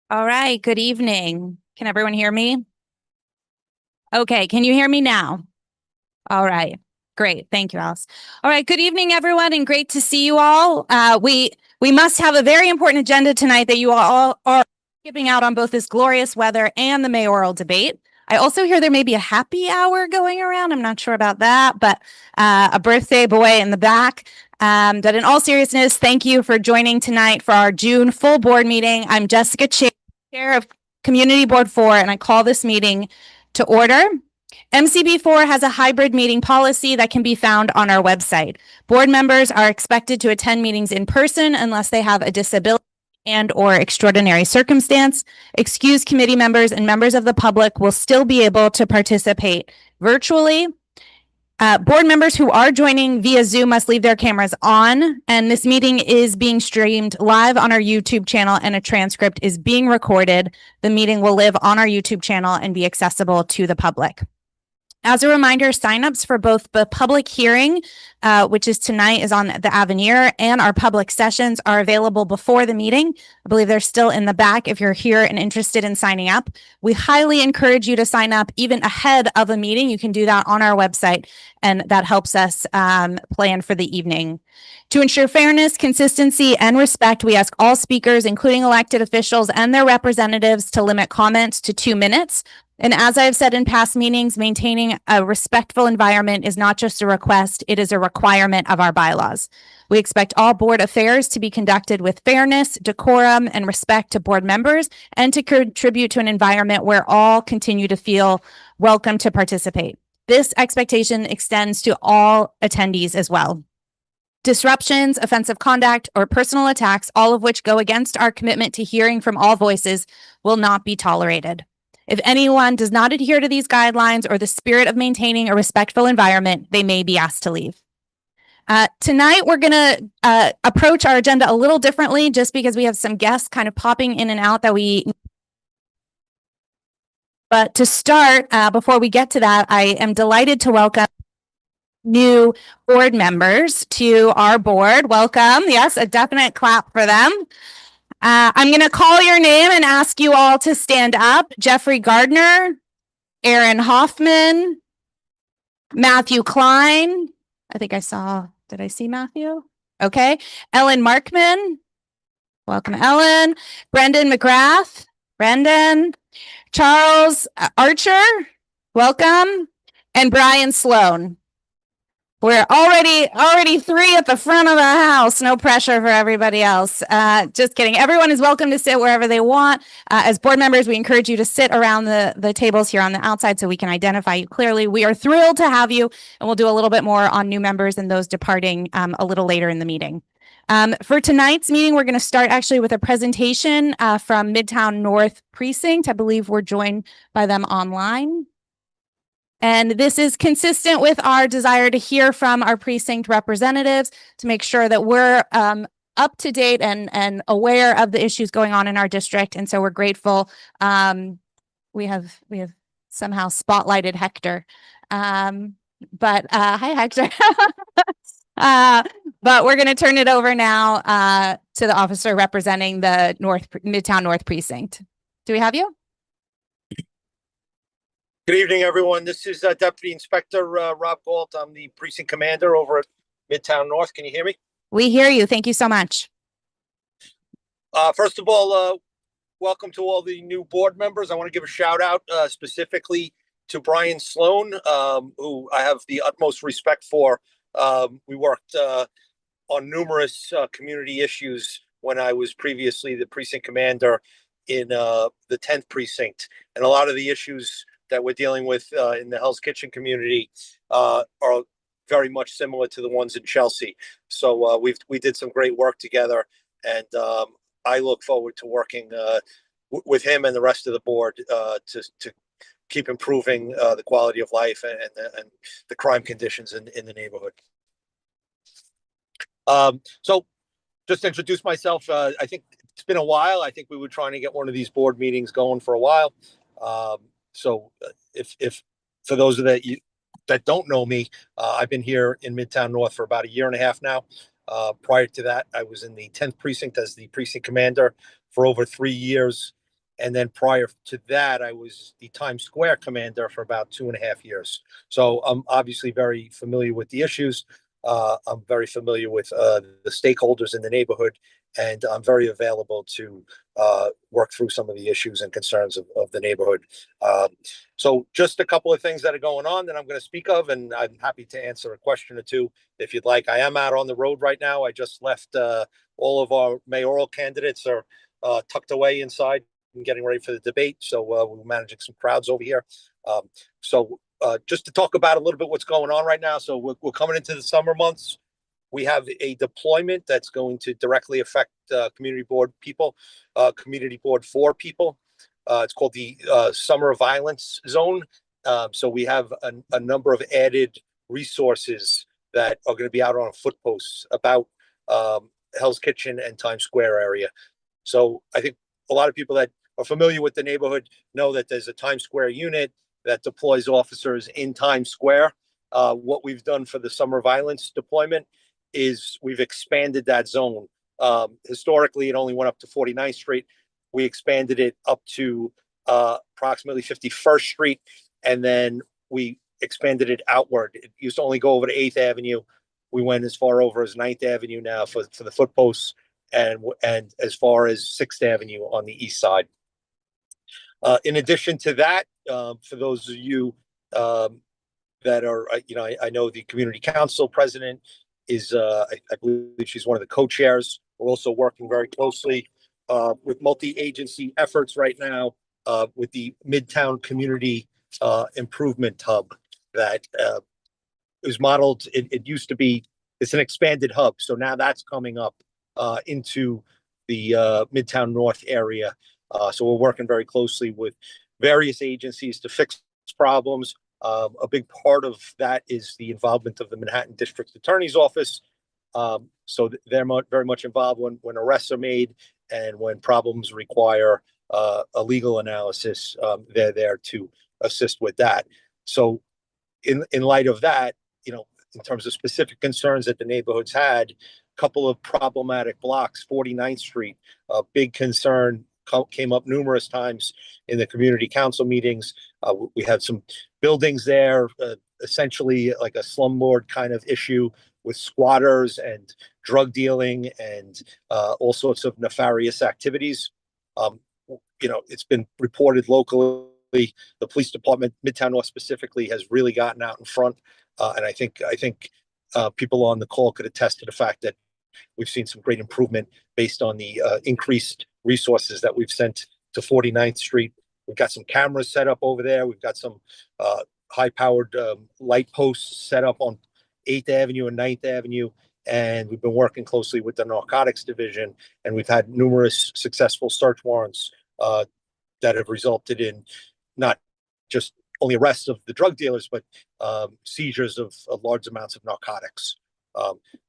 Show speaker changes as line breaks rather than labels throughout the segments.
All right, good evening. Can everyone hear me? Okay, can you hear me now? All right, great. Thank you, Alice. All right, good evening, everyone, and great to see you all. We must have a very important agenda tonight that you all are skipping out on both this glorious weather and the mayoral debate. I also hear there may be a happy hour going around. I'm not sure about that, but a birthday boy in the back. But in all seriousness, thank you for joining tonight for our June full board meeting. I'm Jessica Chair of Community Board 4, and I call this meeting to order. MCB4 has a hybrid meeting policy that can be found on our website. Board members are expected to attend meetings in person unless they have a disability and/or extraordinary circumstance. Excused committee members and members of the public will still be able to participate virtually. Board members who are joining via Zoom must leave their cameras on, and this meeting is being streamed live on our YouTube channel, and a transcript is being recorded. The meeting will live on our YouTube channel and be accessible to the public. As a reminder, signups for both the public hearing, which is tonight, is on the Avenir, and our public sessions are available before the meeting. I believe they're still in the back if you're here and interested in signing up. We highly encourage you to sign up even ahead of a meeting. You can do that on our website, and that helps us plan for the evening. To ensure fairness, consistency, and respect, we ask all speakers, including elected officials and their representatives, to limit comments to 2 minutes. And as I've said in past meetings, maintaining a respectful environment is not just a request, it is a requirement of our bylaws. We expect all board affairs to be conducted with fairness, decorum, and respect to board members, and to contribute to an environment where all continue to feel welcome to participate. This expectation extends to all attendees as well. Disruptions, offensive conduct, or personal attacks, all of which go against our commitment to hearing from all voices, will not be tolerated. If anyone does not adhere to these guidelines or the spirit of maintaining a respectful environment, they may be asked to leave. Tonight, we're going to approach our agenda a little differently just because we have some guests kind of popping in and out that we... But to start, before we get to that, I am delighted to welcome new board members to our board. Welcome. Yes, a definite clap for them. I'm going to call your name and ask you all to stand up. Jeffrey Gardner, Aaron Hoffman, Matthew Klein. I think I saw, did I see Matthew? Okay. Ellen Markman. Welcome, Ellen. Brendan McGrath. Brendan. Charles Archer. Welcome. And Brian Sloan. We're already 3 at the front of the house. No pressure for everybody else. Just kidding. Everyone is welcome to sit wherever they want. As board members, we encourage you to sit around the tables here on the outside so we can identify you clearly. We are thrilled to have you, and we'll do a little bit more on new members and those departing a little later in the meeting. For tonight's meeting, we're going to start actually with a presentation from Midtown North Precinct. I believe we're joined by them online. And this is consistent with our desire to hear from our precinct representatives to make sure that we're up to date and aware of the issues going on in our district. And so we're grateful. We have somehow spotlighted Hector. But hi, Hector. But we're going to turn it over now to the officer representing the Midtown North Precinct. Do we have you?
Good evening, everyone. This is Deputy Inspector Rob Galt. I'm the precinct commander over at Midtown North. Can you hear me?
We hear you. Thank you so much.
First of all, welcome to all the new board members. I want to give a shout out specifically to Brian Sloan, who I have the utmost respect for. We worked on numerous community issues when I was previously the precinct commander in the 10th precinct. And a lot of the issues that we're dealing with in the Hell's Kitchen community are very much similar to the ones in Chelsea. So we did some great work together, and I look forward to working with him and the rest of the board to keep improving the quality of life and the crime conditions in the neighborhood. So just to introduce myself, I think it's been a while. I think we were trying to get one of these board meetings going for a while. So if for those of you that don't know me, I've been here in Midtown North for about 1.5 years now. Prior to that, I was in the 10th precinct as the precinct commander for over 3 years. And then prior to that, I was the Times Square commander for about 2.5 years. So I'm obviously very familiar with the issues. I'm very familiar with the stakeholders in the neighborhood, and I'm very available to work through some of the issues and concerns of the neighborhood. So just a couple of things that are going on that I'm going to speak of, and I'm happy to answer a question or two if you'd like. I am out on the road right now. I just left. All of our mayoral candidates are tucked away inside and getting ready for the debate. So we're managing some crowds over here. So just to talk about a little bit what's going on right now. So we're coming into the summer months. We have a deployment that's going to directly affect community board people, community board for people. It's called the Summer Violence Zone. So we have a number of added resources that are going to be out on foot posts about Hell's Kitchen and Times Square area. So I think a lot of people that are familiar with the neighborhood know that there's a Times Square unit that deploys officers in Times Square. What we've done for the summer violence deployment is we've expanded that zone. Historically, it only went up to 49th Street. We expanded it up to approximately 51st Street, and then we expanded it outward. It used to only go over to 8th Avenue. We went as far over as 9th Avenue now for the foot posts, and as far as 6th Avenue on the east side. In addition to that, for those of you that are, I know the community council president is, I believe she's one of the co-chairs. We're also working very closely with multi-agency efforts right now with the Midtown Community Improvement Hub that is modeled. It used to be, it's an expanded hub. So now that's coming up into the Midtown North area. So we're working very closely with various agencies to fix problems. A big part of that is the involvement of the Manhattan District Attorney's Office. So they're very much involved when arrests are made and when problems require a legal analysis. They're there to assist with that. So in light of that, in terms of specific concerns that the neighborhoods had, a couple of problematic blocks, 49th Street, a big concern came up numerous times in the community council meetings. We had some buildings there, essentially like a slumlord kind of issue with squatters and drug dealing and all sorts of nefarious activities. It's been reported locally. The police department, Midtown North specifically, has really gotten out in front. And I think people on the call could attest to the fact that we've seen some great improvement based on the increased resources that we've sent to 49th Street. We've got some cameras set up over there. We've got some high-powered light posts set up on 8th Avenue and 9th Avenue. And we've been working closely with the narcotics division. And we've had numerous successful search warrants that have resulted in not just only arrests of the drug dealers, but seizures of large amounts of narcotics.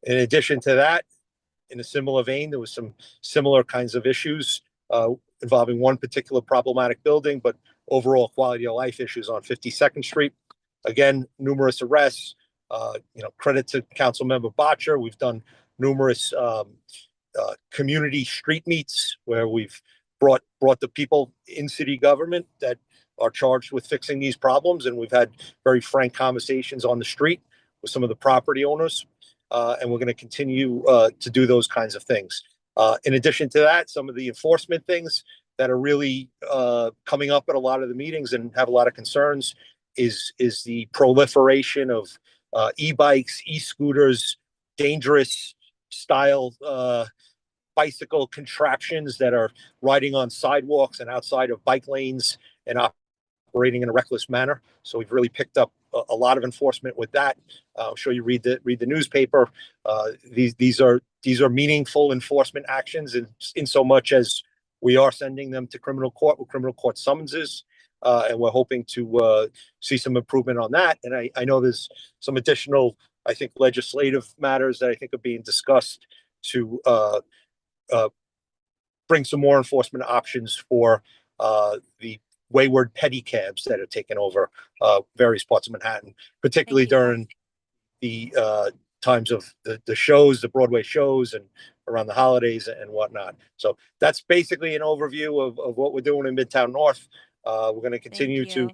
In addition to that, in a similar vein, there was some similar kinds of issues involving one particular problematic building, but overall quality of life issues on 52nd Street. Again, numerous arrests. Credit to Councilmember Botcher. We've done numerous community street meets where we've brought the people in city government that are charged with fixing these problems, and we've had very frank conversations on the street with some of the property owners. And we're going to continue to do those kinds of things. In addition to that, some of the enforcement things that are really coming up at a lot of the meetings and have a lot of concerns is the proliferation of e-bikes, e-scooters, dangerous style bicycle contraptions that are riding on sidewalks and outside of bike lanes and operating in a reckless manner. So we've really picked up a lot of enforcement with that. I'm sure you read the newspaper. These are meaningful enforcement actions in so much as we are sending them to criminal court with criminal court summonses. And we're hoping to see some improvement on that. And I know there's some additional, I think, legislative matters that I think are being discussed to bring some more enforcement options for the wayward pedicabs that are taking over various parts of Manhattan, particularly during the times of the shows, the Broadway shows, and around the holidays and whatnot. So that's basically an overview of what we're doing in Midtown North. We're going to continue to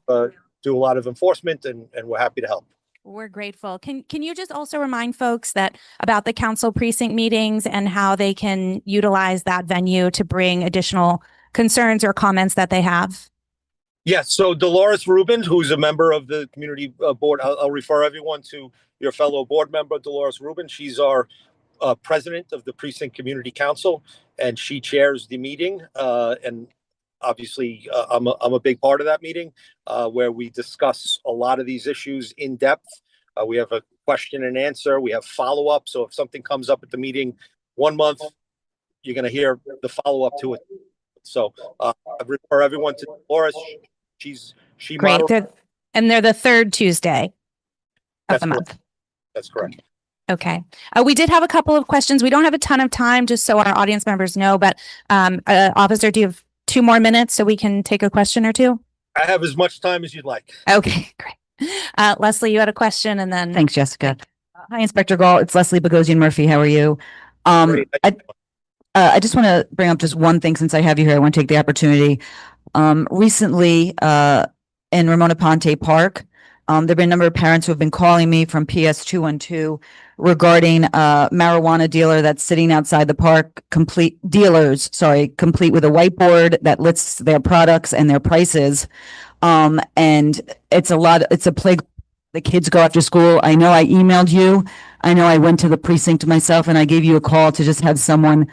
do a lot of enforcement, and we're happy to help.
We're grateful. Can you just also remind folks that about the council precinct meetings and how they can utilize that venue to bring additional concerns or comments that they have?
Yes. So Dolores Rubin, who's a member of the community board, I'll refer everyone to your fellow board member, Dolores Rubin. She's our president of the Precinct Community Council, and she chairs the meeting. And obviously, I'm a big part of that meeting where we discuss a lot of these issues in depth. We have a question and answer. We have follow up. So if something comes up at the meeting 1 month, you're going to hear the follow up to it. So I refer everyone to Dolores. She
Great. They're the third Tuesday of the month.
That's correct.
Okay. We did have a couple of questions. We don't have a ton of time, just so our audience members know, but Officer, do you have 2 more minutes so we can take a question or two?
I have as much time as you'd like.
Okay, great. Leslie, you had a question, and then...
Thanks, Jessica. Hi, Inspector Galt. It's Leslie Bogosian Murphy. How are you? I just want to bring up just one thing since I have you here. I want to take the opportunity. Recently, in Ramona Ponte Park, there have been a number of parents who have been calling me from PS 212 regarding a marijuana dealer that's sitting outside the park, complete with a whiteboard that lists their products and their prices. And it's a plague. The kids go after school. I know I emailed you. I know I went to the precinct myself and I gave you a call to just have someone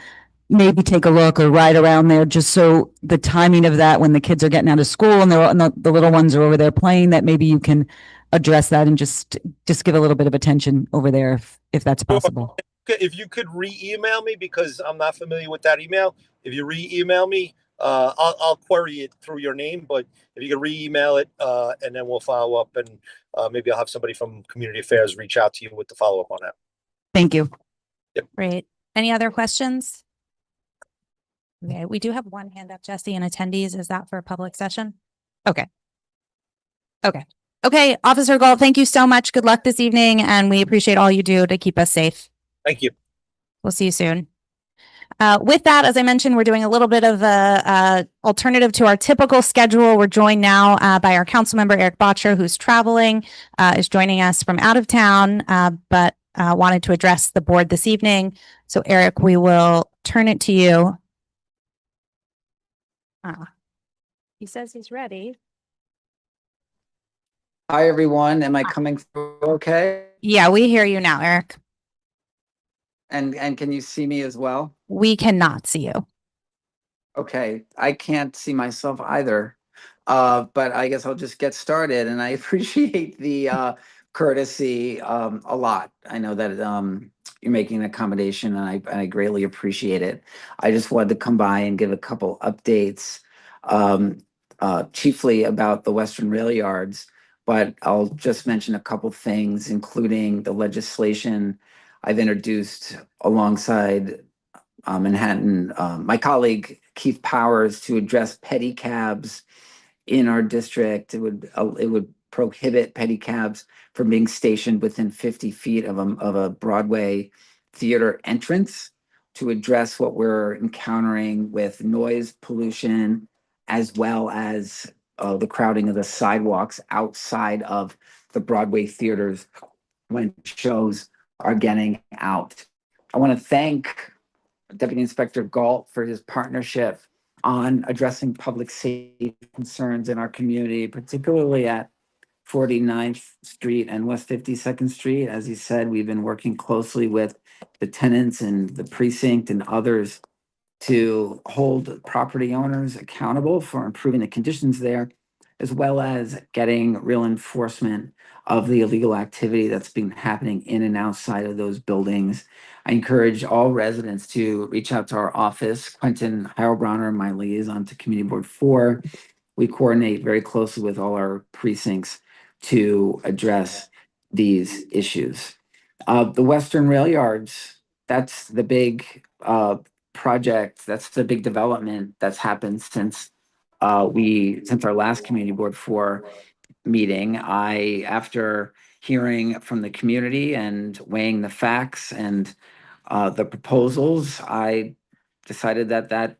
maybe take a look or ride around there, just so the timing of that when the kids are getting out of school and the little ones are over there playing, that maybe you can address that and just give a little bit of attention over there if that's possible.
If you could re-email me, because I'm not familiar with that email. If you re-email me, I'll query it through your name, but if you could re-email it, and then we'll follow up, and maybe I'll have somebody from Community Affairs reach out to you with the follow-up on that.
Thank you.
Yep.
Great. Any other questions? Okay, we do have one hand up, Jesse, and attendees. Is that for a public session? Okay. Officer Galt, thank you so much. Good luck this evening, and we appreciate all you do to keep us safe.
Thank you.
We'll see you soon. With that, as I mentioned, we're doing a little bit of a alternative to our typical schedule. We're joined now by our council member, Eric Botcher, who's traveling, is joining us from out of town, but wanted to address the board this evening. So Eric, we will turn it to you. He says he's ready.
Hi, everyone. Am I coming through okay?
Yeah, we hear you now, Eric.
And can you see me as well?
We cannot see you.
Okay, I can't see myself either. But I guess I'll just get started. And I appreciate the courtesy a lot. I know that you're making an accommodation, and I greatly appreciate it. I just wanted to come by and give a couple updates, chiefly about the Western Rail Yards. But I'll just mention a couple things, including the legislation I've introduced alongside Manhattan, my colleague Keith Powers, to address pedicabs in our district. It would prohibit pedicabs from being stationed within 50 feet of a Broadway theater entrance, to address what we're encountering with noise pollution, as well as the crowding of the sidewalks outside of the Broadway theaters when shows are getting out. I want to thank Deputy Inspector Galt for his partnership on addressing public safety concerns in our community, particularly at 49th Street and West 52nd Street. As he said, we've been working closely with the tenants and the precinct and others to hold property owners accountable for improving the conditions there, as well as getting real enforcement of the illegal activity that's been happening in and outside of those buildings. I encourage all residents to reach out to our office. Quentin Heilbronner, my liaison to Community Board 4. We coordinate very closely with all our precincts to address these issues. The Western Rail Yards, that's the big project, that's the big development that's happened since our last Community Board 4 meeting. After hearing from the community and weighing the facts and the proposals, I decided that that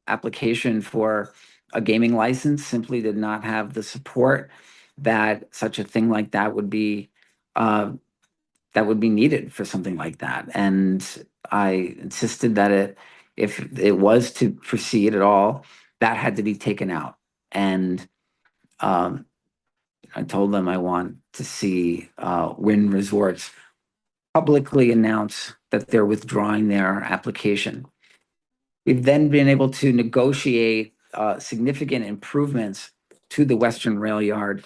application for a gaming license simply did not have the support that such a thing like that would be needed for something like that. And I insisted that if it was to proceed at all, that had to be taken out. And I told them I want to see Wynn Resorts publicly announce that they're withdrawing their application. We've then been able to negotiate significant improvements to the Western Rail Yard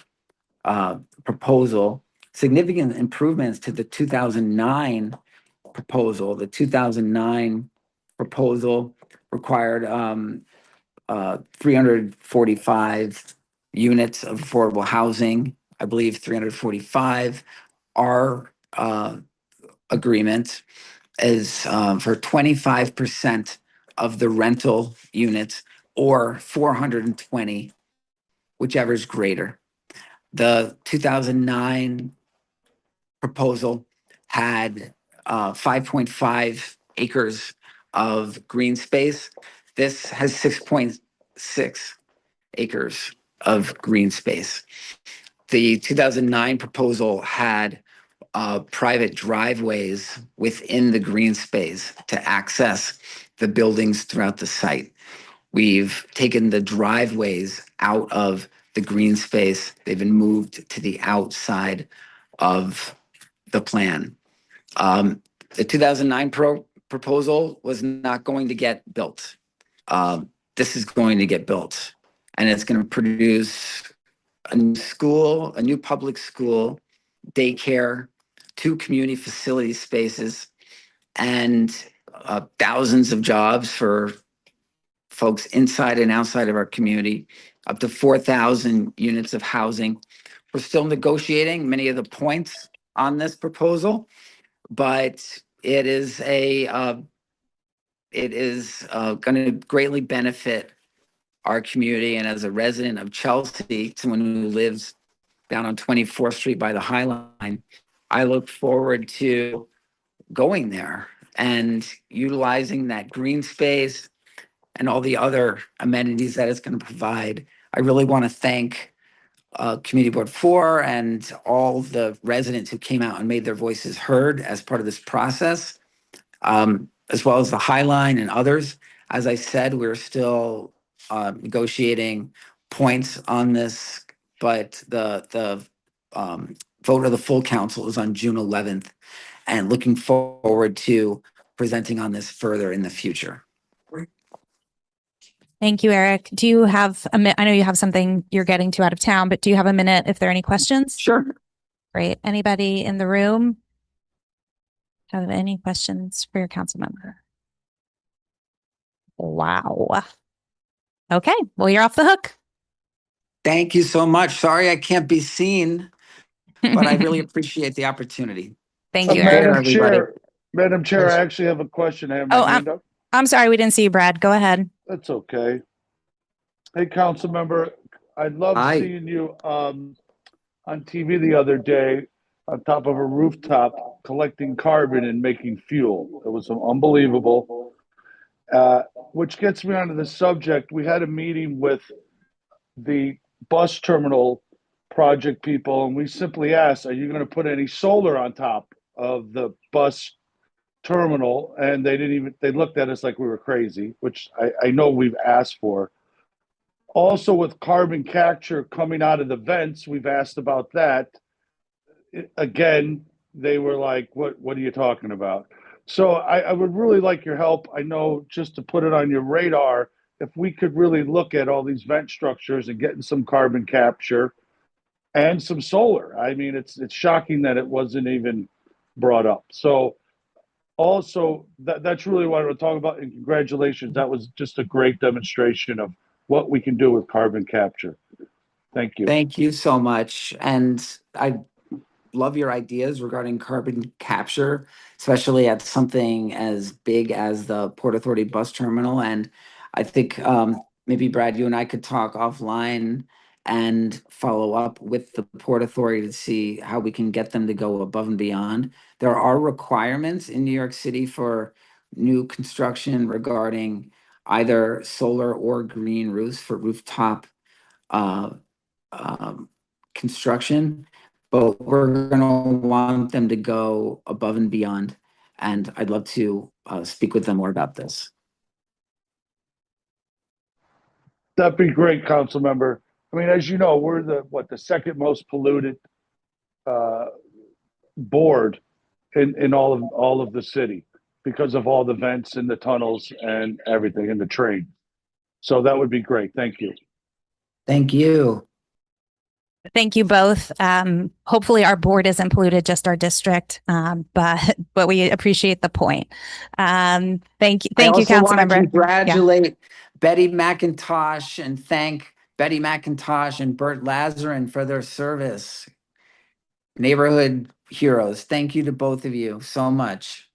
proposal, significant improvements to the 2009 proposal. The 2009 proposal required 345 units of affordable housing. I believe 345. Our agreement is for 25% of the rental units, or 420, whichever is greater. The 2009 proposal had 5.5 acres of green space. This has 6.6 acres of green space. The 2009 proposal had private driveways within the green space to access the buildings throughout the site. We've taken the driveways out of the green space. They've been moved to the outside of the plan. The 2009 proposal was not going to get built. This is going to get built, and it's going to produce a new school, a new public school, daycare, 2 community facility spaces, and thousands of jobs for folks inside and outside of our community, up to 4,000 units of housing. We're still negotiating many of the points on this proposal, but it is going to greatly benefit our community. And as a resident of Chelsea, someone who lives down on 24th Street by the High Line, I look forward to going there and utilizing that green space and all the other amenities that it's going to provide. I really want to thank Community Board 4 and all the residents who came out and made their voices heard as part of this process, as well as the High Line and others. As I said, we're still negotiating points on this, but the vote of the full council is on June 11th, and looking forward to presenting on this further in the future.
Thank you, Eric. Do you have a minute? I know you have something you're getting to out of town, but do you have a minute if there are any questions?
Sure.
Great. Anybody in the room have any questions for your council member? Wow. Okay. Well, you're off the hook.
Thank you so much. Sorry I can't be seen, but I really appreciate the opportunity.
Thank you, Eric.
Madam Chair, I actually have a question. I have my hand up.
I'm sorry, we didn't see you, Brad. Go ahead.
That's okay. Hey, council member, I loved seeing you on TV the other day on top of a rooftop collecting carbon and making fuel. It was unbelievable. Which gets me onto the subject. We had a meeting with the bus terminal project people, and we simply asked, are you going to put any solar on top of the bus terminal? And they looked at us like we were crazy, which I know we've asked for. Also, with carbon capture coming out of the vents, we've asked about that. Again, they were like, what are you talking about? So I would really like your help. I know, just to put it on your radar, if we could really look at all these vent structures and getting some carbon capture and some solar. I mean, it's shocking that it wasn't even brought up. So also, that's really what I want to talk about. And congratulations. That was just a great demonstration of what we can do with carbon capture. Thank you.
Thank you so much. And I love your ideas regarding carbon capture, especially at something as big as the Port Authority bus terminal. And I think maybe, Brad, you and I could talk offline and follow up with the Port Authority to see how we can get them to go above and beyond. There are requirements in New York City for new construction regarding either solar or green roofs for rooftop uh, construction, but we're going to want them to go above and beyond. And I'd love to speak with them more about this.
That'd be great, council member. I mean, as you know, we're the second most polluted board in all of the city because of all the vents and the tunnels and everything and the train. So that would be great. Thank you.
Thank you.
Thank you both. Hopefully our board isn't polluted, just our district. But we appreciate the point. Thank you, Councilmember.
Congratulate Betty McIntosh and thank Betty McIntosh and Bert Lazarin for their service. Neighborhood heroes. Thank you to both of you so much.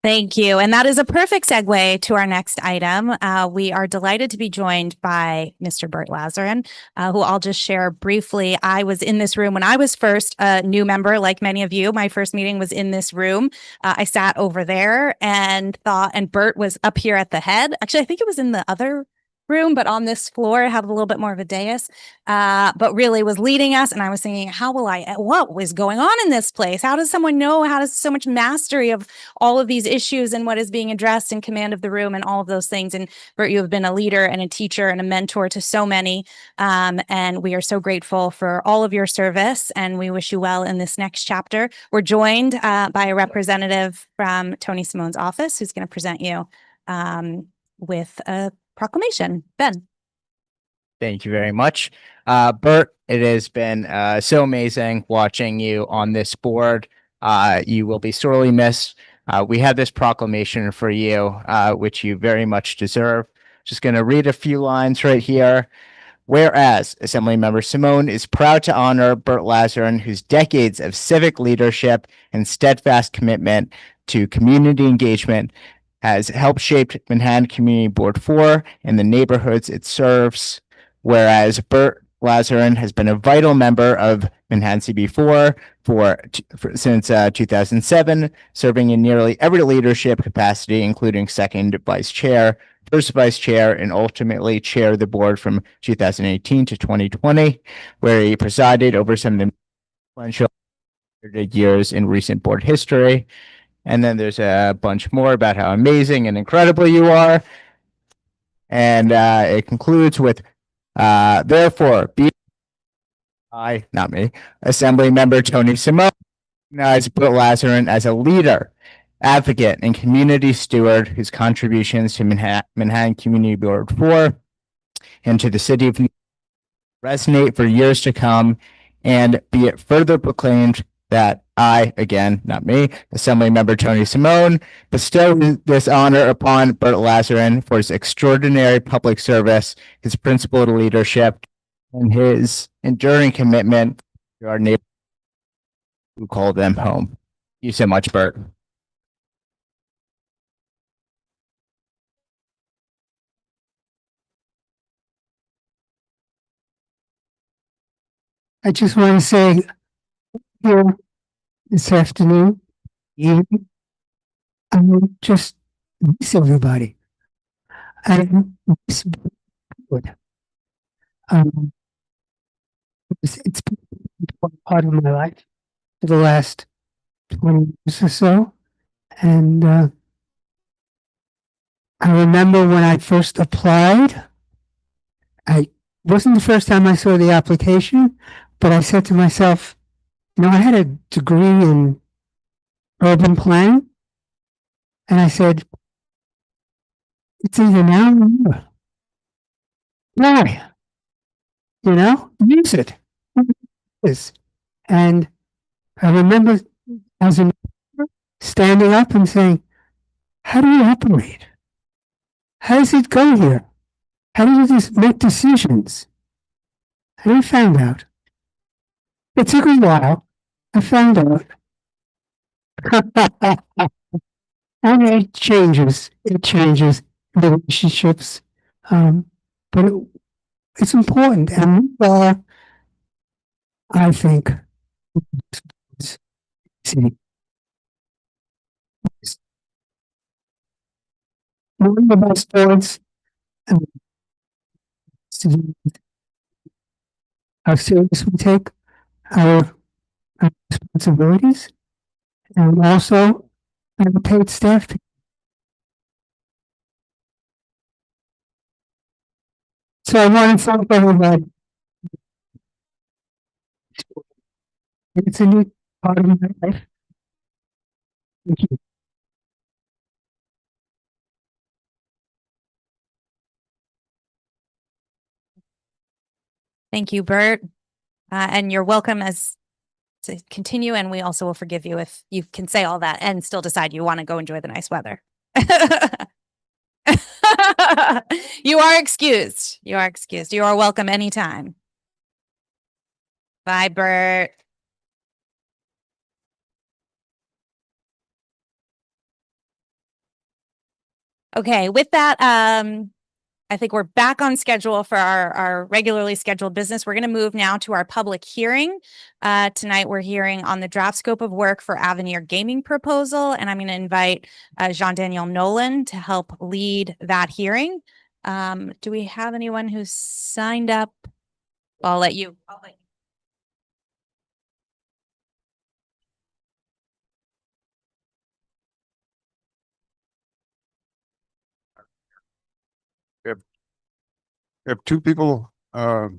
Thank you. And that is a perfect segue to our next item. We are delighted to be joined by Mr. Bert Lazarin, who I'll just share briefly. I was in this room when I was first a new member, like many of you. My first meeting was in this room. I sat over there and Bert was up here at the head. Actually, I think it was in the other room, but on this floor, I have a little bit more of a dais, but really was leading us. And I was thinking, what was going on in this place? How does someone know? How does so much mastery of all of these issues and what is being addressed and command of the room and all of those things? And Bert, you have been a leader and a teacher and a mentor to so many. And we are so grateful for all of your service and we wish you well in this next chapter. We're joined by a representative from Tony Simone's office, who's going to present you with a proclamation. Ben.
Thank you very much. Bert, it has been so amazing watching you on this board. You will be sorely missed. We have this proclamation for you, which you very much deserve. Just going to read a few lines right here. Whereas Assemblymember Simone is proud to honor Bert Lazarin, whose decades of civic leadership and steadfast commitment to community engagement has helped shape Manhattan Community Board 4 and the neighborhoods it serves. Whereas Bert Lazarin has been a vital member of Manhattan CB4 since 2007, serving in nearly every leadership capacity, including second vice chair, first vice chair, and ultimately chair of the board from 2018 to 2020, where he presided over some of the influential years in recent board history. And then there's a bunch more about how amazing and incredible you are. And it concludes with, therefore, not me, Assembly Member Tony Simone recognized Bert Lazarin as a leader, advocate, and community steward whose contributions to Manhattan Community Board 4 and to the city of New York resonate for years to come, and be it further proclaimed that I, again, not me, Assembly Member Tony Simone, bestow this honor upon Bert Lazarin for his extraordinary public service, his principled leadership, and his enduring commitment to our neighbors who call them home. Thank you so much, Bert.
I just want to say here this afternoon, I just miss everybody. I miss good. It's been part of my life for the last 20 years or so. And I remember when I first applied, I wasn't the first time I saw the application, but I said to myself, I had a degree in urban planning, and I said, it's either now or never. Why? Use it. And I remember as a standing up and saying, how do you operate? How does it go here? How do you just make decisions? And I found out. It took a while. I found out. And it changes relationships. But it's important. And I think, see, one of the best sports, and how serious we take our responsibilities, and also our paid staff. So I want to thank everybody. It's a new part of my life. Thank you.
Thank you, Bert. And you're welcome to continue. And we also will forgive you if you can say all that and still decide you want to go enjoy the nice weather. You are excused. You are excused. You are welcome anytime. Bye, Bert. Okay, with that, I think we're back on schedule for our regularly scheduled business. We're going to move now to our public hearing. Tonight, we're hearing on the draft scope of work for Avenir Gaming proposal, and I'm going to invite Jean-Daniel Nolan to help lead that hearing. Do we have anyone who's signed up? I'll let you.
If two people, I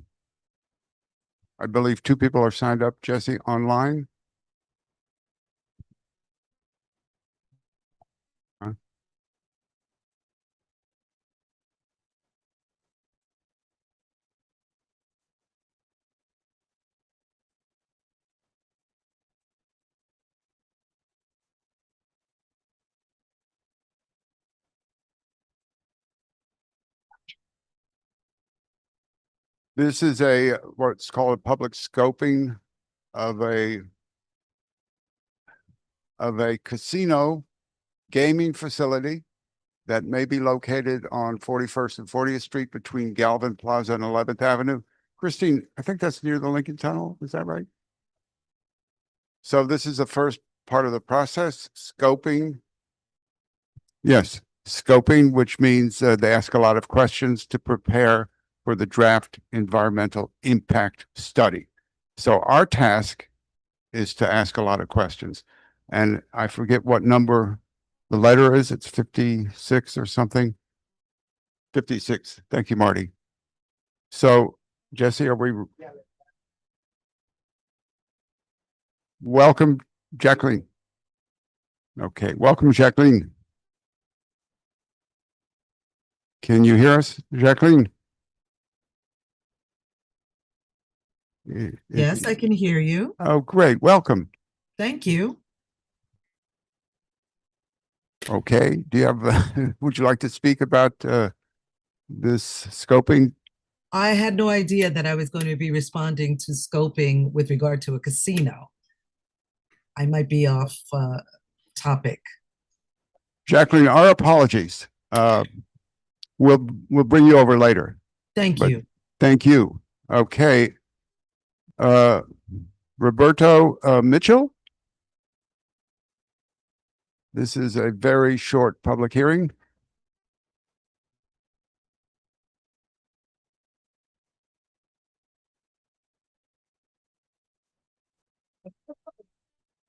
believe two people are signed up, Jesse, online. This is what's called a public scoping of a casino gaming facility that may be located on 41st and 40th Street between Galvin Plaza and 11th Avenue. Christine, I think that's near the Lincoln Tunnel. Is that right? So this is the first part of the process, scoping. Yes, scoping, which means they ask a lot of questions to prepare for the draft environmental impact study. So our task is to ask a lot of questions. And I forget what number the letter is. It's 56 or something. 56. Thank you, Marty. So, Jesse, are we? Welcome, Jacqueline. Okay, welcome, Jacqueline. Can you hear us, Jacqueline?
Yes, I can hear you.
Oh, great. Welcome.
Thank you.
Okay. Do you have, would you like to speak about this scoping?
I had no idea that I was going to be responding to scoping with regard to a casino. I might be off topic.
Jacqueline, our apologies. We'll bring you over later.
Thank you.
Thank you. Okay. Roberto Mitchell. This is a very short public hearing.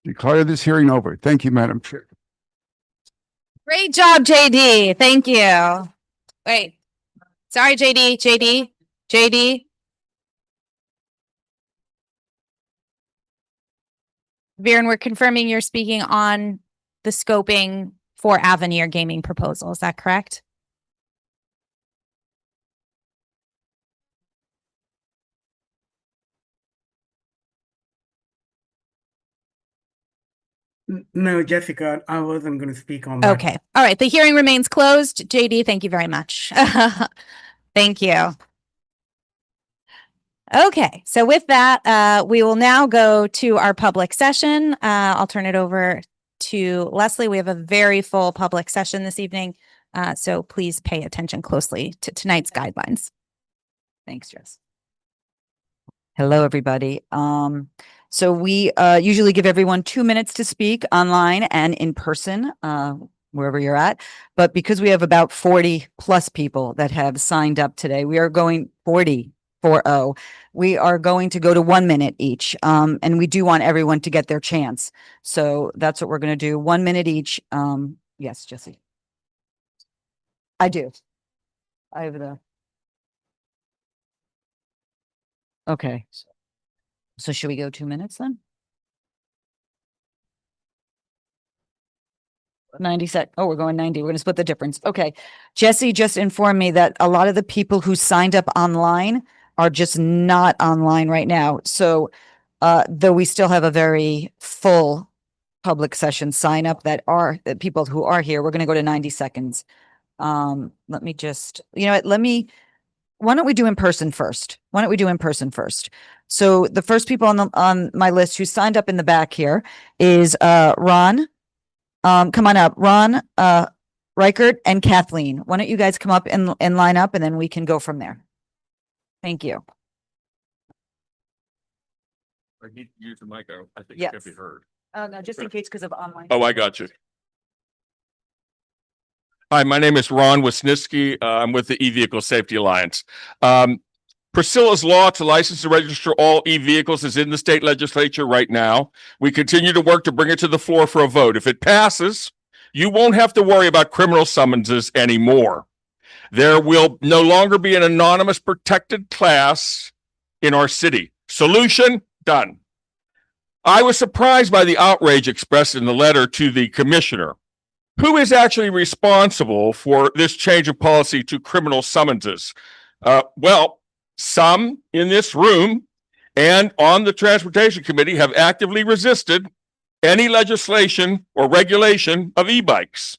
Declare this hearing over. Thank you, Madam Chair.
Great job, JD. Thank you. Wait, sorry, JD. Viren, we're confirming you're speaking on the scoping for Avenir Gaming proposal. Is that correct?
No, Jessica, I wasn't going to speak on that.
Okay. All right. The hearing remains closed. JD, thank you very much. Thank you. Okay. So with that, we will now go to our public session. I'll turn it over to Leslie. We have a very full public session this evening. So please pay attention closely to tonight's guidelines.
Thanks, Jess. Hello, everybody. So we usually give everyone 2 minutes to speak online and in person, wherever you're at. But because we have about 40 plus people that have signed up today, we are going 40. We are going to go to 1 minute each. And we do want everyone to get their chance. So that's what we're going to do. 1 minute each. Yes, Jesse. I do. I have the. Okay. So should we go 2 minutes then? 90 sec. Oh, we're going 90. We're going to split the difference. Okay. Jesse just informed me that a lot of the people who signed up online are just not online right now. So, though we still have a very full public session sign up that people who are here, we're going to go to 90 seconds. Let me just, you know what, why don't we do in person first? So the first people on my list who signed up in the back here is, Ron. Come on up, Ron, Reichert and Kathleen. Why don't you guys come up and line up and then we can go from there. Thank you.
I need to use the mic. I think
Yes.
it can be heard.
No, just in case because of online.
Oh, I got you. Hi, my name is Ron Wisniewski. I'm with the E-Vehicle Safety Alliance. Priscilla's law to license and register all e-vehicles is in the state legislature right now. We continue to work to bring it to the floor for a vote. If it passes, you won't have to worry about criminal summonses anymore. There will no longer be an anonymous protected class in our city. Solution, done. I was surprised by the outrage expressed in the letter to the commissioner. Who is actually responsible for this change of policy to criminal summonses? Well, some in this room and on the Transportation Committee have actively resisted any legislation or regulation of e-bikes.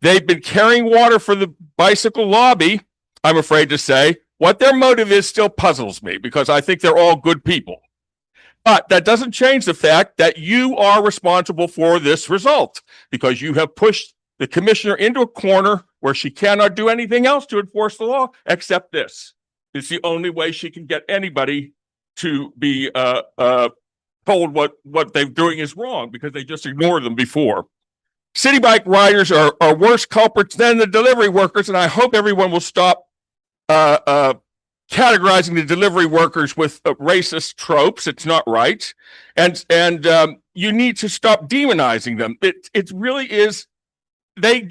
They've been carrying water for the bicycle lobby, I'm afraid to say. What their motive is still puzzles me because I think they're all good people. But that doesn't change the fact that you are responsible for this result because you have pushed the commissioner into a corner where she cannot do anything else to enforce the law except this. It's the only way she can get anybody to be told what they're doing is wrong because they just ignored them before. City bike riders are worse culprits than the delivery workers, and I hope everyone will stop categorizing the delivery workers with racist tropes. It's not right. And you need to stop demonizing them. It really is. They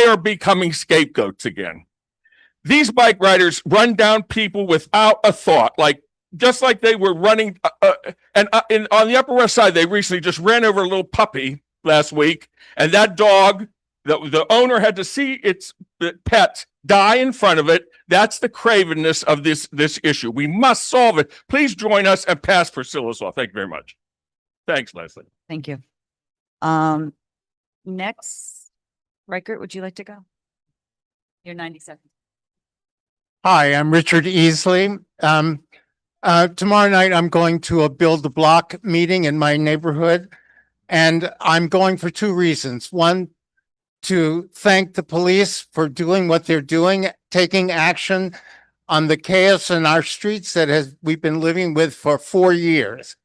are becoming scapegoats again. These bike riders run down people without a thought, just like they were running. On the Upper West Side, they recently just ran over a little puppy last week, and that dog, the owner had to see its pet die in front of it. That's the cravenness of this issue. We must solve it. Please join us and pass Priscilla's law. Thank you very much. Thanks, Leslie.
Thank you. Next, Reichert, would you like to go? You're 90 seconds.
Hi, I'm Richard Easley. Tomorrow night, I'm going to a Build the Block meeting in my neighborhood, and I'm going for two reasons. One, to thank the police for doing what they're doing, taking action on the chaos in our streets that we've been living with for 4 years.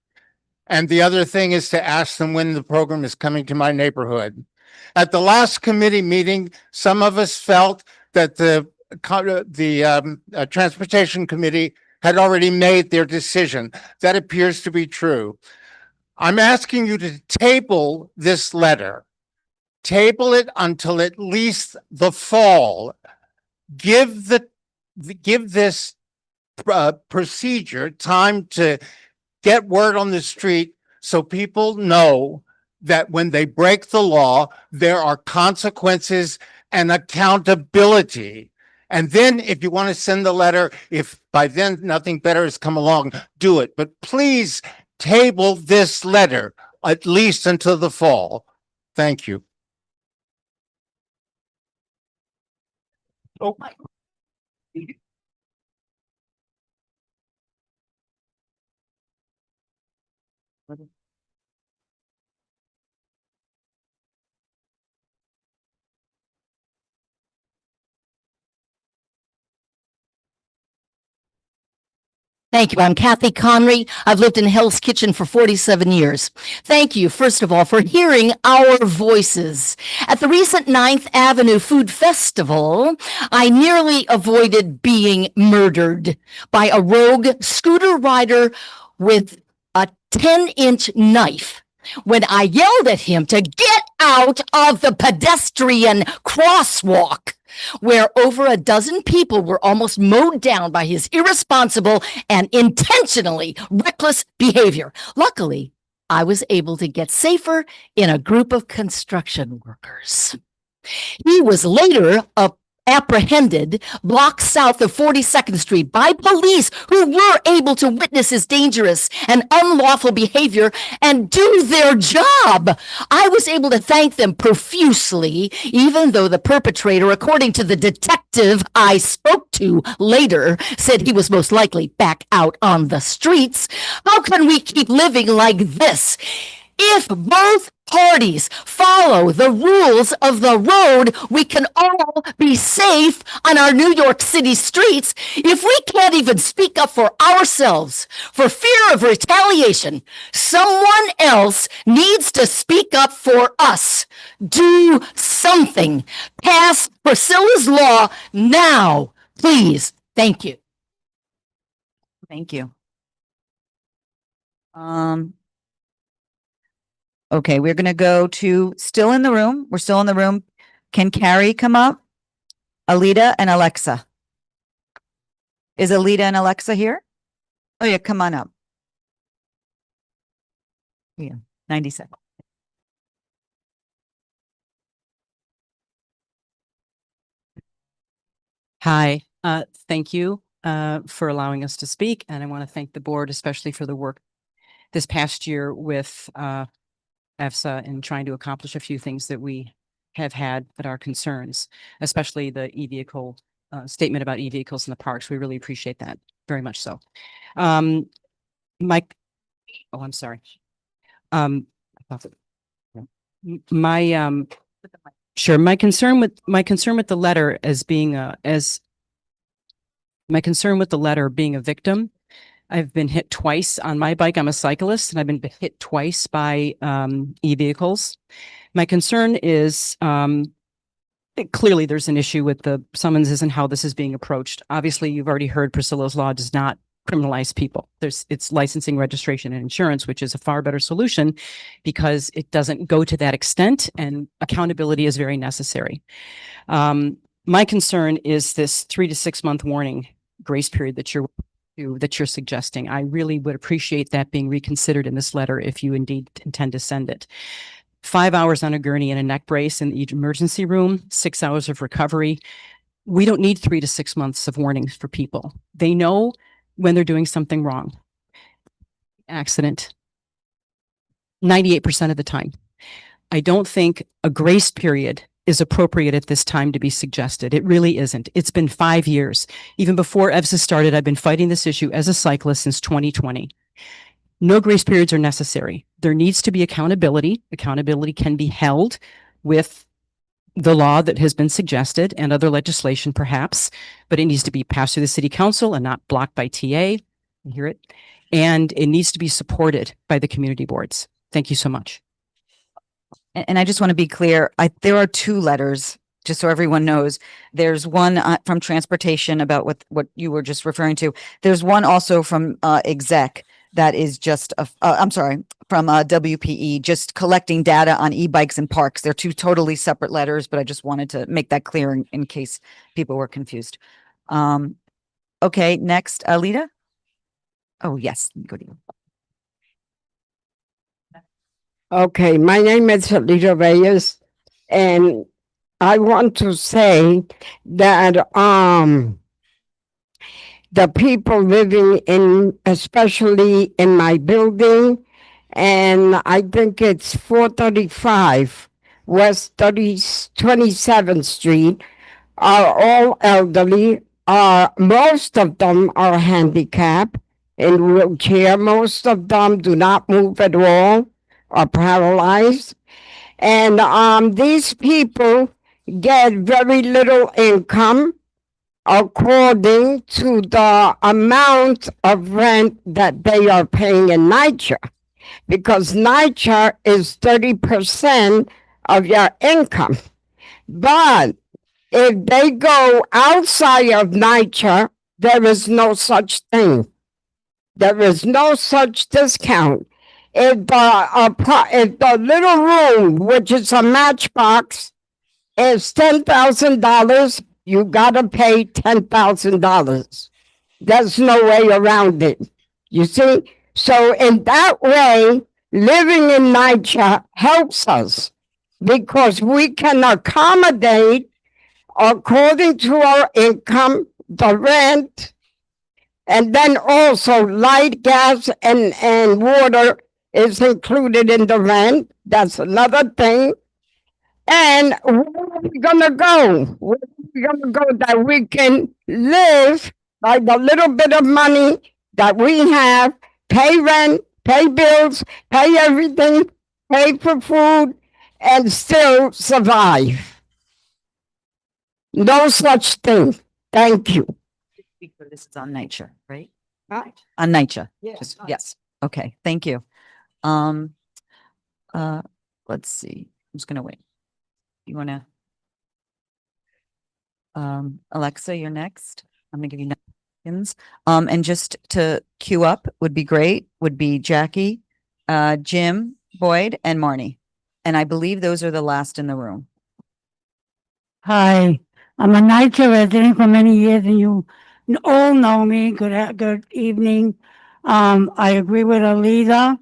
And the other thing is to ask them when the program is coming to my neighborhood. At the last committee meeting, some of us felt that the Transportation Committee had already made their decision. That appears to be true. I'm asking you to table this letter. Table it until at least the fall. Give this procedure time to get word on the street so people know that when they break the law, there are consequences and accountability. And then if you want to send the letter, if by then nothing better has come along, do it. But please table this letter at least until the fall. Thank you.
Oh.
Thank you. I'm Kathy Conry. I've lived in Hell's Kitchen for 47 years. Thank you, first of all, for hearing our voices. At the recent 9th Avenue Food Festival, I nearly avoided being murdered by a rogue scooter rider with a 10-inch knife when I yelled at him to get out of the pedestrian crosswalk, where over a dozen people were almost mowed down by his irresponsible and intentionally reckless behavior. Luckily, I was able to get safer in a group of construction workers. He was later apprehended blocks south of 42nd Street by police who were able to witness his dangerous and unlawful behavior and do their job. I was able to thank them profusely, even though the perpetrator, according to the detective I spoke to later, said he was most likely back out on the streets. How can we keep living like this? If both parties follow the rules of the road, we can all be safe on our New York City streets. If we can't even speak up for ourselves for fear of retaliation, someone else needs to speak up for us. Do something. Pass Priscilla's law now, please. Thank you.
Thank you. Okay, we're going to go to still in the room. We're still in the room. Can Carrie come up? Alita and Alexa. Is Alita and Alexa here? Oh yeah, come on up. Yeah, 90 seconds.
Hi, thank you for allowing us to speak, and I want to thank the board, especially for the work this past year with EFSA in trying to accomplish a few things that we have had that are concerns, especially the e-vehicle statement about e-vehicles in the parks. We really appreciate that very much so. Mike, oh, I'm sorry. Sure. My concern with the letter as being being a victim. I've been hit twice on my bike. I'm a cyclist, and I've been hit twice by e-vehicles. My concern is clearly there's an issue with the summonses and how this is being approached. Obviously, you've already heard Priscilla's law does not criminalize people. It's licensing, registration, and insurance, which is a far better solution because it doesn't go to that extent, and accountability is very necessary. My concern is this 3 to 6 month warning grace period that you're suggesting. I really would appreciate that being reconsidered in this letter if you indeed intend to send it. 5 hours on a gurney and a neck brace in the emergency room, 6 hours of recovery. We don't need 3 to 6 months of warnings for people. They know when they're doing something wrong. Accident. 98% of the time. I don't think a grace period is appropriate at this time to be suggested. It really isn't. It's been 5 years. Even before EVSA started, I've been fighting this issue as a cyclist since 2020. No grace periods are necessary. There needs to be accountability. Accountability can be held with the law that has been suggested and other legislation perhaps, but it needs to be passed through the city council and not blocked by TA. You hear it? And it needs to be supported by the community boards. Thank you so much.
And I just want to be clear, there are 2 letters, just so everyone knows. There's one from transportation about what you were just referring to. There's one also from exec that is just, I'm sorry, from WPE, just collecting data on e-bikes and parks. They're 2 totally separate letters, but I just wanted to make that clear in case people were confused. Okay, next, Alita. Oh, yes, go to you.
Okay, my name is Alita Reyes, and I want to say that the people living in, especially in my building, and I think it's 435 West 27th Street, are all elderly. Most of them are handicapped in wheelchair. Most of them do not move at all, are paralyzed. And these people get very little income. according to the amount of rent that they are paying in NYCHA, because NYCHA is 30% of your income. But if they go outside of NYCHA, there is no such thing. There is no such discount. If the little room, which is a matchbox, is $10,000, you gotta pay $10,000. There's no way around it. You see? So in that way, living in NYCHA helps us because we can accommodate according to our income, the rent, and then also light, gas, and water is included in the rent. That's another thing. And where are we gonna go? Where are we gonna go that we can live by the little bit of money that we have, pay rent, pay bills, pay everything, pay for food, and still survive? No such thing. Thank you.
This is on NYCHA, right? On NYCHA. Yes. Okay. Thank you. Let's see. I'm just gonna wait. You wanna? Alexa, you're next. I'm gonna give you 9 seconds. And just to queue up would be great. Would be Jackie, Jim, Boyd, and Marnie. And I believe those are the last in the room.
Hi, I'm a NYCHA resident for many years and you all know me. Good evening. I agree with Alida.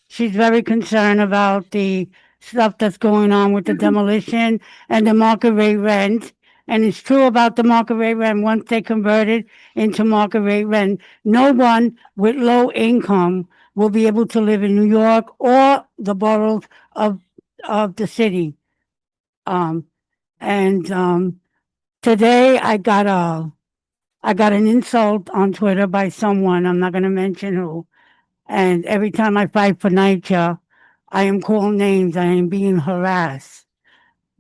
She's very concerned about the stuff that's going on with the demolition and the market rate rent. And it's true about the market rate rent. Once they convert it into market rate rent, no one with low income will be able to live in New York or the boroughs of the city. Today I got an insult on Twitter by someone, I'm not going to mention who. And every time I fight for NYCHA, I am called names. I am being harassed,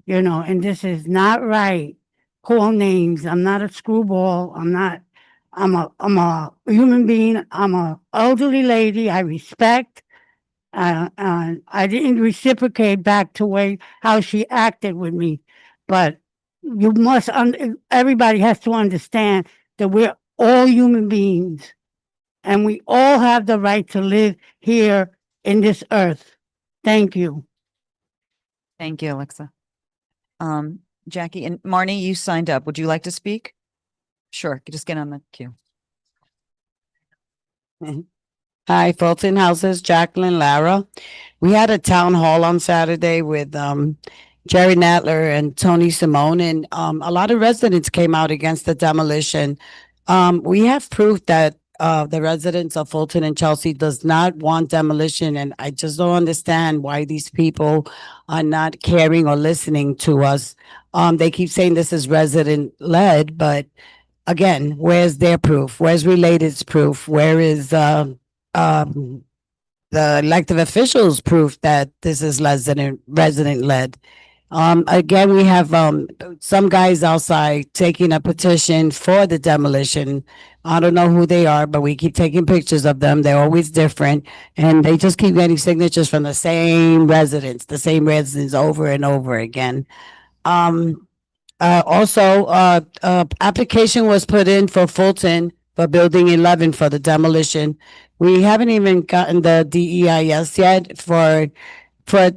and this is not right. Call names. I'm not a screwball. I'm a human being. I'm a elderly lady. I respect. I didn't reciprocate back to how she acted with me, but everybody has to understand that we're all human beings and we all have the right to live here in this earth. Thank you.
Thank you, Alexa. Jackie and Marnie, you signed up. Would you like to speak? Sure. Just get on the queue.
Hi, Fulton Houses, Jacqueline Lara. We had a town hall on Saturday with Jerry Nadler and Tony Simone, and a lot of residents came out against the demolition. We have proof that the residents of Fulton and Chelsea does not want demolition, and I just don't understand why these people are not caring or listening to us. They keep saying this is resident-led, but again, where's their proof? Where's Related's proof? Where is the elected officials' proof that this is resident-led? Again, we have some guys outside taking a petition for the demolition. I don't know who they are, but we keep taking pictures of them. They're always different, and they just keep getting signatures from the same residents over and over again. Also, application was put in for Fulton for Building 11 for the demolition. We haven't even gotten the DEIS yet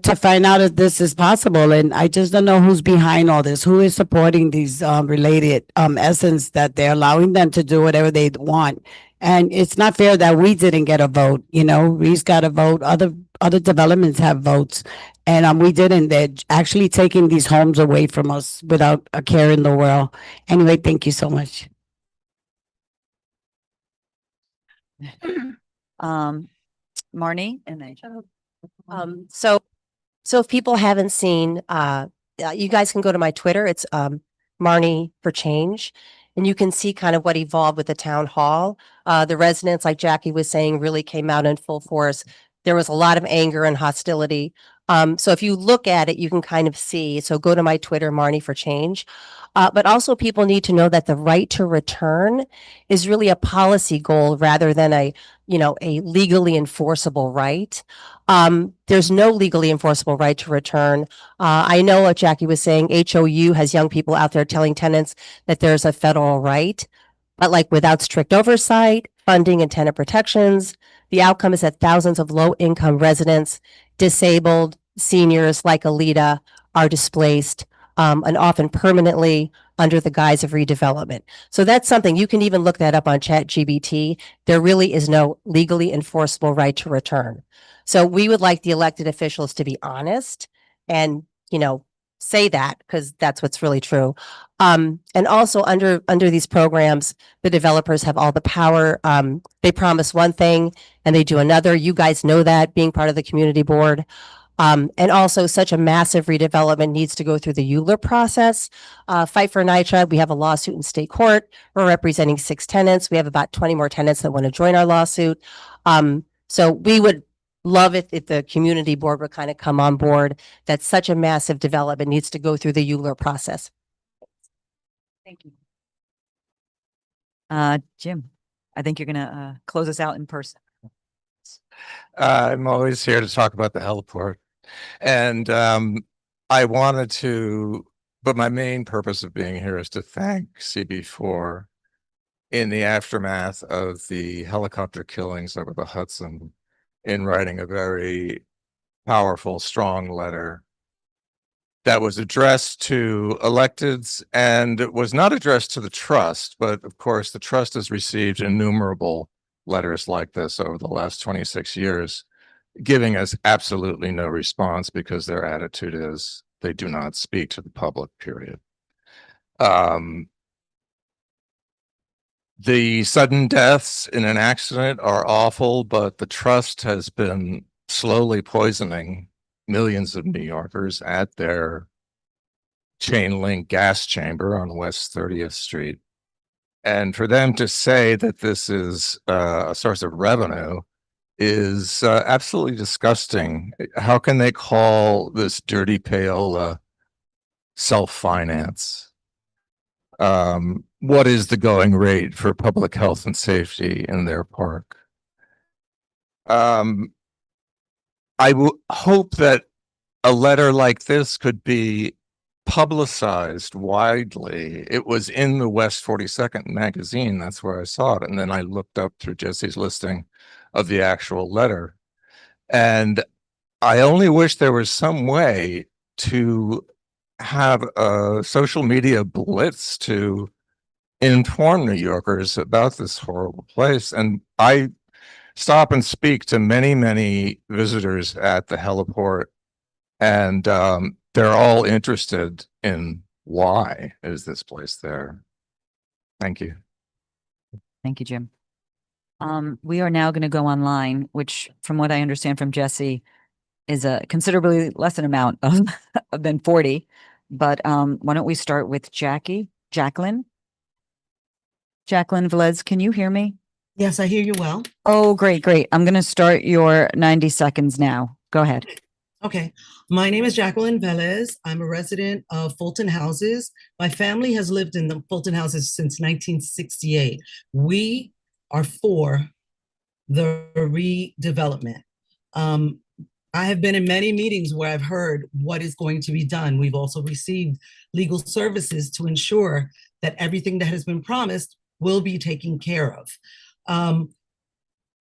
to find out if this is possible, and I just don't know who's behind all this. Who is supporting these related essence that they're allowing them to do whatever they want? And it's not fair that we didn't get a vote. We's got a vote. Other developments have votes, and we didn't. They're actually taking these homes away from us without a care in the world. Anyway, thank you so much.
Marnie and then
so if people haven't seen, you guys can go to my Twitter. It's Marnie for Change, and you can see kind of what evolved with the town hall. The residents, like Jackie was saying, really came out in full force. There was a lot of anger and hostility So if you look at it, you can kind of see. So go to my Twitter, Marnie for Change. But also people need to know that the right to return is really a policy goal rather than a legally enforceable right. There's no legally enforceable right to return. I know what Jackie was saying, HOU has young people out there telling tenants that there's a federal right, but like without strict oversight, funding and tenant protections, the outcome is that thousands of low-income residents, disabled, seniors like Alita are displaced, and often permanently under the guise of redevelopment. So that's something you can even look that up on ChatGPT. There really is no legally enforceable right to return. So we would like the elected officials to be honest and, say that because that's what's really true. And also under these programs, the developers have all the power. They promise one thing and they do another. You guys know that being part of the community board. And also such a massive redevelopment needs to go through the Euler process. Fight for NYCHA, we have a lawsuit in state court. We're representing 6 tenants. We have about 20 more tenants that want to join our lawsuit. So we would love it if the community board would kind of come on board that such a massive development needs to go through the Euler process.
Thank you. Jim, I think you're gonna close us out in person.
I'm always here to talk about the heliport. And I wanted to, but my main purpose of being here is to thank CB4 in the aftermath of the helicopter killings over the Hudson in writing a very powerful, strong letter that was addressed to electeds and was not addressed to the trust, but of course the trust has received innumerable letters like this over the last 26 years, giving us absolutely no response because their attitude is they do not speak to the public, period. The sudden deaths in an accident are awful, but the trust has been slowly poisoning millions of New Yorkers at their chain link gas chamber on West 30th Street. And for them to say that this is a source of revenue is absolutely disgusting. How can they call this dirty payola self-finance? What is the going rate for public health and safety in their park? I hope that a letter like this could be publicized widely. It was in the West 42nd magazine. That's where I saw it. And then I looked up through Jesse's listing of the actual letter. And I only wish there was some way to have a social media blitz to inform New Yorkers about this horrible place. And I stop and speak to many, many visitors at the heliport, and they're all interested in why is this place there. Thank you.
Thank you, Jim. We are now going to go online, which from what I understand from Jesse is a considerably less an amount of than 40. But why don't we start with Jacqueline? Jacqueline Velez, can you hear me?
Yes, I hear you well.
Oh, great. I'm going to start your 90 seconds now. Go ahead.
Okay. My name is Jacqueline Velez. I'm a resident of Fulton Houses. My family has lived in the Fulton Houses since 1968. We are for the redevelopment. I have been in many meetings where I've heard what is going to be done. We've also received legal services to ensure that everything that has been promised will be taken care of.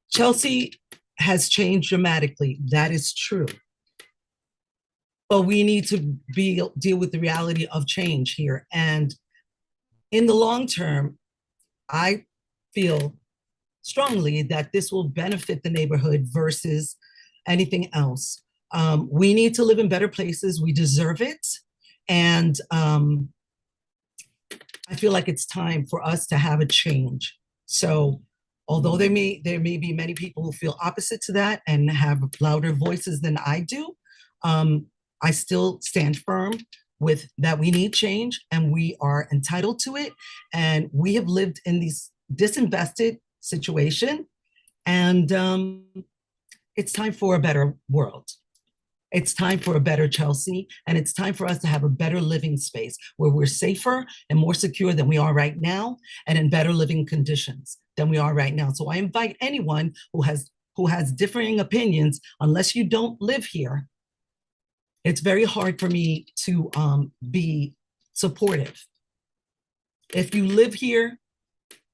Chelsea has changed dramatically. That is true. But we need to deal with the reality of change here. And in the long term, I feel strongly that this will benefit the neighborhood versus anything else. We need to live in better places. We deserve it. And I feel like it's time for us to have a change. So although there may be many people who feel opposite to that and have louder voices than I do, I still stand firm with that we need change and we are entitled to it. And we have lived in this disinvested situation, and it's time for a better world. It's time for a better Chelsea, and it's time for us to have a better living space where we're safer and more secure than we are right now, and in better living conditions than we are right now. So I invite anyone who has differing opinions, unless you don't live here, it's very hard for me to be supportive. If you live here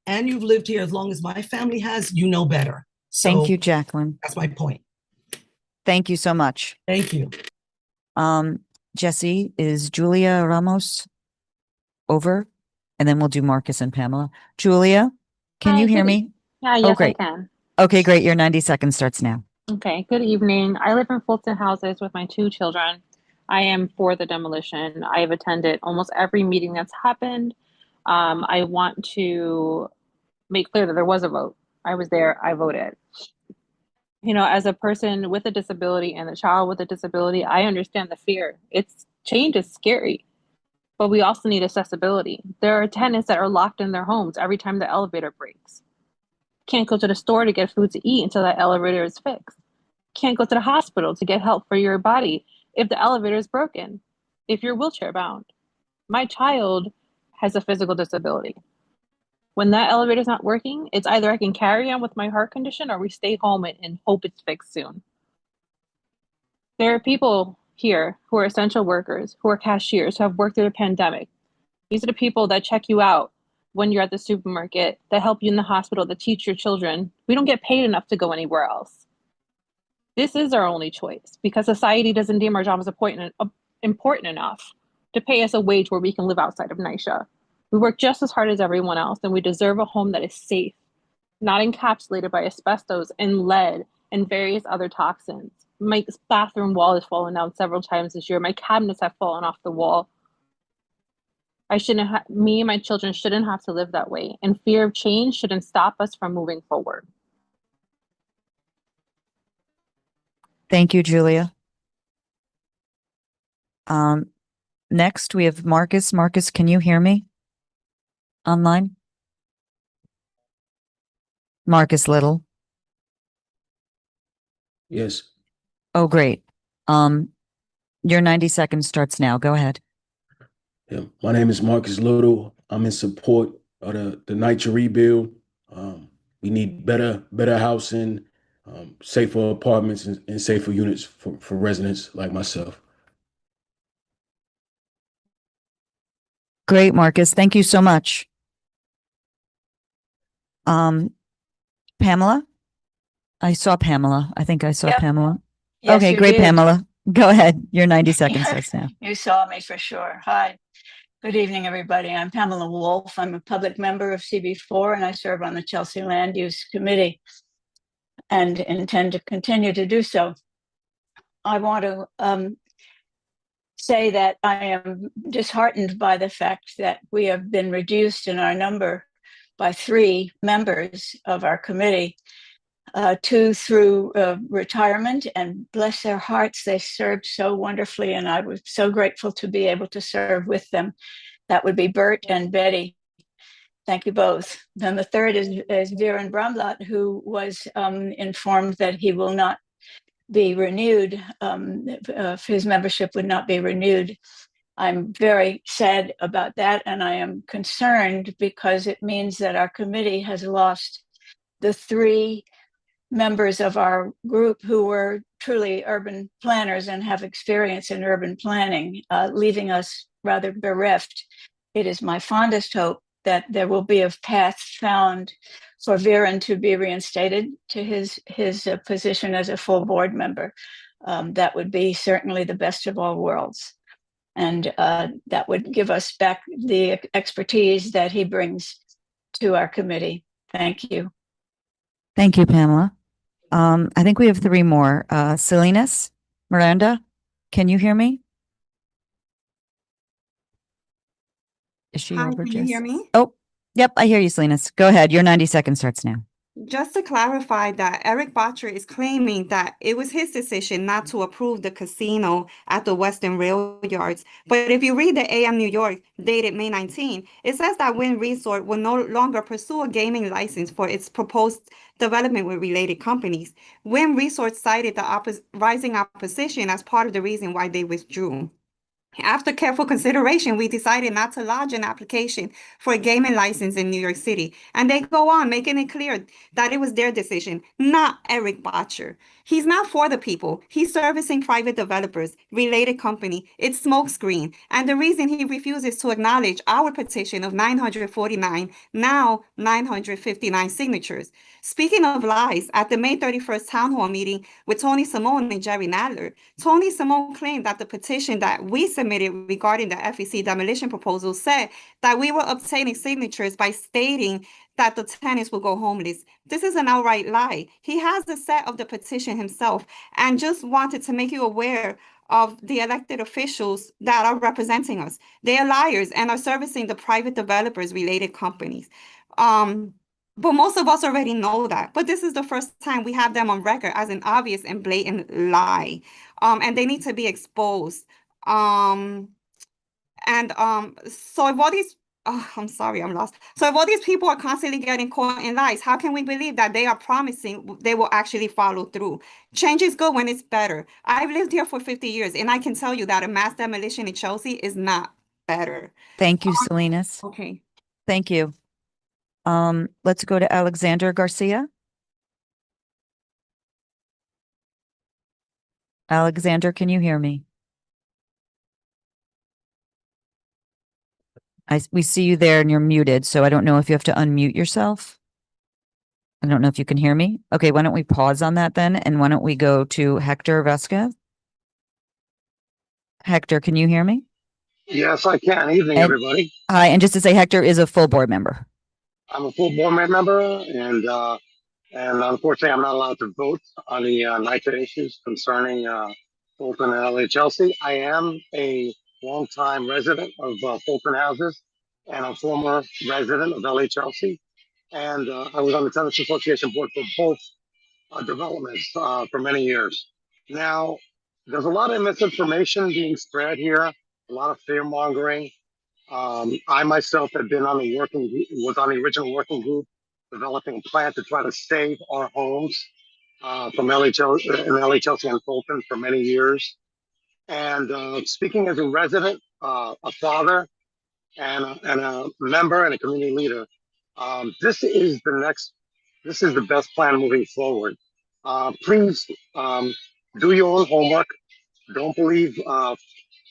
and you've lived here as long as my family has, you know better. So
Thank you, Jacqueline.
that's my point.
Thank you so much.
Thank you.
Jesse, is Julia Ramos over? And then we'll do Marcus and Pamela. Julia, can
Hi,
you hear
good
me?
yes,
Oh,
I
great.
can.
Okay, great. Your 90 seconds starts now.
Okay, good evening. I live in Fulton Houses with my 2 children. I am for the demolition. I have attended almost every meeting that's happened. I want to make clear that there was a vote. I was there, I voted. You know, as a person with a disability and a child with a disability, I understand the fear. Change is scary, but we also need accessibility. There are tenants that are locked in their homes every time the elevator breaks. Can't go to the store to get food to eat until that elevator is fixed. Can't go to the hospital to get help for your body if the elevator is broken, if you're wheelchair bound. My child has a physical disability. When that elevator is not working, it's either I can carry on with my heart condition or we stay home and hope it's fixed soon. There are people here who are essential workers, who are cashiers, who have worked through the pandemic. These are the people that check you out when you're at the supermarket, that help you in the hospital, that teach your children. We don't get paid enough to go anywhere else. This is our only choice because society doesn't deem our jobs important enough to pay us a wage where we can live outside of NYCHA. We work just as hard as everyone else, and we deserve a home that is safe, not encapsulated by asbestos and lead and various other toxins. My bathroom wall has fallen down several times this year. My cabinets have fallen off the wall. Me and my children shouldn't have to live that way, and fear of change shouldn't stop us from moving forward.
Thank you, Julia. Next we have Marcus. Marcus, can you hear me? Online? Marcus Little.
Yes.
Oh, great. Your 90 seconds starts now. Go ahead.
Yeah. My name is Marcus Little. I'm in support of the NYCHA rebuild. We need better housing, safer apartments and safer units for residents like myself.
Great, Marcus. Thank you so much. Pamela? I saw Pamela. I think I saw Pamela.
Yes,
Okay,
you
great,
did.
Pamela. Go ahead. Your 90 seconds starts now.
You saw me for sure. Hi. Good evening, everybody. I'm Pamela Wolf. I'm a public member of CB4 and I serve on the Chelsea Land Use Committee and intend to continue to do so. I want to say that I am disheartened by the fact that we have been reduced in our number by 3 members of our committee. 2 through retirement, and bless their hearts, they served so wonderfully, and I was so grateful to be able to serve with them. That would be Bert and Betty. Thank you both. Then the third is Viren Bramlat, who was informed that he will not be renewed, his membership would not be renewed. I'm very sad about that, and I am concerned because it means that our committee has lost the 3 members of our group who were truly urban planners and have experience in urban planning, leaving us rather bereft. It is my fondest hope that there will be a path found for Viren to be reinstated to his position as a full board member. That would be certainly the best of all worlds. And that would give us back the expertise that he brings to our committee. Thank you.
Thank you, Pamela. I think we have 3 more. Salinas, Miranda, can you hear me? Is she
Hi,
over,
can
Jess?
you hear me?
Oh, yep, I hear you, Salinas. Go ahead. Your 90 seconds starts now.
Just to clarify that Eric Botcher is claiming that it was his decision not to approve the casino at the Western Rail Yards. But if you read the AM New York dated May 19, it says that Wynn Resort will no longer pursue a gaming license for its proposed development with related companies. Wynn Resort cited the rising opposition as part of the reason why they withdrew. After careful consideration, we decided not to lodge an application for a gaming license in New York City. And they go on making it clear that it was their decision, not Eric Botcher. He's not for the people. He's servicing private developers, related company. It's smokescreen. And the reason he refuses to acknowledge our petition of 949, now 959 signatures. Speaking of lies, at the May 31st town hall meeting with Tony Simone and Jerry Nadler, Tony Simone claimed that the petition that we submitted regarding the FEC demolition proposal said that we were obtaining signatures by stating that the tenants will go homeless. This is an outright lie. He has the set of the petition himself and just wanted to make you aware of the elected officials that are representing us. They are liars and are servicing the private developers related companies. But most of us already know that. But this is the first time we have them on record as an obvious and blatant lie. And they need to be exposed. So if all these, I'm sorry, I'm lost. So if all these people are constantly getting caught in lies, how can we believe that they are promising they will actually follow through? Change is good when it's better. I've lived here for 50 years, and I can tell you that a mass demolition in Chelsea is not better.
Thank you, Salinas.
Okay.
Thank you. Let's go to Alexander Garcia. Alexander, can you hear me? We see you there and you're muted, so I don't know if you have to unmute yourself. I don't know if you can hear me. Okay, why don't we pause on that then, and why don't we go to Hector Vasquez? Hector, can you hear me?
Yes, I can. Evening, everybody.
Hi, and just to say, Hector is a full board member.
I'm a full board member, and unfortunately, I'm not allowed to vote on the NYCHA issues concerning Fulton and LA Chelsea. I am a longtime resident of Fulton Houses and a former resident of LA Chelsea, and I was on the Tenants Association board for both developments for many years. Now, there's a lot of misinformation being spread here, a lot of fear mongering. I myself had been on the was on the original working group developing a plan to try to save our homes from LA Chelsea and Fulton for many years. And speaking as a resident, a father, and a member and a community leader, this is the best plan moving forward. Please do your own homework. Don't believe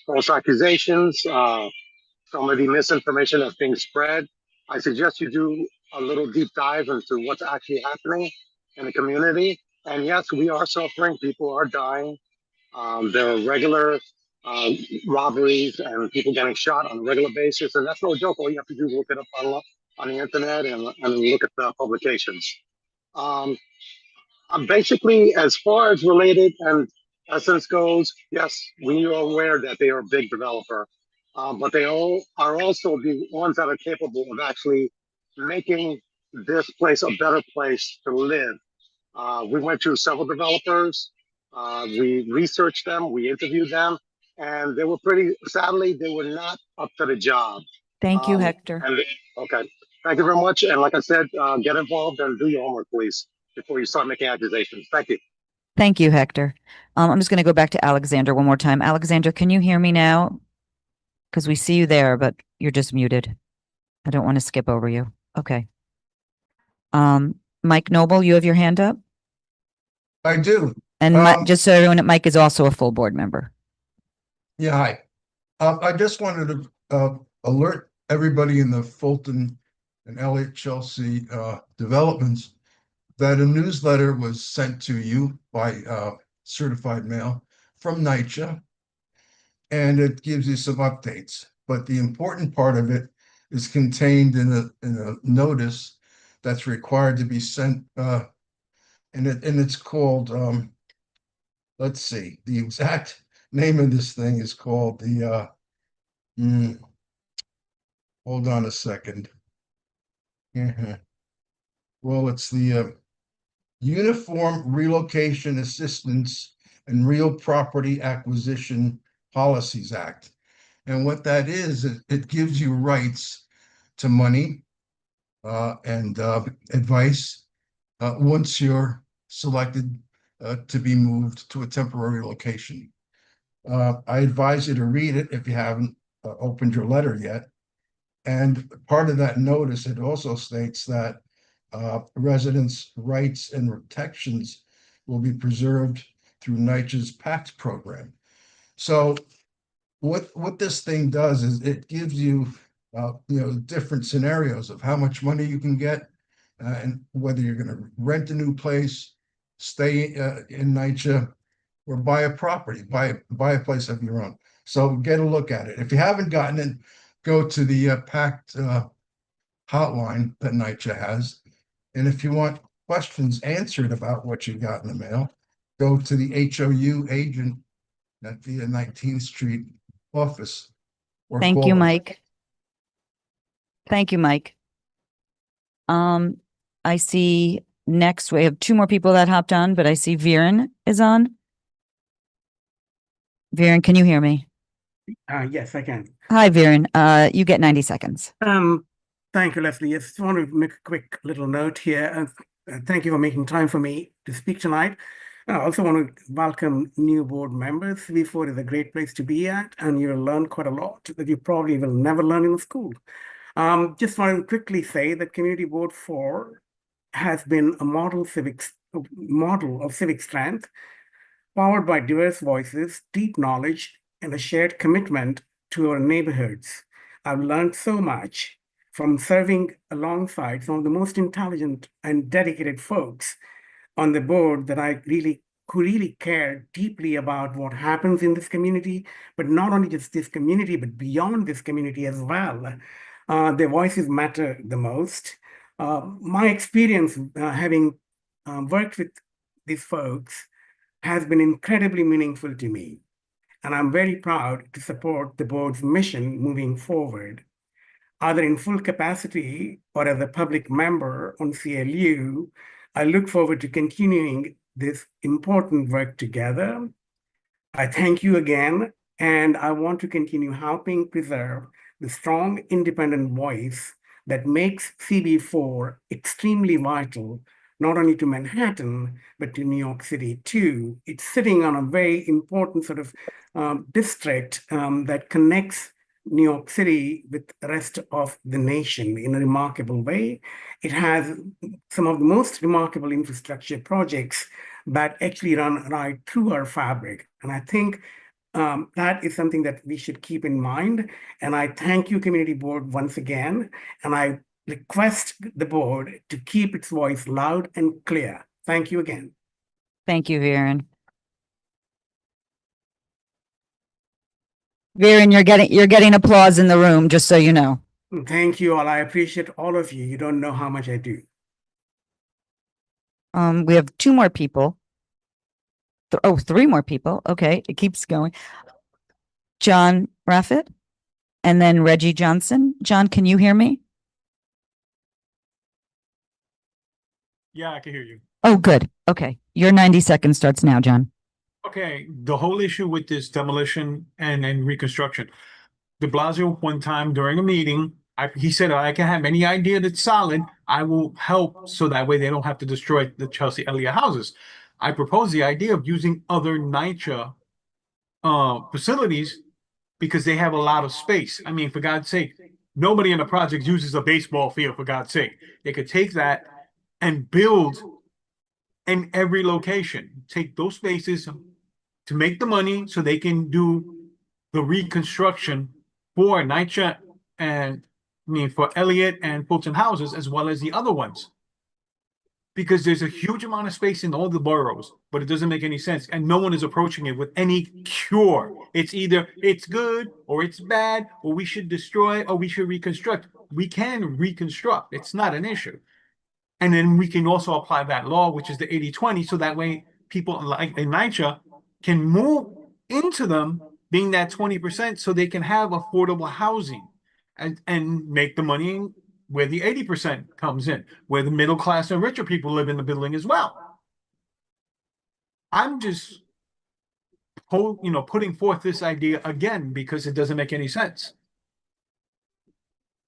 false accusations. Some of the misinformation that's being spread. I suggest you do a little deep dive into what's actually happening in the community. And yes, we are suffering. People are dying. There are regular robberies and people getting shot on a regular basis. And that's no joke. All you have to do is look it up on the internet and look at the publications. Basically, as far as Related and Essence goes, yes, we are aware that they are a big developer. But they all are also the ones that are capable of actually making this place a better place to live. We went through several developers. We researched them, we interviewed them, and they were sadly, they were not up to the job.
Thank you, Hector.
Okay, thank you very much. And like I said, get involved and do your homework, please, before you start making accusations. Thank you.
Thank you, Hector. I'm just going to go back to Alexander one more time. Alexander, can you hear me now? Because we see you there, but you're just muted. I don't want to skip over you. Okay. Mike Noble, you have your hand up?
I do.
And just so everyone, Mike is also a full board member.
Yeah, hi. I just wanted to alert everybody in the Fulton and LA Chelsea developments that a newsletter was sent to you by certified mail from NYCHA, and it gives you some updates. But the important part of it is contained in a notice that's required to be sent, and it's called, let's see, the exact name of this thing is called the, hold on a second. We'll Well, it's the Uniform Relocation Assistance and Real Property Acquisition Policies Act. And what that is, it gives you rights to money and advice once you're selected to be moved to a temporary location. I advise you to read it if you haven't opened your letter yet. And part of that notice, it also states that residents' rights and protections will be preserved through NYCHA's PACT program. So what this thing does is it gives you, different scenarios of how much money you can get and whether you're going to rent a new place, stay in NYCHA, or buy a property, buy a place of your own. So get a look at it. If you haven't gotten it, go to the PACT hotline that NYCHA has. And if you want questions answered about what you got in the mail, go to the HOU agent at the 19th Street office. Or
Thank
call
you,
them.
Mike. Thank you, Mike. I see next we have two more people that hopped on, but I see Viren is on. Viren, can you hear me?
Yes, I can.
Hi, Viren. You get 90 seconds.
Thank you, Leslie. I just want to make a quick little note here. Thank you for making time for me to speak tonight. I also want to welcome new board members. CB4 is a great place to be at, and you'll learn quite a lot that you probably will never learn in school. Just want to quickly say that Community Board 4 has been a model of civic strength, powered by diverse voices, deep knowledge, and a shared commitment to our neighborhoods. I've learned so much from serving alongside some of the most intelligent and dedicated folks on the board that who really care deeply about what happens in this community, but not only just this community, but beyond this community as well. Their voices matter the most. My experience having worked with these folks has been incredibly meaningful to me, and I'm very proud to support the board's mission moving forward. Either in full capacity or as a public member on CLU, I look forward to continuing this important work together. I thank you again, and I want to continue helping preserve the strong independent voice that makes CB4 extremely vital, not only to Manhattan, but to New York City too. It's sitting on a very important sort of district that connects New York City with the rest of the nation in a remarkable way. It has some of the most remarkable infrastructure projects that actually run right through our fabric. And I think that is something that we should keep in mind. And I thank you, Community Board, once again. And I request the board to keep its voice loud and clear. Thank you again.
Thank you, Viren. Viren, you're getting applause in the room, just so you know.
Thank you all. I appreciate all of you. You don't know how much I do.
We have two more people. Three more people. Okay, it keeps going. John Raffet and then Reggie Johnson. John, can you hear me?
Yeah, I can hear you.
Oh, good. Okay. Your 90 seconds starts now, John.
Okay, the whole issue with this demolition and reconstruction. De Blasio, one time during a meeting, he said, I can have any idea that's solid, I will help so that way they don't have to destroy the Chelsea Elliott houses. I proposed the idea of using other NYCHA facilities because they have a lot of space. I mean, for God's sake, nobody in the project uses a baseball field, for God's sake. They could take that and build in every location, take those spaces to make the money so they can do the reconstruction for NYCHA and for Elliott and Fulton houses, as well as the other ones. Because there's a huge amount of space in all the boroughs, but it doesn't make any sense. And no one is approaching it with any cure. It's either it's good or it's bad, or we should destroy or we should reconstruct. We can reconstruct. It's not an issue. And then we can also apply that law, which is the 80-20, so that way people like in NYCHA can move into them being that 20% so they can have affordable housing and make the money where the 80% comes in, where the middle class and richer people live in the building as well. I'm just putting forth this idea again because it doesn't make any sense.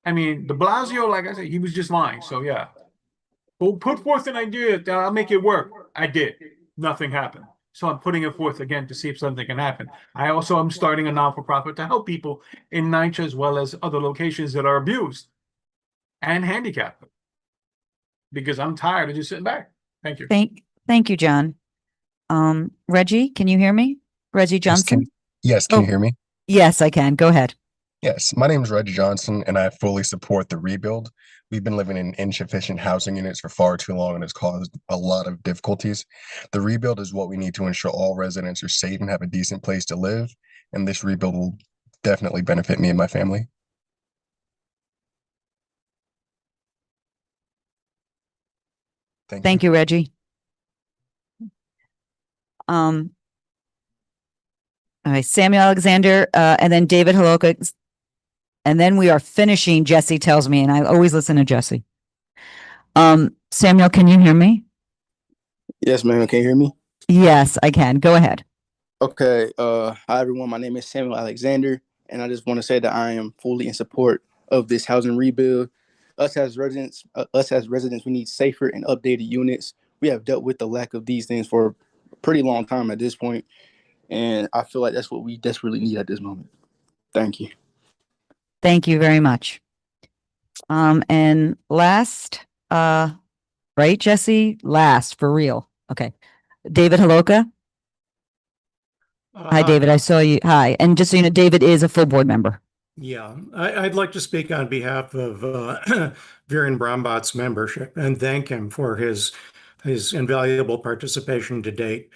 I mean, de Blasio, like I said, he was just lying. So yeah, well, put forth an idea that I'll make it work. I did. Nothing happened. So I'm putting it forth again to see if something can happen. I also am starting a non-for-profit to help people in NYCHA as well as other locations that are abused and handicapped, because I'm tired of just sitting back. Thank you.
Thank you, John. Reggie, can you hear me? Reggie Johnson?
Yes, can you hear me?
Yes, I can. Go ahead.
Yes, my name is Reggie Johnson, and I fully support the rebuild. We've been living in insufficient housing units for far too long, and it's caused a lot of difficulties. The rebuild is what we need to ensure all residents are safe and have a decent place to live, and this rebuild will definitely benefit me and my family.
Thank you, Reggie. All right, Samuel Alexander, and then David Holoka. And then we are finishing, Jesse tells me, and I always listen to Jesse. Samuel, can you hear me?
Yes, ma'am. Can you hear me?
Yes, I can. Go ahead.
Okay. Hi, everyone. My name is Samuel Alexander, and I just want to say that I am fully in support of this housing rebuild. Us as residents, we need safer and updated units. We have dealt with the lack of these things for a pretty long time at this point, and I feel like that's what we desperately need at this moment. Thank you.
Thank you very much. And last, right, Jesse? Last, for real. Okay. David Holoka. Hi, David. I saw you. Hi. And just so you know, David is a full board member.
Yeah, I'd like to speak on behalf of Viren Brombaught's membership and thank him for his invaluable participation to date.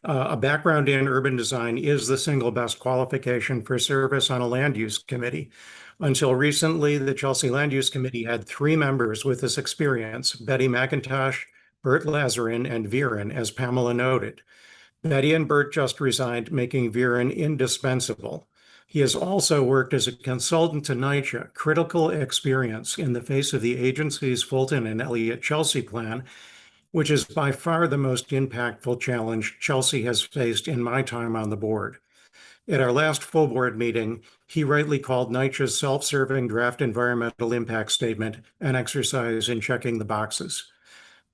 A background in urban design is the single best qualification for service on a land use committee. Until recently, the Chelsea Land Use Committee had 3 members with this experience: Betty McIntosh, Bert Lazarin, and Viren, as Pamela noted. Betty and Bert just resigned, making Viren indispensable. He has also worked as a consultant to NYCHA, critical experience in the face of the agency's Fulton and Elliott Chelsea plan, which is by far the most impactful challenge Chelsea has faced in my time on the board. At our last full board meeting, he rightly called NYCHA's self-serving draft environmental impact statement an exercise in checking the boxes.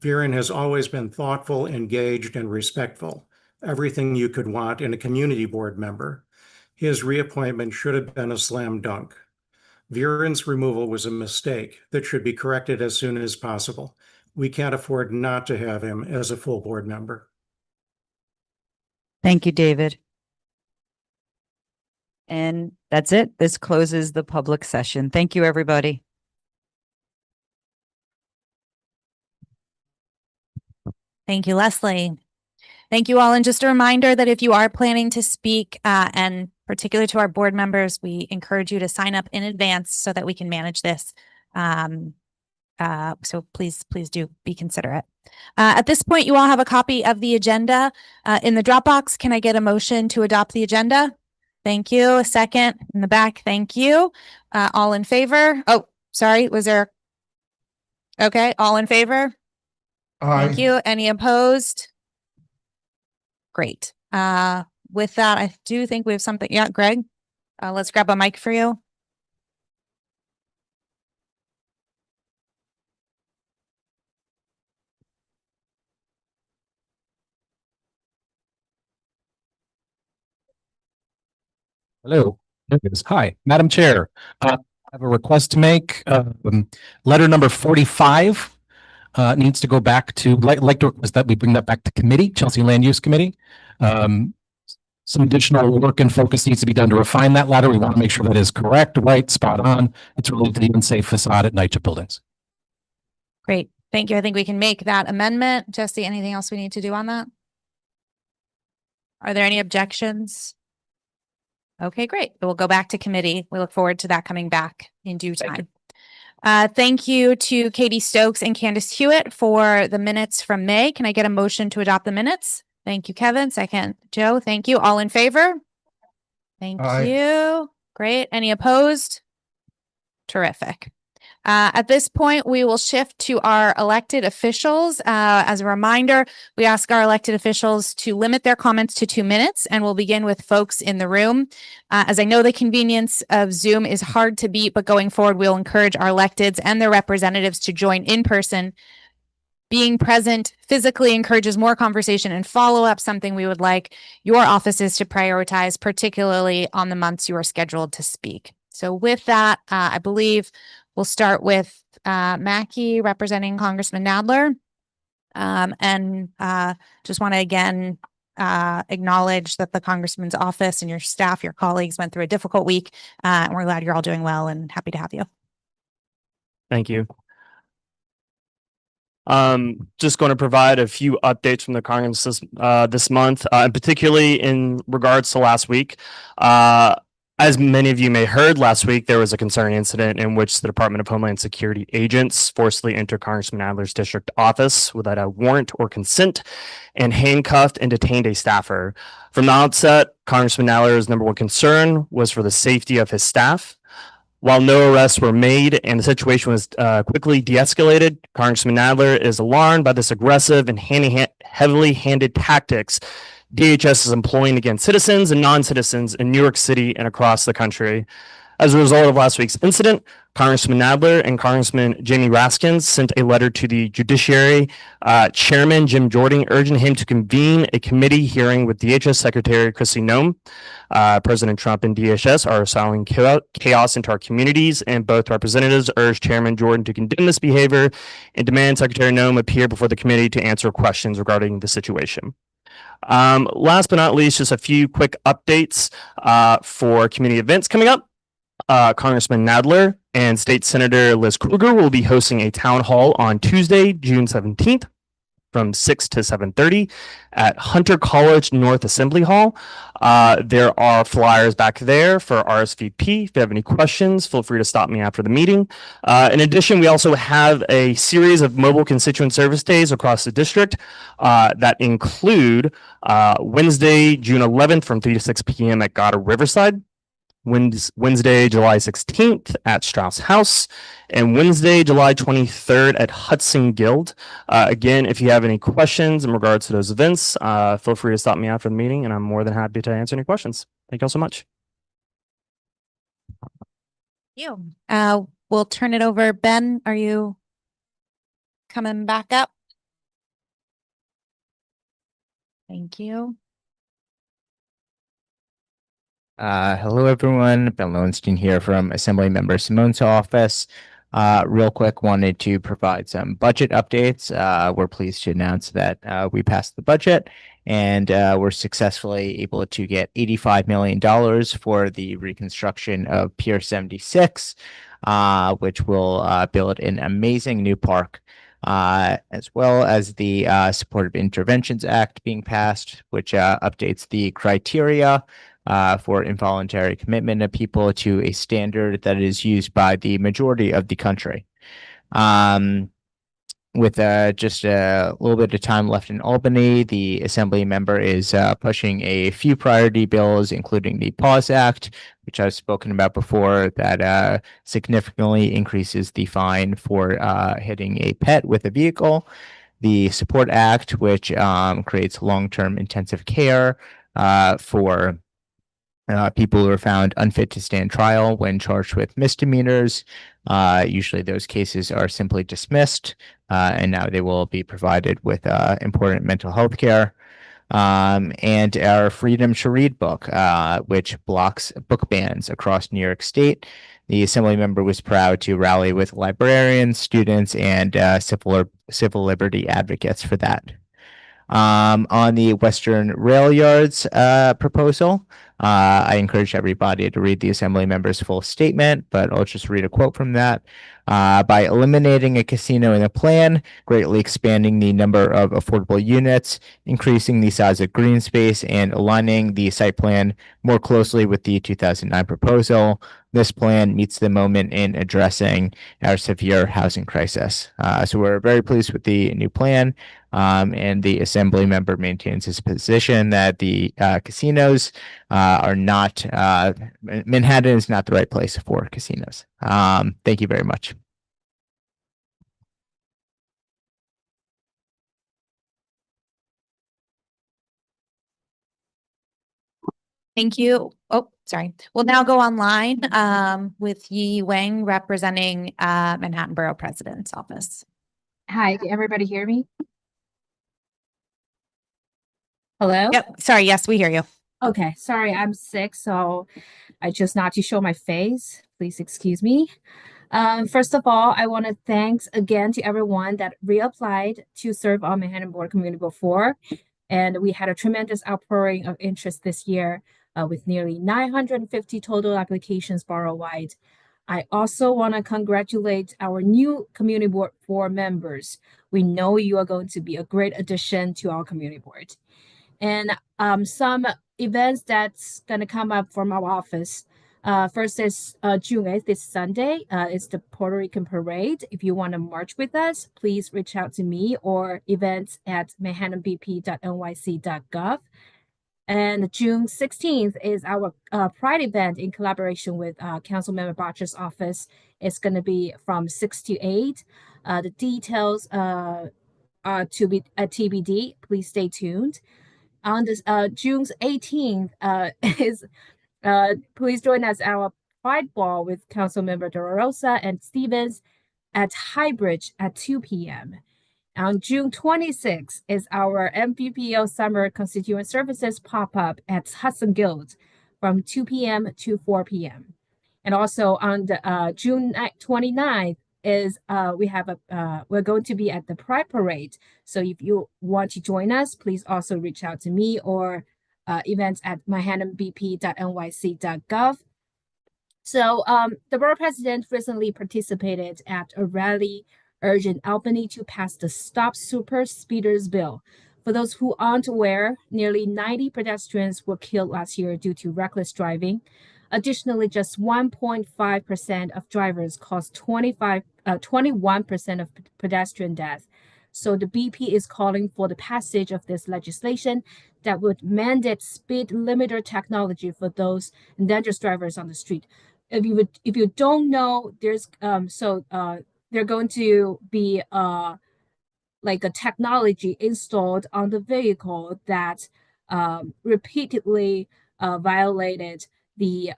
Viren has always been thoughtful, engaged, and respectful, everything you could want in a community board member. His reappointment should have been a slam dunk. Viren's removal was a mistake that should be corrected as soon as possible. We can't afford not to have him as a full board member.
Thank you, David. And that's it. This closes the public session. Thank you, everybody.
Thank you, Leslie. Thank you all. And just a reminder that if you are planning to speak, and particularly to our board members, we encourage you to sign up in advance so that we can manage this. So please do be considerate. At this point, you all have a copy of the agenda in the Dropbox. Can I get a motion to adopt the agenda? Thank you. A second in the back. Thank you. All in favor? Oh, sorry. Was there? Okay. All in favor? Thank you. Any opposed? Great. With that, I do think we have something. Yeah, Greg, let's grab a mic for you.
Hello. Hi, Madam Chair. I have a request to make. Letter number 45 needs to go back to, like to request that we bring that back to committee, Chelsea Land Use Committee. Some additional work and focus needs to be done to refine that letter. We want to make sure that is correct, right, spot on. It's related to the unsafe facade at NYCHA buildings.
Great. Thank you. I think we can make that amendment. Jesse, anything else we need to do on that? Are there any objections? Okay, great. We'll go back to committee. We look forward to that coming back in due time. Thank you to Katie Stokes and Candace Hewitt for the minutes from May. Can I get a motion to adopt the minutes? Thank you, Kevin. Second, Joe. Thank you. All in favor? Thank you. Great. Any opposed? Terrific. At this point, we will shift to our elected officials. As a reminder, we ask our elected officials to limit their comments to 2 minutes, and we'll begin with folks in the room. As I know the convenience of Zoom is hard to beat, but going forward, we'll encourage our electeds and their representatives to join in person. Being present physically encourages more conversation and follow-up, something we would like your offices to prioritize, particularly on the months you are scheduled to speak. So with that, I believe we'll start with Mackie representing Congressman Nadler. And just want to again acknowledge that the Congressman's office and your staff, your colleagues went through a difficult week. And we're glad you're all doing well and happy to have you.
Thank you. Just going to provide a few updates from the Congress this month, and particularly in regards to last week. As many of you may heard, last week there was a concerning incident in which the Department of Homeland Security agents forcibly entered Congressman Adler's district office without a warrant or consent and handcuffed and detained a staffer. From the outset, Congressman Adler's number one concern was for the safety of his staff. While no arrests were made and the situation was quickly de-escalated, Congressman Adler is alarmed by this aggressive and heavily handed tactics DHS is employing against citizens and non-citizens in New York City and across the country. As a result of last week's incident, Congressman Nadler and Congressman Jamie Raskins sent a letter to the Judiciary Chairman Jim Jordan urging him to convene a committee hearing with DHS Secretary Kristi Noem. President Trump and DHS are sowing chaos into our communities, and both representatives urged Chairman Jordan to condemn this behavior and demand Secretary Noem appear before the committee to answer questions regarding the situation. Last but not least, just a few quick updates for community events coming up. Congressman Nadler and State Senator Liz Krueger will be hosting a town hall on Tuesday, June 17th from 6 to 7:30 at Hunter College North Assembly Hall. There are flyers back there for RSVP. If you have any questions, feel free to stop me after the meeting. In addition, we also have a series of mobile constituent service days across the district that include Wednesday, June 11th from 3 to 6 p.m. at Goddard Riverside. Wednesday, July 16th at Strauss House, and Wednesday, July 23rd at Hudson Guild. Again, if you have any questions in regards to those events, feel free to stop me after the meeting, and I'm more than happy to answer any questions. Thank you all so much.
Thank you. We'll turn it over. Ben, are you coming back up? Thank you.
Hello, everyone. Ben Lowenstein here from Assemblymember Simone's office. Real quick, wanted to provide some budget updates. We're pleased to announce that we passed the budget and we're successfully able to get $85 million for the reconstruction of Pier 76, which will build an amazing new park. As well as the Supportive Interventions Act being passed, which updates the criteria for involuntary commitment of people to a standard that is used by the majority of the country. With just a little bit of time left in Albany, the Assembly member is pushing a few priority bills, including the PAWS Act, which I've spoken about before, that significantly increases the fine for hitting a pet with a vehicle. The Support Act, which creates long-term intensive care for people who are found unfit to stand trial when charged with misdemeanors. Usually those cases are simply dismissed, and now they will be provided with important mental health care. And our Freedom to Read book, which blocks book bans across New York State. The Assembly member was proud to rally with librarians, students, and civil liberty advocates for that. On the Western Rail Yards proposal, I encourage everybody to read the Assembly member's full statement, but I'll just read a quote from that. By eliminating a casino in the plan, greatly expanding the number of affordable units, increasing the size of green space, and aligning the site plan more closely with the 2009 proposal, this plan meets the moment in addressing our severe housing crisis. So we're very pleased with the new plan, and the Assembly member maintains his position that the casinos are not, Manhattan is not the right place for casinos. Thank you very much.
Thank you. Oh, sorry. We'll now go online with Yi Wang representing Manhattan Borough President's Office.
Hi, can everybody hear me? Hello?
Yep. Sorry. Yes, we hear you.
Okay, sorry, I'm sick, so I chose not to show my face. Please excuse me. First of all, I want to thanks again to everyone that reapplied to serve on Manhattan Board Community before. And we had a tremendous outpouring of interest this year with nearly 950 total applications borough-wide. I also want to congratulate our new community board 4 members. We know you are going to be a great addition to our community board. And some events that's going to come up from our office. First is June 8th, this Sunday, is the Puerto Rican Parade. If you want to march with us, please reach out to me or events@manhattanbp.nyc.gov. And June 16th is our Pride event in collaboration with Councilmember Botcher's office. It's going to be from 6 to 8. The details are to be TBD. Please stay tuned. On this June 18th is please join us at our Pride Ball with Councilmember De La Rosa and Stevens at Highbridge at 2 p.m. On June 26th is our MPPO Summer Constituent Services pop-up at Hudson Guild from 2 p.m. to 4 p.m. And also on the June 29th is we're going to be at the Pride Parade. So if you want to join us, please also reach out to me or events@manhattanbp.nyc.gov. So the borough president recently participated at a rally urging Albany to pass the Stop Super Speeders bill. For those who aren't aware, nearly 90 pedestrians were killed last year due to reckless driving. Additionally, just 1.5% of drivers caused 21% of pedestrian deaths. So the BP is calling for the passage of this legislation that would mandate speed limiter technology for those dangerous drivers on the street. If you don't know, there's they're going to be like a technology installed on the vehicle that repeatedly violated the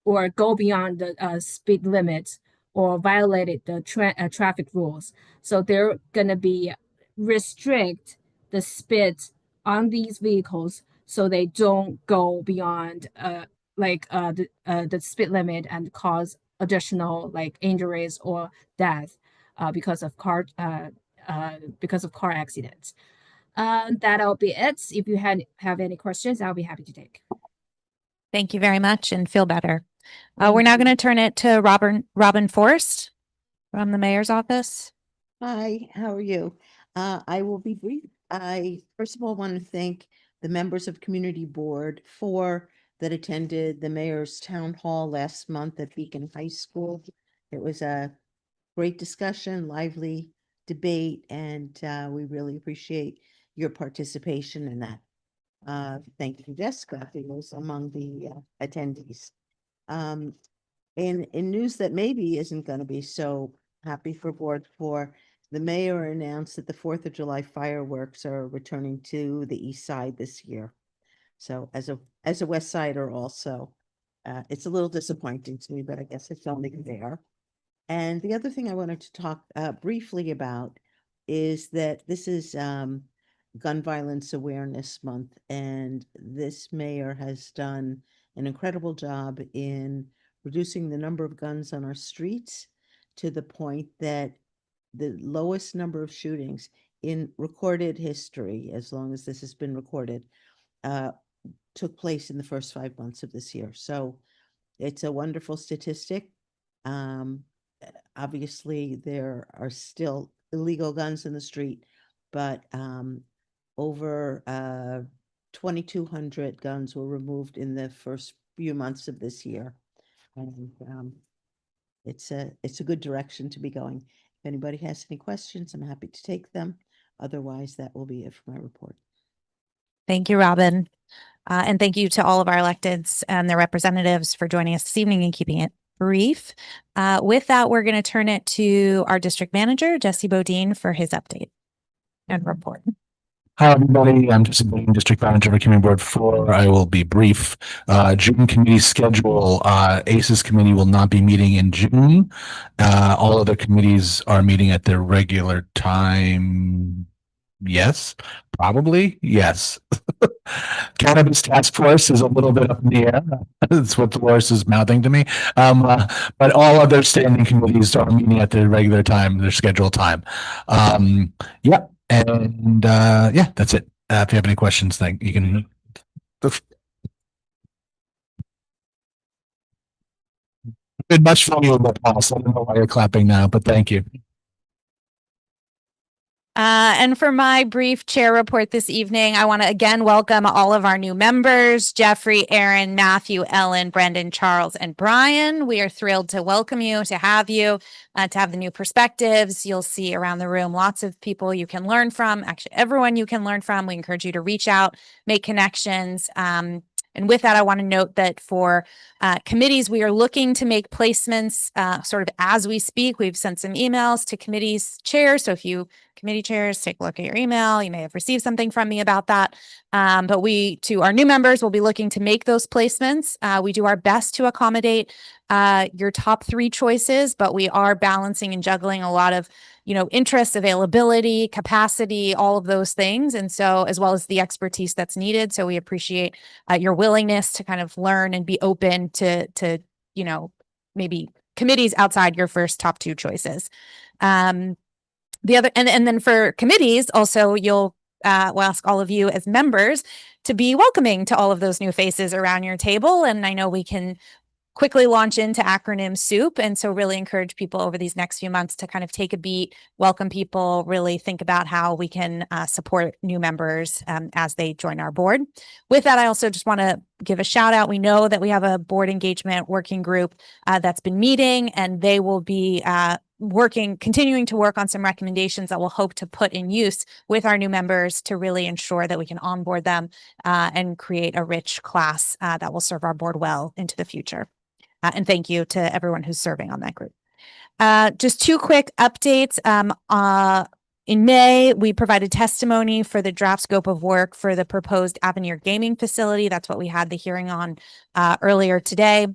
or go beyond the speed limit or violated the traffic rules. So they're going to be restrict the speed on these vehicles so they don't go beyond the speed limit and cause additional like injuries or death because of car accidents. That'll be it. If you have any questions, I'll be happy to take.
Thank you very much and feel better. We're now going to turn it to Robin Forrest from the mayor's office.
Hi, how are you? I will be brief. I first of all want to thank the members of Community Board 4 that attended the mayor's town hall last month at Beacon High School. It was a great discussion, lively debate, and we really appreciate your participation in that. Thank you, Jessica, who was among the attendees. In news that maybe isn't going to be so happy for Board 4, the mayor announced that the 4th of July fireworks are returning to the east side this year. So as a West Sider also, it's a little disappointing to me, but I guess it's only fair. And the other thing I wanted to talk briefly about is that this is Gun Violence Awareness Month, and this mayor has done an incredible job in reducing the number of guns on our streets to the point that the lowest number of shootings in recorded history, as long as this has been recorded, took place in the first 5 months of this year. So it's a wonderful statistic. Obviously, there are still illegal guns in the street, but over 2,200 guns were removed in the first few months of this year. And it's a good direction to be going. If anybody has any questions, I'm happy to take them. Otherwise, that will be it for my report.
Thank you, Robin. And thank you to all of our electeds and their representatives for joining us this evening and keeping it brief. With that, we're going to turn it to our district manager, Jesse Bodine, for his update and report.
Hi, everybody. I'm just District Manager of Community Board 4. I will be brief. June committee schedule, ACES committee will not be meeting in June. All other committees are meeting at their regular time. Yes, probably. Yes. Cannabis task force is a little bit up in the air. That's what Dolores is mouthing to me. But all other standing committees are meeting at their regular time, their scheduled time. Yeah. And yeah, that's it. If you have any questions, then you can. Been much funnier in the past. I don't know why you're clapping now, but thank you.
And for my brief chair report this evening, I want to again welcome all of our new members, Jeffrey, Aaron, Matthew, Ellen, Brendan, Charles, and Brian. We are thrilled to welcome you, to have the new perspectives. You'll see around the room lots of people you can learn from, actually everyone you can learn from. We encourage you to reach out, make connections. And with that, I want to note that for committees, we are looking to make placements sort of as we speak. We've sent some emails to committees chairs. So if you committee chairs, take a look at your email. You may have received something from me about that. But we, to our new members, will be looking to make those placements. We do our best to accommodate your top 3 choices, but we are balancing and juggling a lot of interests, availability, capacity, all of those things. And so, as well as the expertise that's needed. So we appreciate your willingness to kind of learn and be open to maybe committees outside your first top 2 choices. The other, and then for committees, also we'll ask all of you as members to be welcoming to all of those new faces around your table. And I know we can quickly launch into acronym soup. And so really encourage people over these next few months to kind of take a beat, welcome people, really think about how we can support new members as they join our board. With that, I also just want to give a shout out. We know that we have a board engagement working group that's been meeting, and they will be continuing to work on some recommendations that we'll hope to put in use with our new members to really ensure that we can onboard them and create a rich class that will serve our board well into the future. And thank you to everyone who's serving on that group. Just 2 quick updates. In May, we provided testimony for the draft scope of work for the proposed Avenir Gaming facility. That's what we had the hearing on earlier today.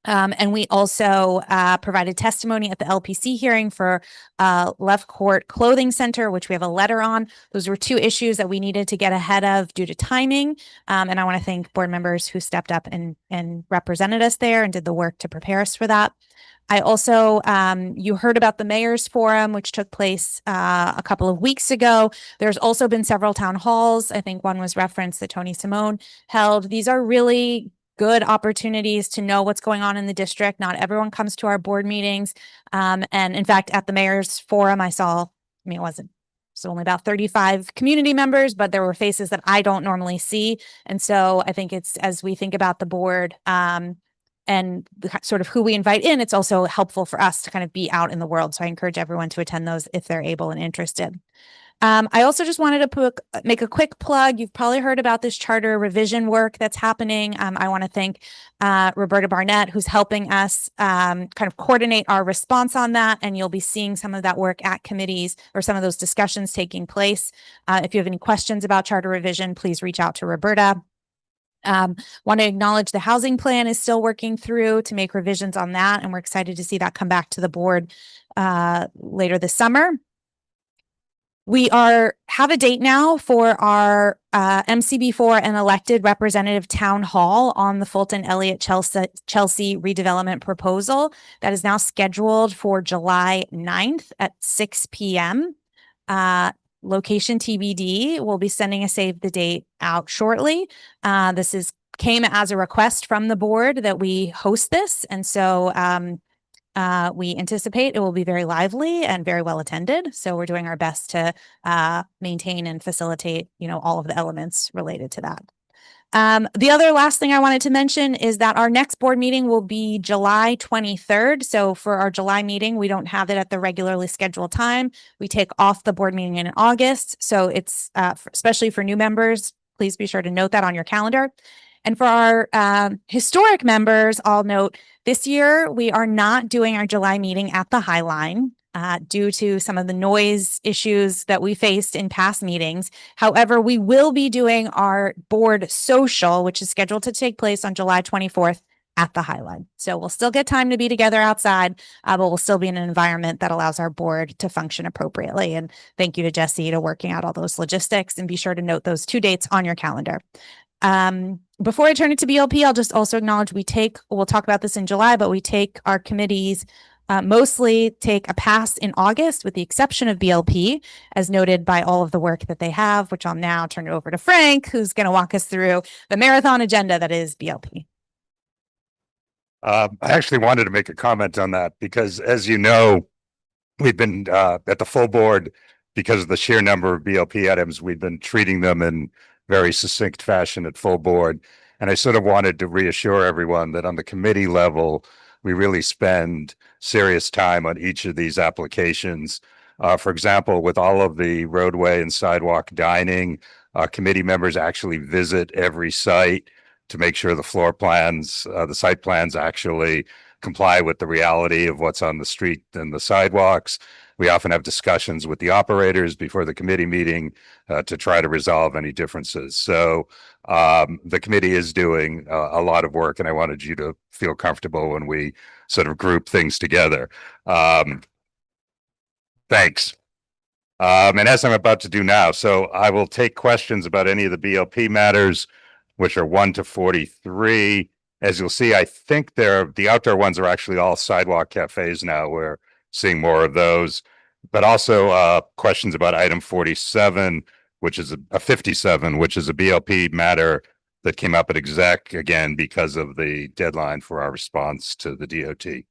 And we also provided testimony at the LPC hearing for Left Court Clothing Center, which we have a letter on. Those were 2 issues that we needed to get ahead of due to timing. And I want to thank board members who stepped up and represented us there and did the work to prepare us for that. I also, you heard about the Mayor's Forum, which took place a couple of weeks ago. There's also been several town halls. I think one was referenced that Tony Simone held. These are really good opportunities to know what's going on in the district. Not everyone comes to our board meetings. And in fact, at the Mayor's Forum, it wasn't so only about 35 community members, but there were faces that I don't normally see. And so I think it's, as we think about the board and sort of who we invite in, it's also helpful for us to kind of be out in the world. So I encourage everyone to attend those if they're able and interested. I also just wanted to make a quick plug. You've probably heard about this charter revision work that's happening. I want to thank Roberta Barnett, who's helping us kind of coordinate our response on that. And you'll be seeing some of that work at committees or some of those discussions taking place. If you have any questions about charter revision, please reach out to Roberta. Want to acknowledge the housing plan is still working through to make revisions on that. And we're excited to see that come back to the board later this summer. We have a date now for our MCB4 and elected representative town hall on the Fulton Elliott Chelsea redevelopment proposal. That is now scheduled for July 9th at 6 p.m. Location TBD. We'll be sending a save the date out shortly. This came as a request from the board that we host this. And so we anticipate it will be very lively and very well attended. So we're doing our best to maintain and facilitate, all of the elements related to that. The other last thing I wanted to mention is that our next board meeting will be July 23rd. So for our July meeting, we don't have it at the regularly scheduled time. We take off the board meeting in August. So it's especially for new members, please be sure to note that on your calendar. And for our historic members, I'll note this year we are not doing our July meeting at the High Line. due to some of the noise issues that we faced in past meetings. However, we will be doing our board social, which is scheduled to take place on July 24th at the Highline. So we'll still get time to be together outside, but we'll still be in an environment that allows our board to function appropriately. And thank you to Jesse to working out all those logistics, and be sure to note those 2 dates on your calendar. Before I turn it to BLP, I'll just also acknowledge we'll talk about this in July, but we take our committees mostly take a pass in August, with the exception of BLP, as noted by all of the work that they have, which I'll now turn it over to Frank, who's going to walk us through the marathon agenda that is BLP.
I actually wanted to make a comment on that because, as you know, we've been at the full board, because of the sheer number of BLP items, we've been treating them in very succinct fashion at full board. And I sort of wanted to reassure everyone that on the committee level, we really spend serious time on each of these applications. For example, with all of the roadway and sidewalk dining, committee members actually visit every site to make sure the floor plans, the site plans actually comply with the reality of what's on the street and the sidewalks. We often have discussions with the operators before the committee meeting to try to resolve any differences. So the committee is doing a lot of work, and I wanted you to feel comfortable when we sort of group things together. Thanks. And as I'm about to do now, so I will take questions about any of the BLP matters, which are 1 to 43. As you'll see, I think the outdoor ones are actually all sidewalk cafes now. We're seeing more of those, but also questions about item 47, which is a 57, which is a BLP matter that came up at exec again because of the deadline for our response to the DOT.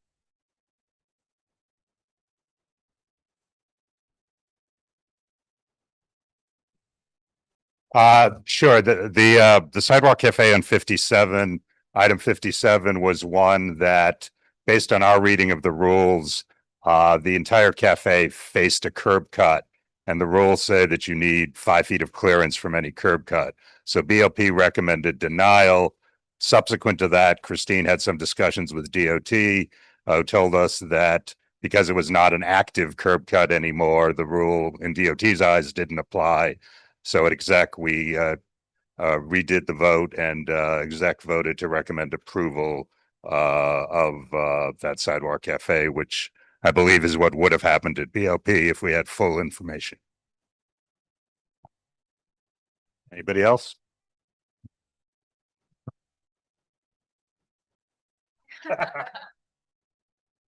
Sure. The sidewalk cafe on 57, item 57 was one that, based on our reading of the rules, the entire cafe faced a curb cut, and the rules say that you need 5 feet of clearance from any curb cut. So BLP recommended denial. Subsequent to that, Christine had some discussions with DOT, who told us that because it was not an active curb cut anymore, the rule in DOT's eyes didn't apply. So at exec, we redid the vote, and exec voted to recommend approval of that sidewalk cafe, which I believe is what would have happened at BLP if we had full information. Anybody else?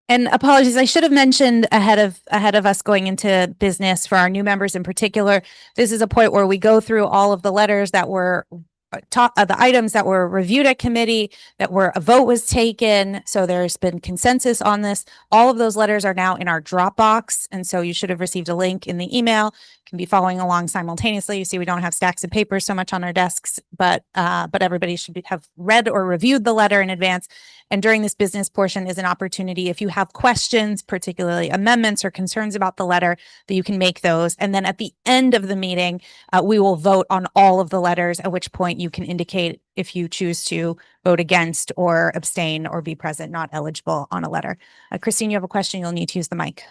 And apologies, I should have mentioned ahead of us going into business, for our new members in particular, this is a point where we go through all of the letters that were the items that were reviewed at committee, that were a vote was taken. So there's been consensus on this. All of those letters are now in our Dropbox. And so you should have received a link in the email. Can be following along simultaneously. You see, we don't have stacks of papers so much on our desks, but everybody should have read or reviewed the letter in advance. And during this business portion is an opportunity, if you have questions, particularly amendments or concerns about the letter, that you can make those. And then at the end of the meeting, we will vote on all of the letters, at which point you can indicate if you choose to vote against or abstain or be present, not eligible on a letter. Christine, you have a question. You'll need to use the mic.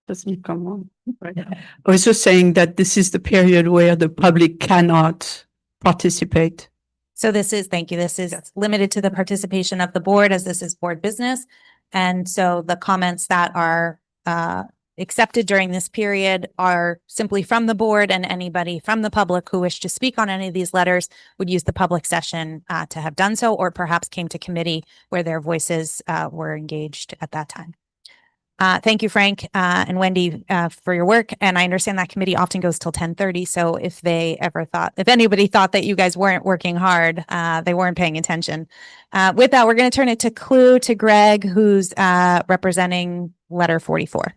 Doesn't come on. Right. I was just saying that this is the period where the public cannot participate.
So this is, thank you. This is limited to the participation of the board, as this is board business. And so the comments that are accepted during this period are simply from the board, and anybody from the public who wished to speak on any of these letters would use the public session to have done so, or perhaps came to committee where their voices were engaged at that time. Thank you, Frank and Wendy, for your work. And I understand that committee often goes till 10:30. So if anybody thought that you guys weren't working hard, they weren't paying attention. With that, we're going to turn it to Greg, who's representing letter 44.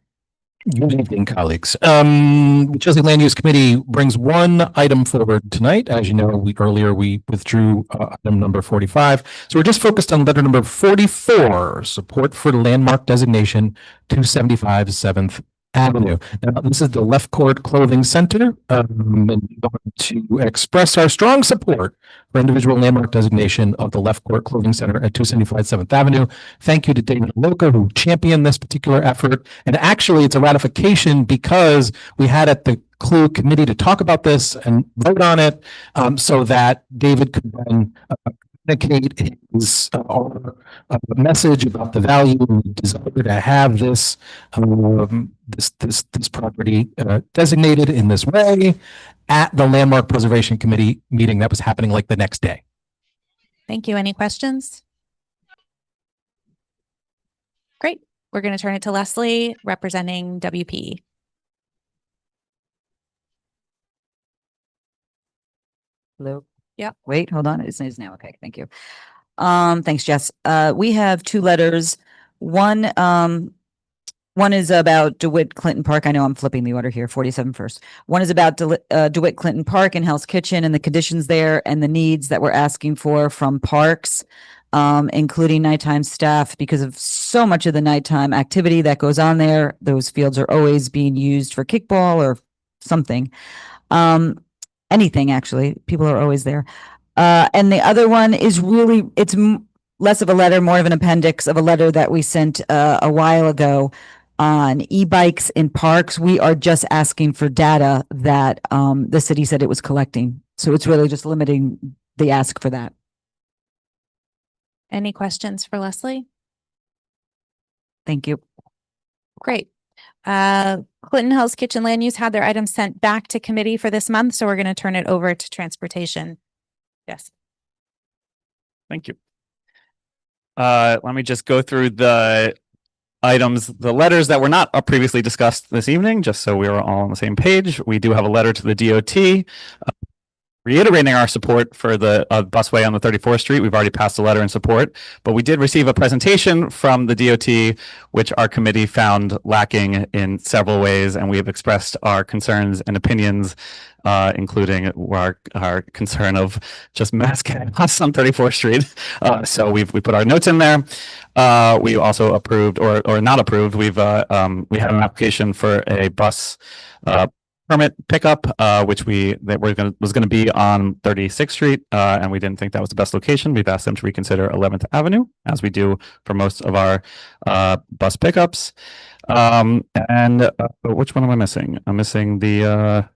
Good evening, colleagues. Chelsea Land Use Committee brings one item forward tonight. As you know, earlier we withdrew item number 45. So we're just focused on letter number 44, support for landmark designation 275 7th Avenue. Now, this is the Left Court Clothing Center. And we want to express our strong support for individual landmark designation of the Left Court Clothing Center at 275 7th Avenue. Thank you to David Loca, who championed this particular effort. And actually, it's a ratification because we had at the CLU committee to talk about this and vote on it, so that David could then communicate his message about the value and desire to have this this property designated in this way at the Landmark Preservation Committee meeting that was happening like the next day.
Thank you. Any questions? Great. We're going to turn it to Leslie representing WP.
Hello.
Yep.
Wait, hold on. It is now. Okay, thank you. Thanks, Jess. We have two letters. One is about DeWitt Clinton Park. I know I'm flipping the order here, 47 first. One is about DeWitt Clinton Park and Hell's Kitchen and the conditions there and the needs that we're asking for from parks, including nighttime staff, because of so much of the nighttime activity that goes on there. Those fields are always being used for kickball or something. Anything, actually. People are always there. And the other one is really, it's less of a letter, more of an appendix of a letter that we sent a while ago on e-bikes in parks. We are just asking for data that the city said it was collecting. So it's really just limiting the ask for that.
Any questions for Leslie?
Thank you.
Great. Clinton Hell's Kitchen Land Use had their items sent back to committee for this month, so we're going to turn it over to transportation. Yes.
Thank you. Let me just go through the items, the letters that were not previously discussed this evening, just so we are all on the same page. We do have a letter to the DOT reiterating our support for the busway on the 34th Street. We've already passed a letter in support, but we did receive a presentation from the DOT, which our committee found lacking in several ways, and we have expressed our concerns and opinions, including our concern of just mass chaos on 34th Street. So we put our notes in there. We also approved or not approved. We had an application for a bus permit pickup, which was going to be on 36th Street, and we didn't think that was the best location. We've asked them to reconsider 11th Avenue, as we do for most of our bus pickups. And which one am I missing? I'm missing the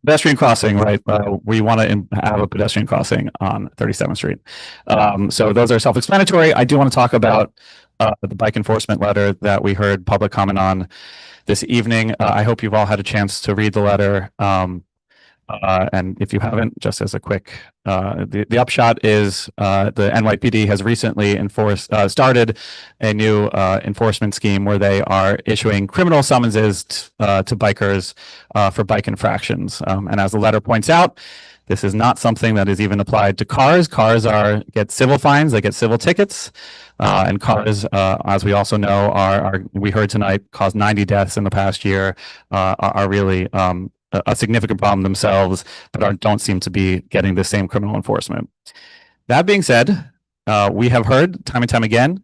pedestrian crossing, right? We want to have a pedestrian crossing on 37th Street. So those are self-explanatory. I do want to talk about the bike enforcement letter that we heard public comment on this evening. I hope you've all had a chance to read the letter. And if you haven't, just as a quick, the upshot is the NYPD has recently started a new enforcement scheme where they are issuing criminal summonses to bikers for bike infractions. And as the letter points out, this is not something that is even applied to cars. Cars get civil fines, they get civil tickets, and cars, as we also know, we heard tonight, caused 90 deaths in the past year, are really a significant problem themselves, but don't seem to be getting the same criminal enforcement. That being said, we have heard time and time again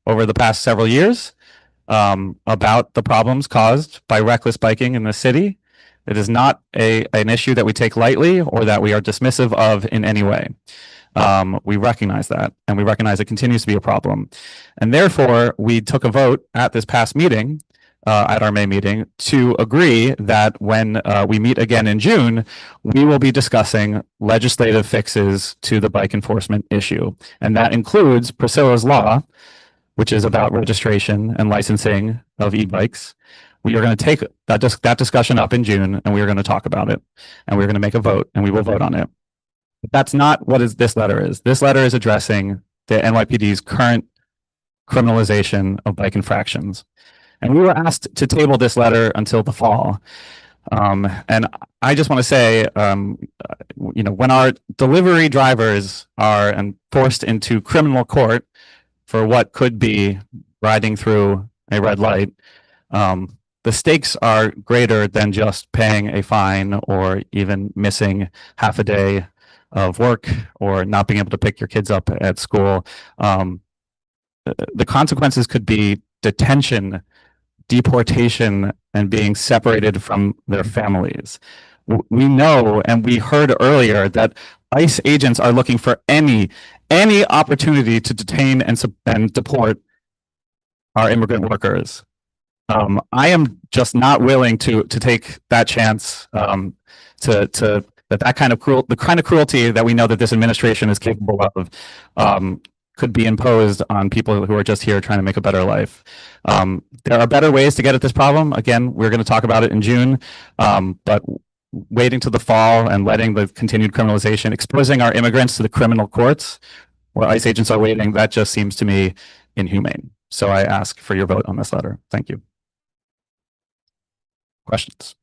over the past several years about the problems caused by reckless biking in the city. It is not an issue that we take lightly or that we are dismissive of in any way. We recognize that, and we recognize it continues to be a problem. And therefore, we took a vote at this past meeting, at our May meeting, to agree that when we meet again in June, we will be discussing legislative fixes to the bike enforcement issue. And that includes Priscilla's Law, which is about registration and licensing of e-bikes. We are going to take that discussion up in June, and we are going to talk about it, and we're going to make a vote, and we will vote on it. But that's not what this letter is. This letter is addressing the NYPD's current criminalization of bike infractions. And we were asked to table this letter until the fall. And I just want to say, when our delivery drivers are forced into criminal court for what could be riding through a red light, the stakes are greater than just paying a fine or even missing half a day of work or not being able to pick your kids up at school. The consequences could be detention, deportation, and being separated from their families. We know, and we heard earlier, that ICE agents are looking for any opportunity to detain and deport our immigrant workers. I am just not willing to take that chance, that kind of cruelty that we know that this administration is capable of, could be imposed on people who are just here trying to make a better life. There are better ways to get at this problem. Again, we're going to talk about it in June, but waiting to the fall and letting the continued criminalization, exposing our immigrants to the criminal courts where ICE agents are waiting, that just seems to me inhumane. So I ask for your vote on this letter. Thank you. Questions?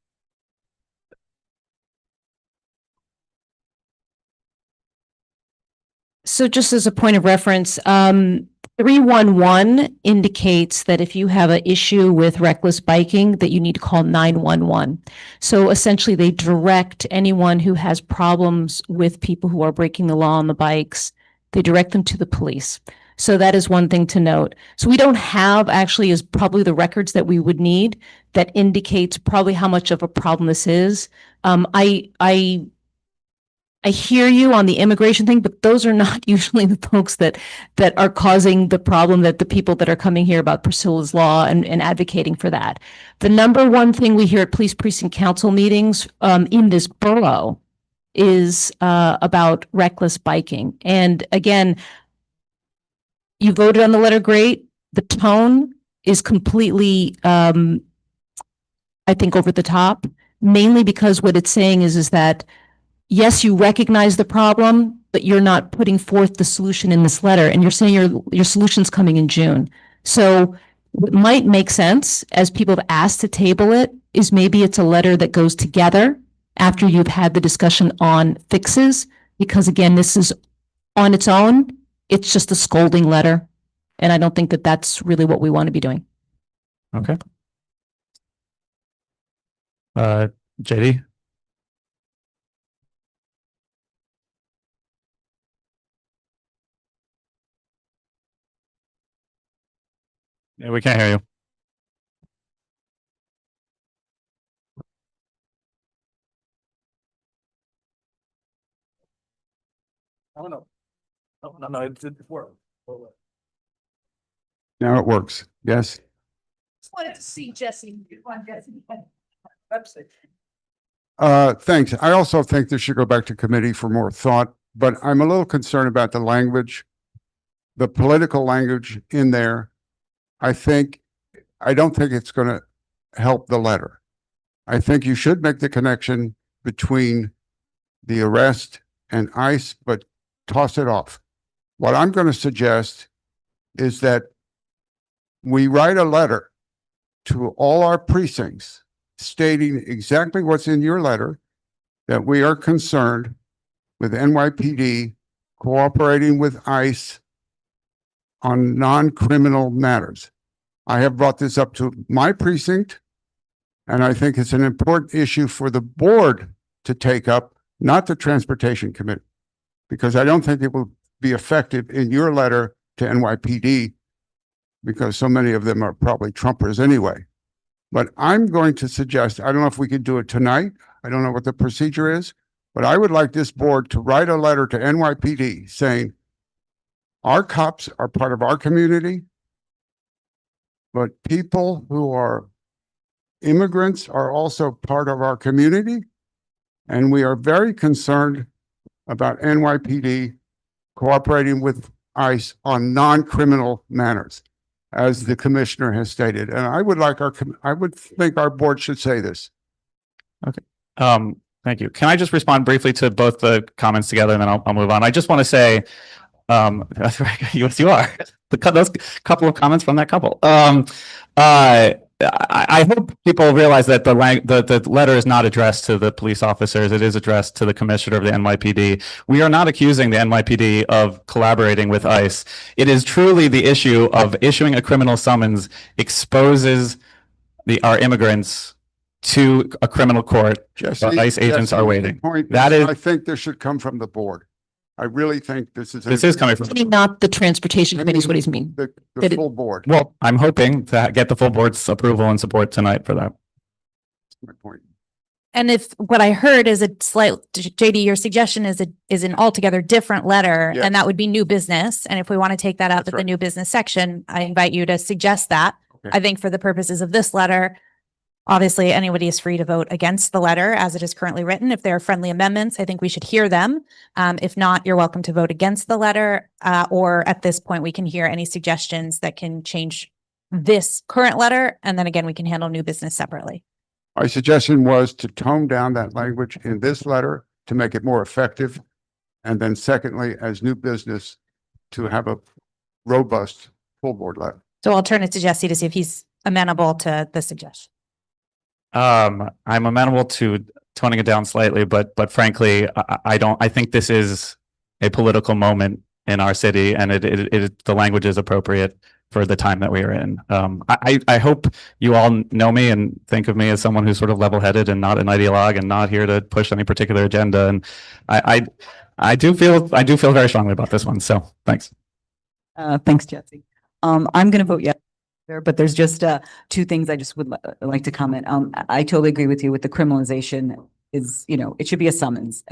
So just as a point of reference, 311 indicates that if you have an issue with reckless biking, that you need to call 911. So essentially they direct anyone who has problems with people who are breaking the law on the bikes, they direct them to the police. So that is one thing to note. So we don't have actually is probably the records that we would need that indicates probably how much of a problem this is. I hear you on the immigration thing, but those are not usually the folks that are causing the problem, that the people that are coming here about Priscilla's Law and advocating for that. The number one thing we hear at police precinct council meetings in this borough is about reckless biking. And again, you voted on the letter, great. The tone is completely, I think, over the top, mainly because what it's saying is that yes, you recognize the problem, but you're not putting forth the solution in this letter, and you're saying your solution's coming in June. So what might make sense, as people have asked to table it, is maybe it's a letter that goes together after you've had the discussion on fixes, because again, this is on its own, it's just a scolding letter, and I don't think that that's really what we want to be doing.
Okay. JD? Yeah, we can't hear you. I don't know. No, it didn't work.
Now it works. Yes.
Just wanted to see Jesse.
Thanks. I also think this should go back to committee for more thought, but I'm a little concerned about the language, the political language in there. I don't think it's going to help the letter. I think you should make the connection between the arrest and ICE, but toss it off. What I'm going to suggest is that we write a letter to all our precincts stating exactly what's in your letter, that we are concerned with NYPD cooperating with ICE on non-criminal matters. I have brought this up to my precinct, and I think it's an important issue for the board to take up, not the transportation committee, because I don't think it will be effective in your letter to NYPD, because so many of them are probably Trumpers anyway. But I'm going to suggest, I don't know if we could do it tonight. I don't know what the procedure is, but I would like this board to write a letter to NYPD saying, our cops are part of our community, but people who are immigrants are also part of our community. And we are very concerned about NYPD cooperating with ICE on non-criminal matters, as the commissioner has stated. And I would think our board should say this.
Okay. Thank you. Can I just respond briefly to both the comments together, and then I'll move on. I just want to say, that's right. Yes, you are. Those couple of comments from that couple. I hope people realize that the letter is not addressed to the police officers. It is addressed to the commissioner of the NYPD. We are not accusing the NYPD of collaborating with ICE. It is truly the issue of issuing a criminal summons exposes our immigrants to a criminal court.
Jesse,
ICE agents are
the
waiting.
point
That
is,
is,
I think this should come from the board. I really think this is.
this is coming from.
Not the transportation committee is what he's mean.
The full board.
Well, I'm hoping to get the full board's approval and support tonight for that.
My point.
And if what I heard is a slight, JD, your suggestion is an altogether different letter,
Yes.
and that would be new business. And if we want to take that out
That's
of the
right.
new business section, I invite you to suggest that.
Okay.
I think for the purposes of this letter, obviously anybody is free to vote against the letter as it is currently written. If there are friendly amendments, I think we should hear them. If not, you're welcome to vote against the letter, or at this point, we can hear any suggestions that can change this current letter. And then again, we can handle new business separately.
My suggestion was to tone down that language in this letter to make it more effective. And then secondly, as new business, to have a robust full board letter.
So I'll turn it to Jesse to see if he's amenable to the suggestion.
I'm amenable to toning it down slightly, but frankly, I think this is a political moment in our city, and the language is appropriate for the time that we are in. I hope you all know me and think of me as someone who's sort of level-headed and not an ideologue and not here to push any particular agenda. And I do feel very strongly about this one. So thanks.
Thanks, Jesse. I'm going to vote yes there, but there's just two things I just would like to comment. I totally agree with you with the criminalization is, it should be a summons.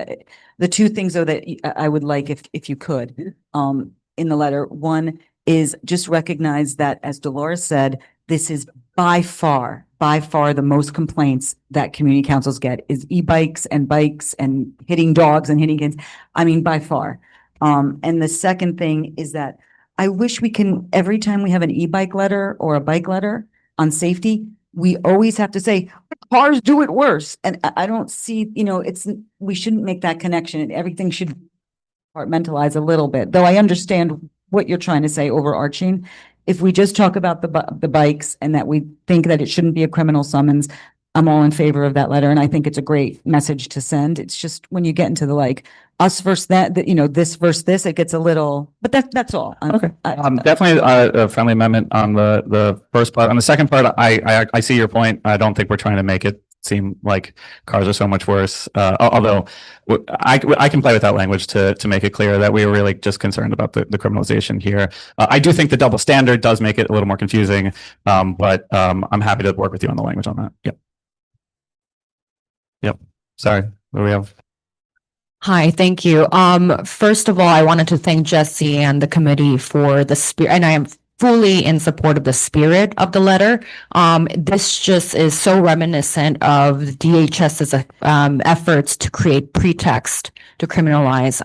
The two things though that I would like if you could, in the letter, one is just recognize that, as Dolores said, this is by far the most complaints that community councils get is e-bikes and bikes and hitting dogs and hitting kids. I mean, by far. And the second thing is that I wish we can, every time we have an e-bike letter or a bike letter on safety, we always have to say, cars do it worse. And I don't see, we shouldn't make that connection. Everything should compartmentalize a little bit, though I understand what you're trying to say overarching. If we just talk about the bikes and that we think that it shouldn't be a criminal summons, I'm all in favor of that letter. And I think it's a great message to send. It's just when you get into the us versus that, this versus this, it gets a little, but that's all.
Okay. Definitely a friendly amendment on the first part. On the second part, I see your point. I don't think we're trying to make it seem like cars are so much worse. Although I can play with that language to make it clear that we were really just concerned about the criminalization here. I do think the double standard does make it a little more confusing, but I'm happy to work with you on the language on that. Yep. Sorry. What do we have?
Hi, thank you. First of all, I wanted to thank Jesse and the committee for the spirit, and I am fully in support of the spirit of the letter. This just is so reminiscent of DHS's efforts to create pretext to criminalize,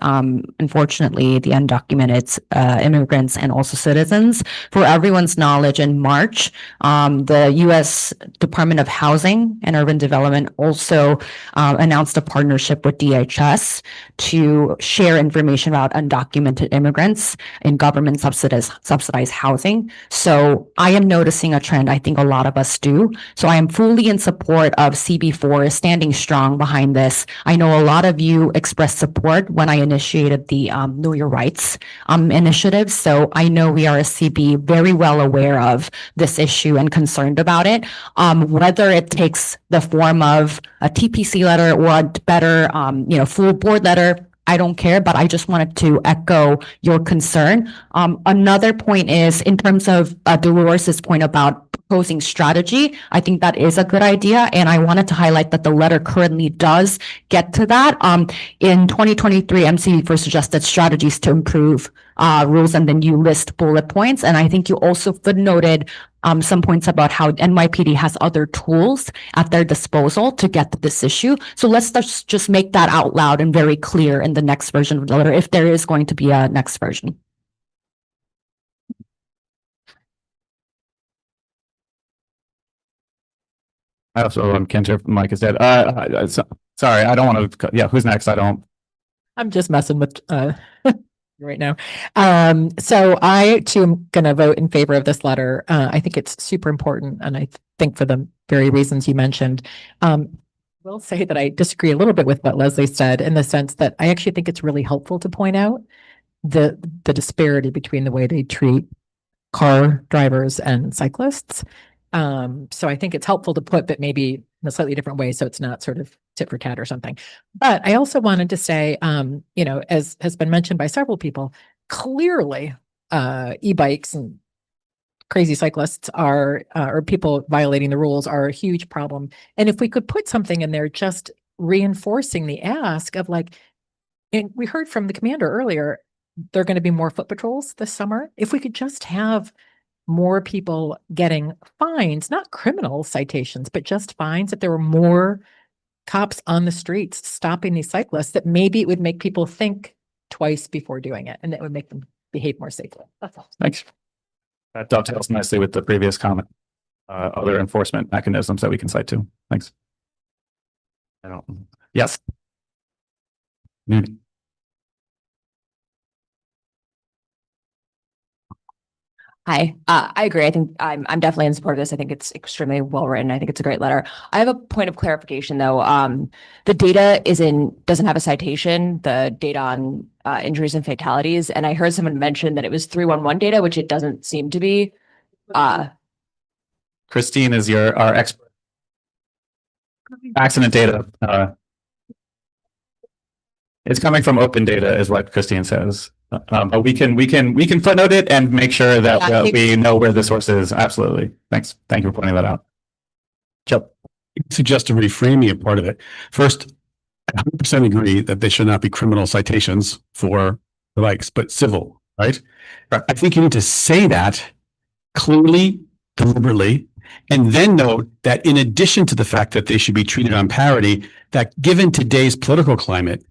unfortunately, the undocumented immigrants and also citizens. For everyone's knowledge, in March, the U.S. Department of Housing and Urban Development also announced a partnership with DHS to share information about undocumented immigrants in government subsidized housing. So I am noticing a trend. I think a lot of us do. So I am fully in support of CB4 standing strong behind this. I know a lot of you expressed support when I initiated the Know Your Rights initiative. So I know we are a CB very well aware of this issue and concerned about it. Whether it takes the form of a TPC letter or a better, full board letter, I don't care, but I just wanted to echo your concern. Another point is in terms of Dolores's point about proposing strategy, I think that is a good idea. And I wanted to highlight that the letter currently does get to that. In 2023, MCB4 suggested strategies to improve rules, and then you list bullet points. And I think you also footnoted some points about how NYPD has other tools at their disposal to get to this issue. So let's just make that out loud and very clear in the next version of the letter, if there is going to be a next version.
I also can't hear if Mike is dead. Sorry, I don't want to. Yeah, who's next? I don't.
I'm just messing with right now. So I too am going to vote in favor of this letter. I think it's super important, and I think for the very reasons you mentioned. Will say that I disagree a little bit with what Leslie said in the sense that I actually think it's really helpful to point out the disparity between the way they treat car drivers and cyclists. So I think it's helpful to put, but maybe in a slightly different way, so it's not sort of tit for tat or something. But I also wanted to say, you know, as has been mentioned by several people, clearly e-bikes and crazy cyclists are, or people violating the rules are a huge problem. And if we could put something in there, just reinforcing the ask of like, and we heard from the commander earlier, there are going to be more foot patrols this summer. If we could just have more people getting fines, not criminal citations, but just fines, if there were more cops on the streets stopping these cyclists, that maybe it would make people think twice before doing it, and that would make them behave more safely. That's all.
Thanks. That dovetails nicely with the previous comment. Other enforcement mechanisms that we can cite to. Thanks. Yes.
Hi, I agree. I think I'm definitely in support of this. I think it's extremely well written. I think it's a great letter. I have a point of clarification though. The data doesn't have a citation, the data on injuries and fatalities. And I heard someone mention that it was 311 data, which it doesn't seem to be.
Christine is our expert. Accident data. It's coming from open data is what Christine says. But we can footnote it and make sure that we know where the source is. Absolutely. Thanks. Thank you for pointing that out. Chip.
I suggest a reframing of part of it. First, I 100% agree that there should not be criminal citations for the bikes, but civil, right? I think you need to say that clearly, deliberately, and then note that in addition to the fact that they should be treated on parity, that given today's political climate,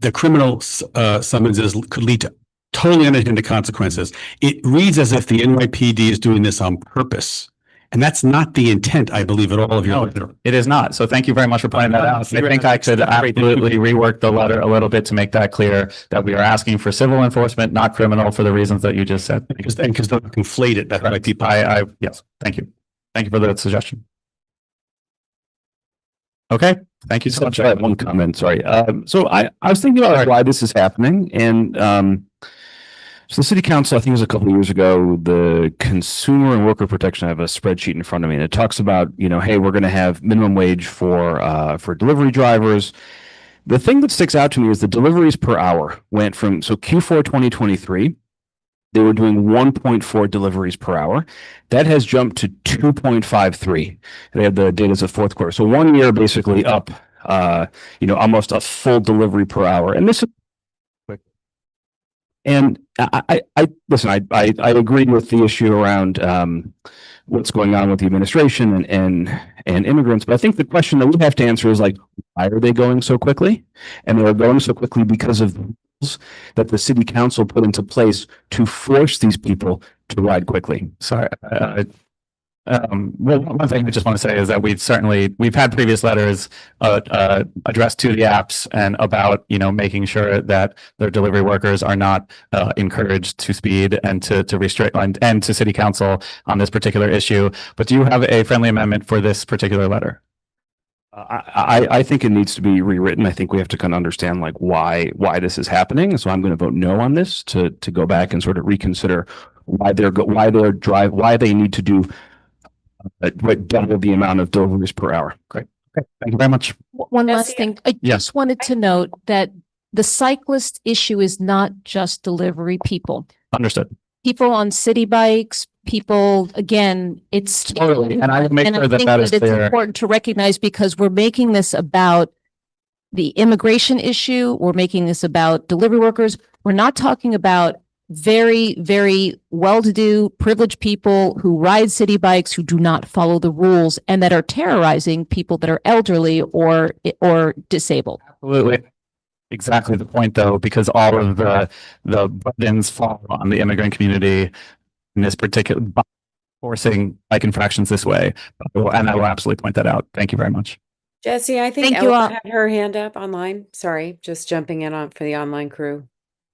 the criminal summonses could lead to totally unintended consequences. It reads as if the NYPD is doing this on purpose. And that's not the intent, I believe, at all of your letter.
It is not. So thank you very much for pointing that out. I think I could absolutely rework the letter a little bit to make that clear, that we are asking for civil enforcement, not criminal, for the reasons that you just said.
Because don't conflate it. That's why people.
Yes. Thank you. Thank you for the suggestion. Okay. Thank you so much.
I have one comment. Sorry. So I was thinking about why this is happening, and so the city council, I think it was a couple of years ago, the consumer and worker protection. I have a spreadsheet in front of me, and it talks about, you know, hey, we're going to have minimum wage for delivery drivers. The thing that sticks out to me is the deliveries per hour went from Q4 2023. They were doing 1.4 deliveries per hour. That has jumped to 2.53. They have the data as of fourth quarter. So 1 year basically up, almost a full delivery per hour. And this is quick. And I listen, I agree with the issue around what's going on with the administration and immigrants. But I think the question that we have to answer is like, why are they going so quickly? And they're going so quickly because of that the city council put into place to force these people to ride quickly.
Sorry. Well, one thing I just want to say is that we've had previous letters addressed to the apps and about, making sure that their delivery workers are not encouraged to speed and to restrict and to city council on this particular issue. But do you have a friendly amendment for this particular letter?
I think it needs to be rewritten. I think we have to kind of understand like why this is happening. So I'm going to vote no on this to go back and sort of reconsider why they need to do double the amount of deliveries per hour.
Great. Okay. Thank you very much.
One last thing. I just wanted to note that the cyclist issue is not just delivery people.
Understood.
People on city bikes, people, again, it's
totally, and I will make sure that is
it's
clear.
Important to recognize because we're making this about the immigration issue. We're making this about delivery workers. We're not talking about very, very well-to-do, privileged people who ride city bikes, who do not follow the rules, and that are terrorizing people that are elderly or disabled.
Absolutely. Exactly the point, though, because all of the burdens fall on the immigrant community in this particular forcing bike infractions this way. And I will absolutely point that out. Thank you very much.
Jesse, I think
Thank you all.
Ella had her hand up online. Sorry, just jumping in on for the online crew.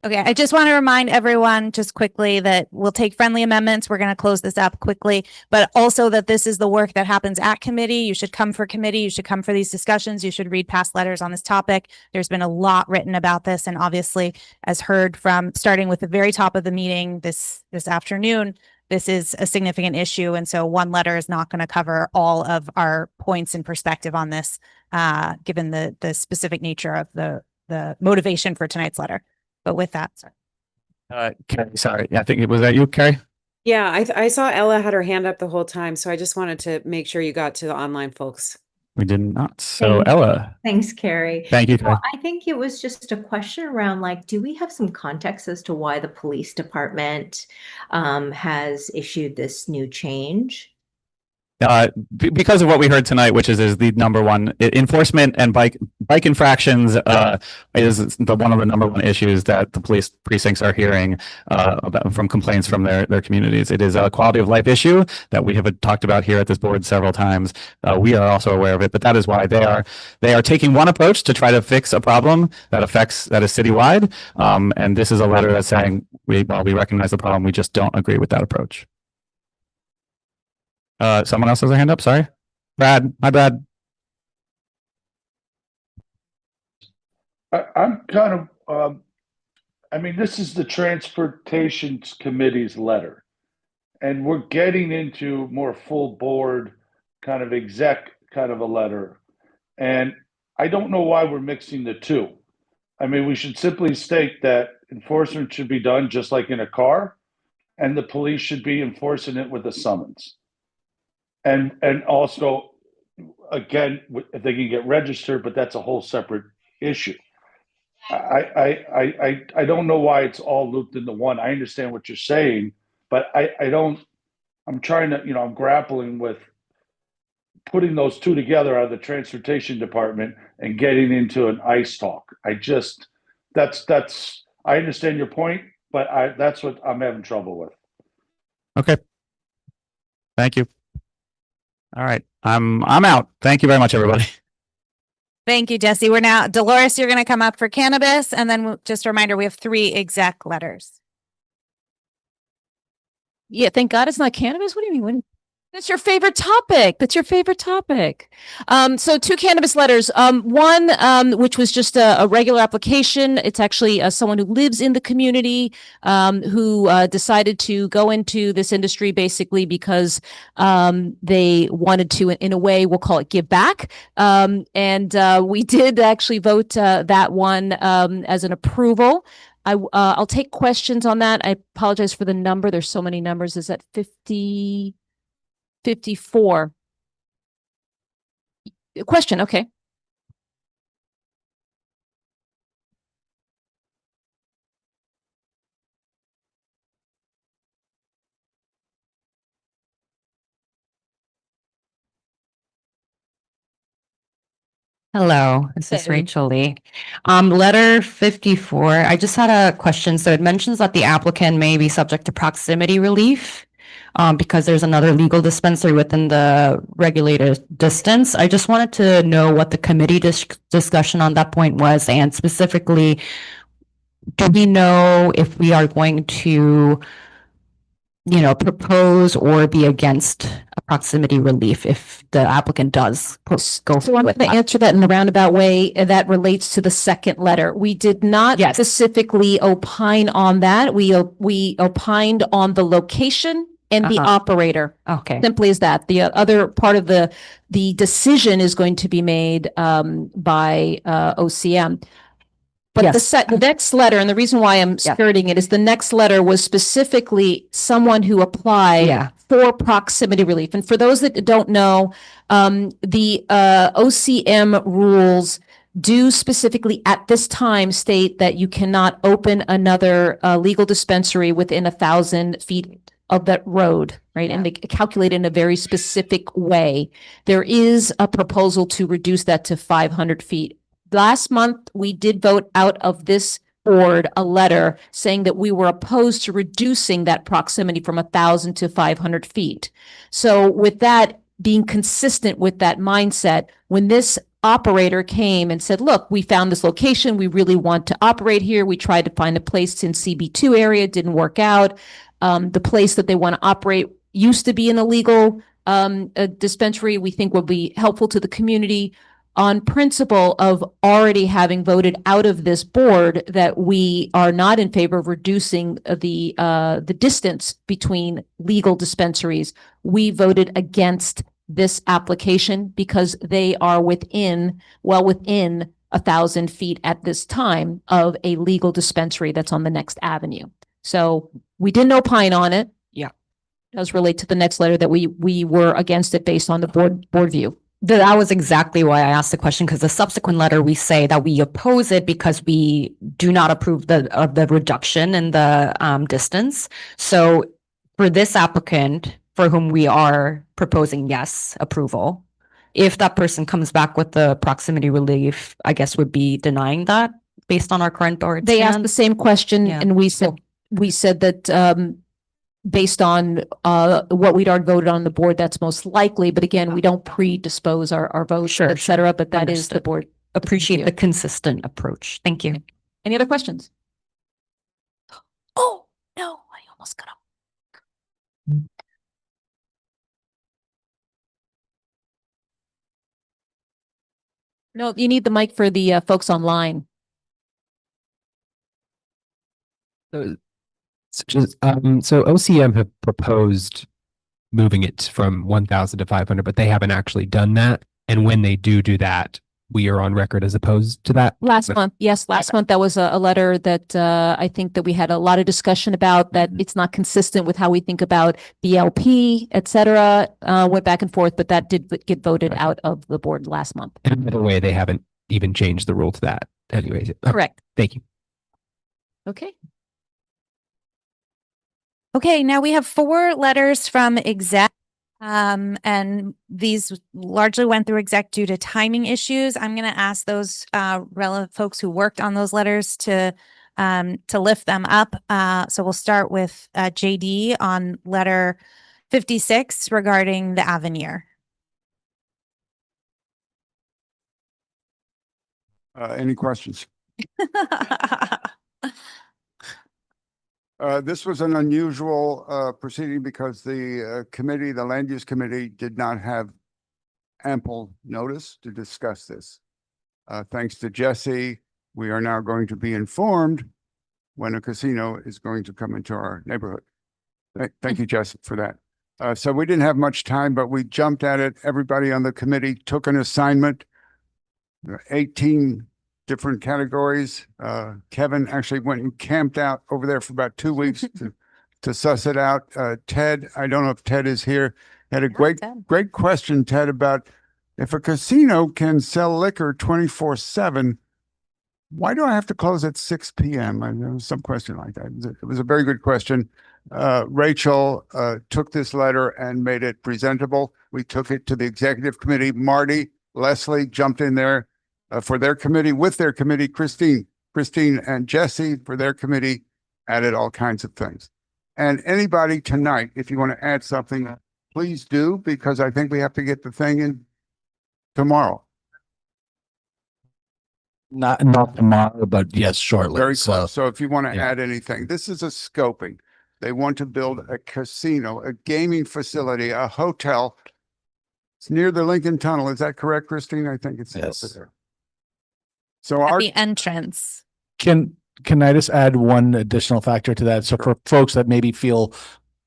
Okay, I just want to remind everyone just quickly that we'll take friendly amendments. We're going to close this up quickly, but also that this is the work that happens at committee. You should come for committee. You should come for these discussions. You should read past letters on this topic. There's been a lot written about this, and obviously, as heard from starting with the very top of the meeting this afternoon, this is a significant issue. And so one letter is not going to cover all of our points and perspective on this, given the specific nature of the motivation for tonight's letter. But with that, sorry.
Carrie, sorry. I think was that you, Carrie?
Yeah, I saw Ella had her hand up the whole time, so I just wanted to make sure you got to the online folks.
We did not. So
Thanks.
Ella.
Thanks, Carrie.
Thank you, Carrie.
Well, I think it was just a question around like, do we have some context as to why the police department has issued this new change?
Because of what we heard tonight, which is the number one enforcement and bike infractions is one of the number one issues that the police precincts are hearing from complaints from their communities. It is a quality of life issue that we have talked about here at this board several times. We are also aware of it, but that is why they are taking one approach to try to fix a problem that is citywide. And this is a letter that's saying we recognize the problem, we just don't agree with that approach. Someone else has their hand up. Sorry, Brad. My bad.
I'm kind of, I mean, this is the Transportation Committee's letter, and we're getting into more full board kind of exec kind of a letter. And I don't know why we're mixing the two. I mean, we should simply state that enforcement should be done just like in a car, and the police should be enforcing it with a summons. And also, again, if they can get registered, but that's a whole separate issue. I don't know why it's all looped into one. I understand what you're saying, but I'm trying to, I'm grappling with putting those two together out of the transportation department and getting into an ICE talk. I understand your point, but that's what I'm having trouble with.
Okay. Thank you. All right. I'm out. Thank you very much, everybody.
Thank you, Jesse. We're now, Dolores, you're going to come up for cannabis. And then just a reminder, we have 3 exec letters.
Yeah, thank God it's not cannabis. What do you mean? That's your favorite topic. That's your favorite topic. So 2 cannabis letters. One, which was just a regular application. It's actually someone who lives in the community, who decided to go into this industry basically because they wanted to, in a way, we'll call it give back. And we did actually vote that one as an approval. I'll take questions on that. I apologize for the number. There's so many numbers. Is that 54. Question, okay.
Hello, this is
Hey.
Rachel Lee. Letter 54, I just had a question. So it mentions that the applicant may be subject to proximity relief because there's another legal dispensary within the regulated distance. I just wanted to know what the committee discussion on that point was, and specifically, do we know if we are going to propose or be against a proximity relief if the applicant does go
So I'm
with
going to
that?
answer that in the roundabout way that relates to the second letter. We did not specifically opine on that. We opined on the location and the operator.
Okay.
Simply as that. The other part of the decision is going to be made by OCM. But the next letter, and the reason why I'm skirting it is the next letter was specifically someone who applied for proximity relief. And for those that don't know, the OCM rules do specifically at this time state that you cannot open another legal dispensary within 1,000 feet of that road, right? And they calculate in a very specific way. There is a proposal to reduce that to 500 feet. Last month, we did vote out of this board a letter saying that we were opposed to reducing that proximity from 1,000 to 500 feet. So with that, being consistent with that mindset. When this operator came and said, look, we found this location, we really want to operate here. We tried to find a place in CB2 area, didn't work out. The place that they want to operate used to be an illegal dispensary. We think will be helpful to the community. On principle of already having voted out of this board that we are not in favor of reducing the distance between legal dispensaries, we voted against this application because they are within 1,000 feet at this time of a legal dispensary that's on the next avenue. So we didn't opine on it. Yeah. It does relate to the next letter that we were against it based on the board view.
That was exactly why I asked the question, because the subsequent letter, we say that we oppose it because we do not approve of the reduction in the distance. So for this applicant, for whom we are proposing yes approval, if that person comes back with the proximity relief, I guess would be denying that based on our current board.
They asked the same question,
Yeah.
and we said that based on what we'd already voted on the board, that's most likely. But again, we don't predispose our vote,
Sure,
et cetera. But that is the
Understood.
board.
Appreciate
view.
the consistent approach. Thank you.
Any other questions? Oh, no, I almost got up. No, you need the mic for the folks online.
So so OCM have proposed moving it from 1,000 to 500, but they haven't actually done that. And when they do that, we are on record as opposed to that.
Last month, yes, last month, that was a letter that I think that we had a lot of discussion about, that it's not consistent with how we think about BLP, et cetera, went back and forth, but that did get voted out of the board last month.
And by the way, they haven't even changed the rule to that. Anyways,
Correct.
Thank you.
Okay. Okay, now we have 4 letters from exec. And these largely went through exec due to timing issues. I'm going to ask those relevant folks who worked on those letters to lift them up. So we'll start with JD on letter 56 regarding the Avenir.
Any questions? This was an unusual proceeding because the committee, the land use committee, did not have ample notice to discuss this. Thanks to Jesse, we are now going to be informed when a casino is going to come into our neighborhood. Thank you, Jesse, for that. So we didn't have much time, but we jumped at it. Everybody on the committee took an assignment. 18 different categories. Kevin actually went and camped out over there for about 2 weeks to suss it out. Ted, I don't know if Ted is here, had a great question, Ted, about if a casino can sell liquor 24/7, why do I have to close at 6 p.m.? There was some question like that. It was a very good question. Rachel took this letter and made it presentable. We took it to the executive committee. Marty, Leslie jumped in there for their committee, with their committee. Christine and Jesse for their committee added all kinds of things. And anybody tonight, if you want to add something, please do, because I think we have to get the thing in tomorrow.
Not tomorrow, but yes, shortly.
Very close. So if you want to add anything, this is a scoping. They want to build a casino, a gaming facility, a hotel. It's near the Lincoln Tunnel. Is that correct, Christine? I think it's over there. So
At
our
the entrance.
Can I just add one additional factor to that? So for folks that maybe feel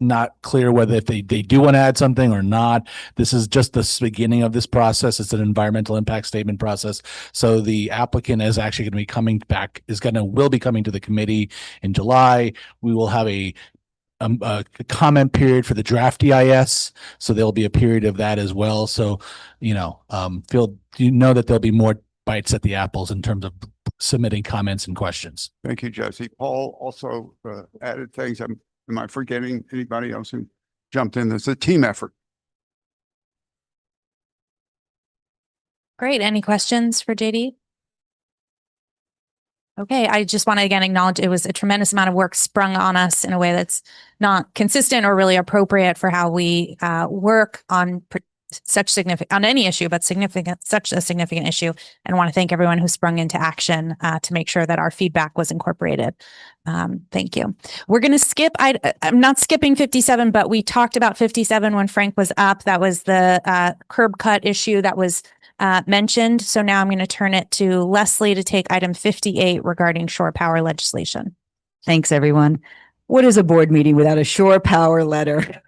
not clear whether if they do want to add something or not, this is just the beginning of this process. It's an environmental impact statement process. So the applicant is actually going to be coming back, will be coming to the committee in July. We will have a comment period for the draft EIS. So there'll be a period of that as well. So, that there'll be more bites at the apples in terms of submitting comments and questions.
Thank you, Jesse. Paul also added things. Am I forgetting anybody else who jumped in? It's a team effort.
Great. Any questions for JD? Okay, I just want to again acknowledge it was a tremendous amount of work sprung on us in a way that's not consistent or really appropriate for how we work on such significant on any issue, but such a significant issue. And I want to thank everyone who sprung into action to make sure that our feedback was incorporated. Thank you. We're going to skip. I'm not skipping 57, but we talked about 57 when Frank was up. That was the curb cut issue that was mentioned. So now I'm going to turn it to Leslie to take item 58 regarding shore power legislation.
Thanks, everyone. What is a board meeting without a shore power letter?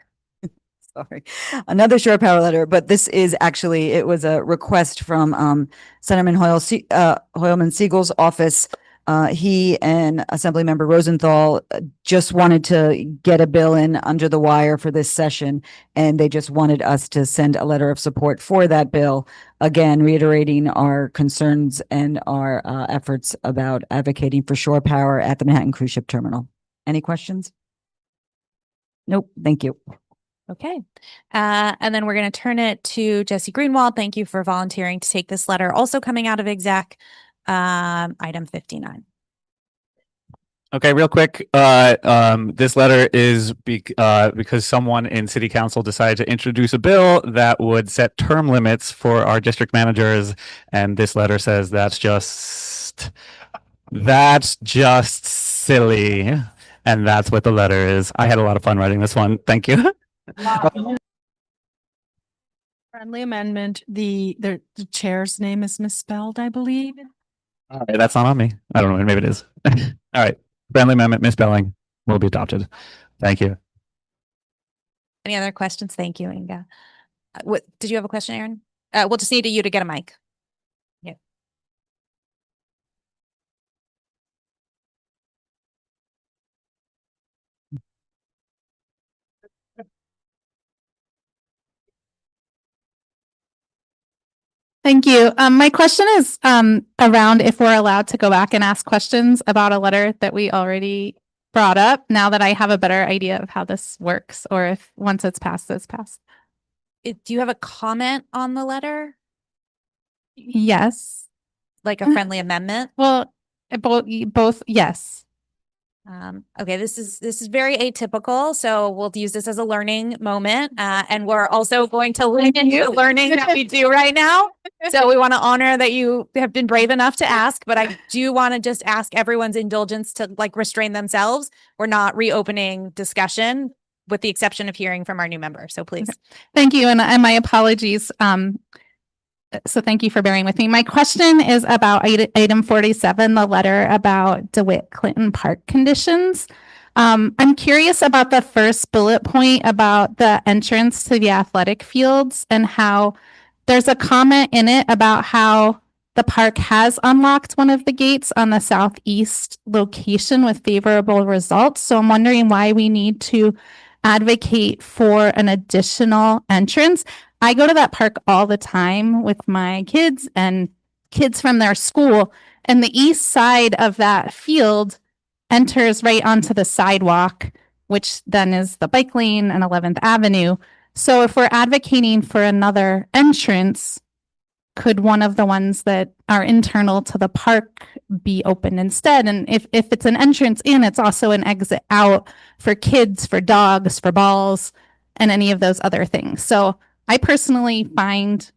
Sorry, another shore power letter, but this is actually, it was a request from Senator Hoylman Siegel's office. He and Assemblymember Rosenthal just wanted to get a bill in under the wire for this session, and they just wanted us to send a letter of support for that bill. Again, reiterating our concerns and our efforts about advocating for shore power at the Manhattan Cruise Ship Terminal. Any questions? Nope. Thank you.
Okay. And then we're going to turn it to Jesse Greenwald. Thank you for volunteering to take this letter. Also coming out of exec, item 59.
Okay, real quick. This letter is because someone in city council decided to introduce a bill that would set term limits for our district managers. And this letter says that's just silly. And that's what the letter is. I had a lot of fun writing this one. Thank you.
Friendly amendment. The chair's name is misspelled, I believe.
All right, that's not on me. I don't know. Maybe it is. All right. Friendly amendment misspelling will be adopted. Thank you.
Any other questions? Thank you, Inga. What did you have a question, Aaron? We'll just need you to get a mic. Yeah.
Thank you. My question is around if we're allowed to go back and ask questions about a letter that we already brought up, now that I have a better idea of how this works, or if once it's passed, it's passed.
Do you have a comment on the letter?
Yes.
Like a friendly amendment?
Well, both, yes.
Okay, this is very atypical, so we'll use this as a learning moment, and we're also going to link into the learning that we do right now. So we want to honor that you have been brave enough to ask, but I do want to just ask everyone's indulgence to restrain themselves. We're not reopening discussion, with the exception of hearing from our new member. So please.
Thank you, and my apologies. So thank you for bearing with me. My question is about item 47, the letter about DeWitt Clinton Park conditions. I'm curious about the first bullet point about the entrance to the athletic fields, and how there's a comment in it about how the park has unlocked one of the gates on the southeast location with favorable results. So I'm wondering why we need to advocate for an additional entrance. I go to that park all the time with my kids and kids from their school, and the east side of that field enters right onto the sidewalk, which then is the bike lane and 11th Avenue. So if we're advocating for another entrance, could one of the ones that are internal to the park be open instead? And if it's an entrance in, it's also an exit out for kids, for dogs, for balls, and any of those other things. So I personally find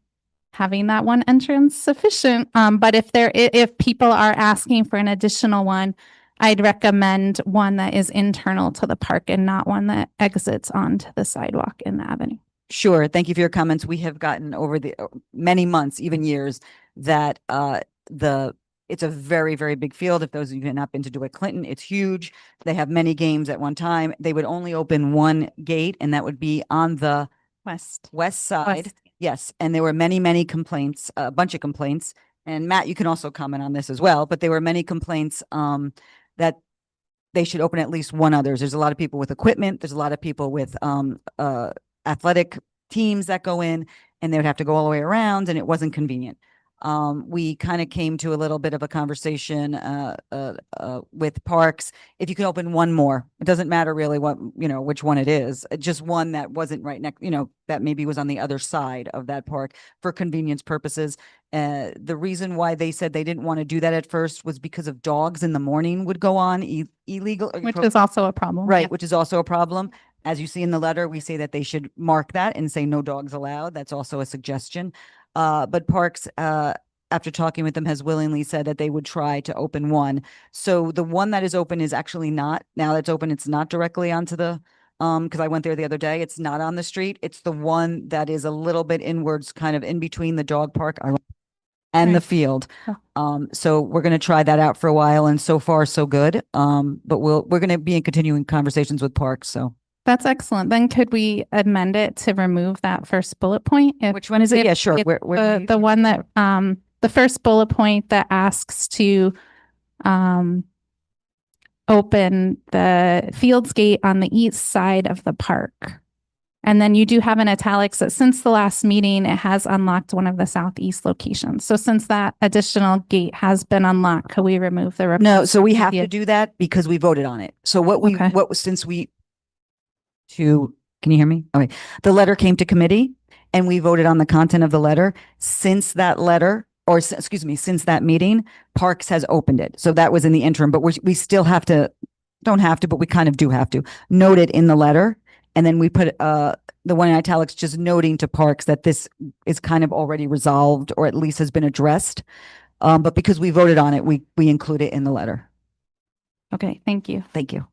having that one entrance sufficient. But if people are asking for an additional one, I'd recommend one that is internal to the park and not one that exits onto the sidewalk in the avenue.
Sure. Thank you for your comments. We have gotten over the many months, even years, that it's a very, very big field. If those of you have not been to DeWitt Clinton, it's huge. They have many games at one time. They would only open one gate, and that would be on the west side. Yes. And there were many, many complaints, a bunch of complaints. And Matt, you can also comment on this as well, but there were many complaints that they should open at least one others. There's a lot of people with equipment. There's a lot of people with athletic teams that go in, and they would have to go all the way around, and it wasn't convenient. We kind of came to a little bit of a conversation with parks. If you can open one more, it doesn't matter really what, which one it is, just one that wasn't right next, that maybe was on the other side of that park for convenience purposes. The reason why they said they didn't want to do that at first was because of dogs in the morning would go on illegal.
Which is also a problem.
Right,
Yeah.
which is also a problem. as you see in the letter, we say that they should mark that and say no dogs allowed. That's also a suggestion. But Parks, after talking with them, has willingly said that they would try to open one. So the one that is open is actually not, now that's open, it's not directly onto the, because I went there the other day, it's not on the street. It's the one that is a little bit inwards, kind of in between the dog park and the field. So we're going to try that out for a while, and so far so good. But we're going to be in continuing conversations with Parks. So
That's excellent. Then could we amend it to remove that first bullet point?
Which one is it? Yeah, sure.
The one that, the first bullet point that asks to, open the Fields Gate on the east side of the park. And then you do have in italics that since the last meeting, it has unlocked one of the southeast locations. So since that additional gate has been unlocked, could we remove the?
No, so we have to do that because we voted on it. So since we, can you hear me? Okay. The letter came to committee and we voted on the content of the letter. Since that letter, or excuse me, since that meeting, Parks has opened it. So that was in the interim, but we still have to, don't have to, but we kind of do have to note it in the letter. And then we put the one in italics just noting to Parks that this is kind of already resolved or at least has been addressed. But because we voted on it, we include it in the letter.
Okay, thank you.
Thank you.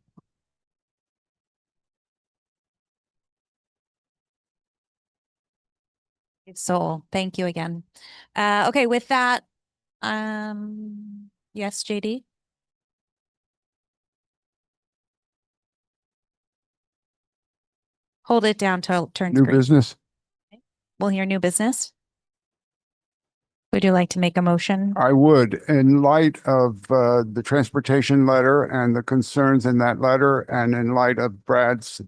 Soul. Thank you again. Okay, with that, yes, JD? Hold it down till it turns
New
green.
business.
We'll hear new business. Would you like to make a motion?
I would, in light of the transportation letter and the concerns in that letter, and in light of Brad's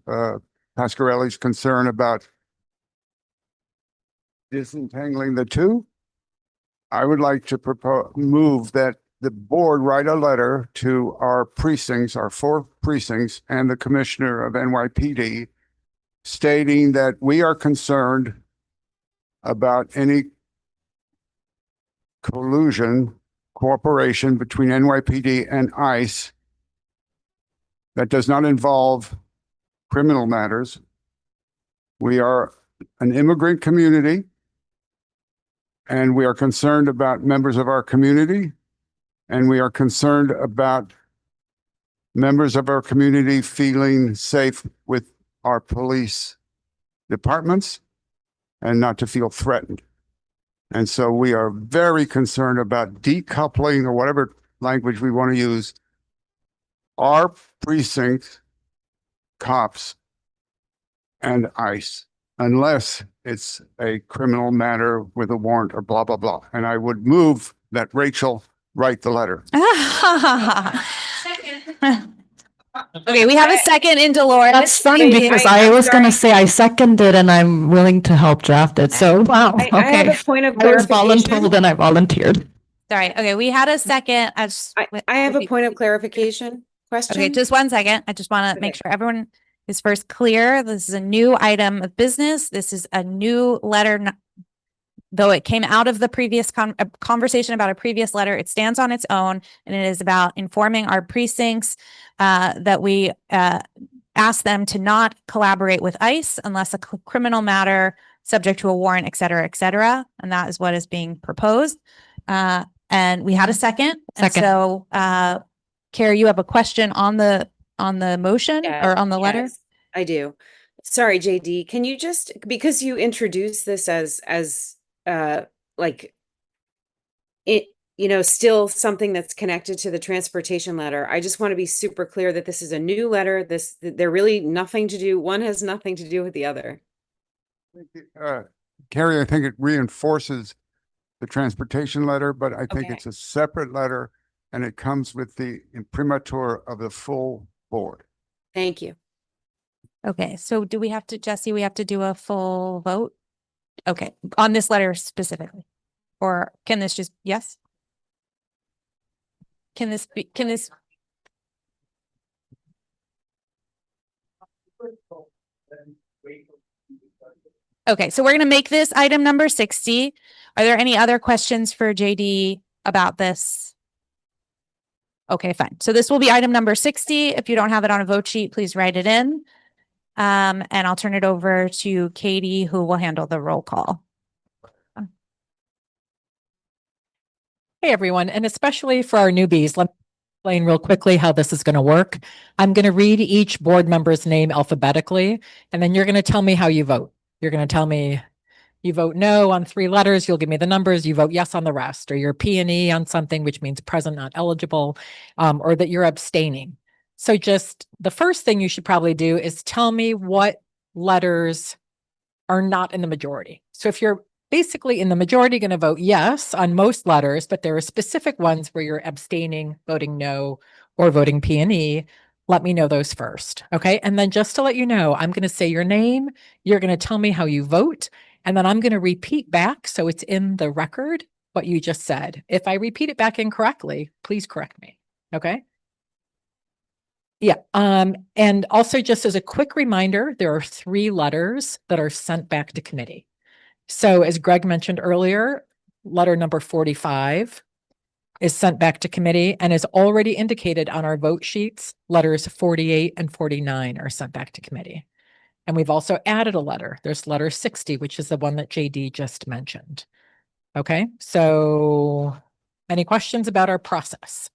Pasquarelli's concern about disentangling the two, I would like to move that the board write a letter to our precincts, our 4 precincts, and the commissioner of NYPD, stating that we are concerned about any cooperation between NYPD and ICE that does not involve criminal matters. We are an immigrant community, and we are concerned about members of our community, and we are concerned about members of our community feeling safe with our police departments and not to feel threatened. And so we are very concerned about decoupling, or whatever language we want to use, our precinct cops and ICE, unless it's a criminal matter with a warrant or blah, blah, blah. And I would move that Rachel write the letter.
Okay, we have a second in Dolores.
That's funny because I was going to say I seconded and I'm willing to help draft it. So, wow.
I
Okay.
have a point of
I was
clarification.
voluntold and I volunteered.
Sorry. Okay, we had a second.
I have a point of clarification question.
Okay, just 1 second. I just want to make sure everyone is first clear. This is a new item of business. This is a new letter. Though it came out of the previous conversation about a previous letter, it stands on its own, and it is about informing our precincts that we ask them to not collaborate with ICE unless a criminal matter subject to a warrant, et cetera, et cetera. And that is what is being proposed. And we had a second. And so, Carrie, you have a question on the motion or on the letter?
Yes, I do. Sorry, JD. Can you just, because you introduced this as like it, still something that's connected to the transportation letter. I just want to be super clear that this is a new letter. They're really nothing to do. One has nothing to do with the other.
Carrie, I think it reinforces the transportation letter, but I think it's a separate letter, and it comes with the imprimatur of the full board.
Thank you.
Okay, so do we have to, Jesse, we have to do a full vote? Okay, on this letter specifically, or can this just, yes? Can this be, okay, so we're going to make this item number 60. Are there any other questions for JD about this? Okay, fine. So this will be item number 60. If you don't have it on a vote sheet, please write it in. And I'll turn it over to Katie, who will handle the roll call.
Hey, everyone, and especially for our newbies, let me explain real quickly how this is going to work. I'm going to read each board member's name alphabetically, and then you're going to tell me how you vote. You're going to tell me you vote no on 3 letters, you'll give me the numbers, you vote yes on the rest, or you're P&E on something, which means present, not eligible, or that you're abstaining. So just the first thing you should probably do is tell me what letters are not in the majority. So if you're basically in the majority, going to vote yes on most letters, but there are specific ones where you're abstaining, voting no, or voting P&E, let me know those first. Okay. And then just to let you know, I'm going to say your name. You're going to tell me how you vote. And then I'm going to repeat back so it's in the record what you just said. If I repeat it back incorrectly, please correct me. Okay. Yeah. And also just as a quick reminder, there are 3 letters that are sent back to committee. So as Greg mentioned earlier, letter number 45 is sent back to committee and is already indicated on our vote sheets. Letters 48 and 49 are sent back to committee. And we've also added a letter. There's letter 60, which is the one that JD just mentioned. Okay, so any questions about our process?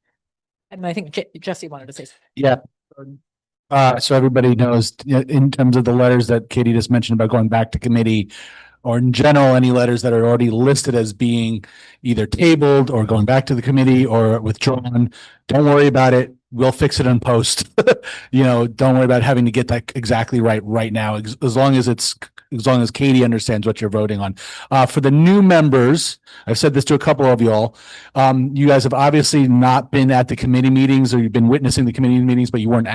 And I think Jesse wanted to say something.
Yeah. So everybody knows, in terms of the letters that Katie just mentioned about going back to committee, or in general, any letters that are already listed as being either tabled or going back to the committee or withdrawn, don't worry about it. We'll fix it in post. Don't worry about having to get that exactly right now, as long as Katie understands what you're voting on. For the new members, I've said this to a couple of y'all. You guys have obviously not been at the committee meetings, or you've been witnessing the committee meetings, but you weren't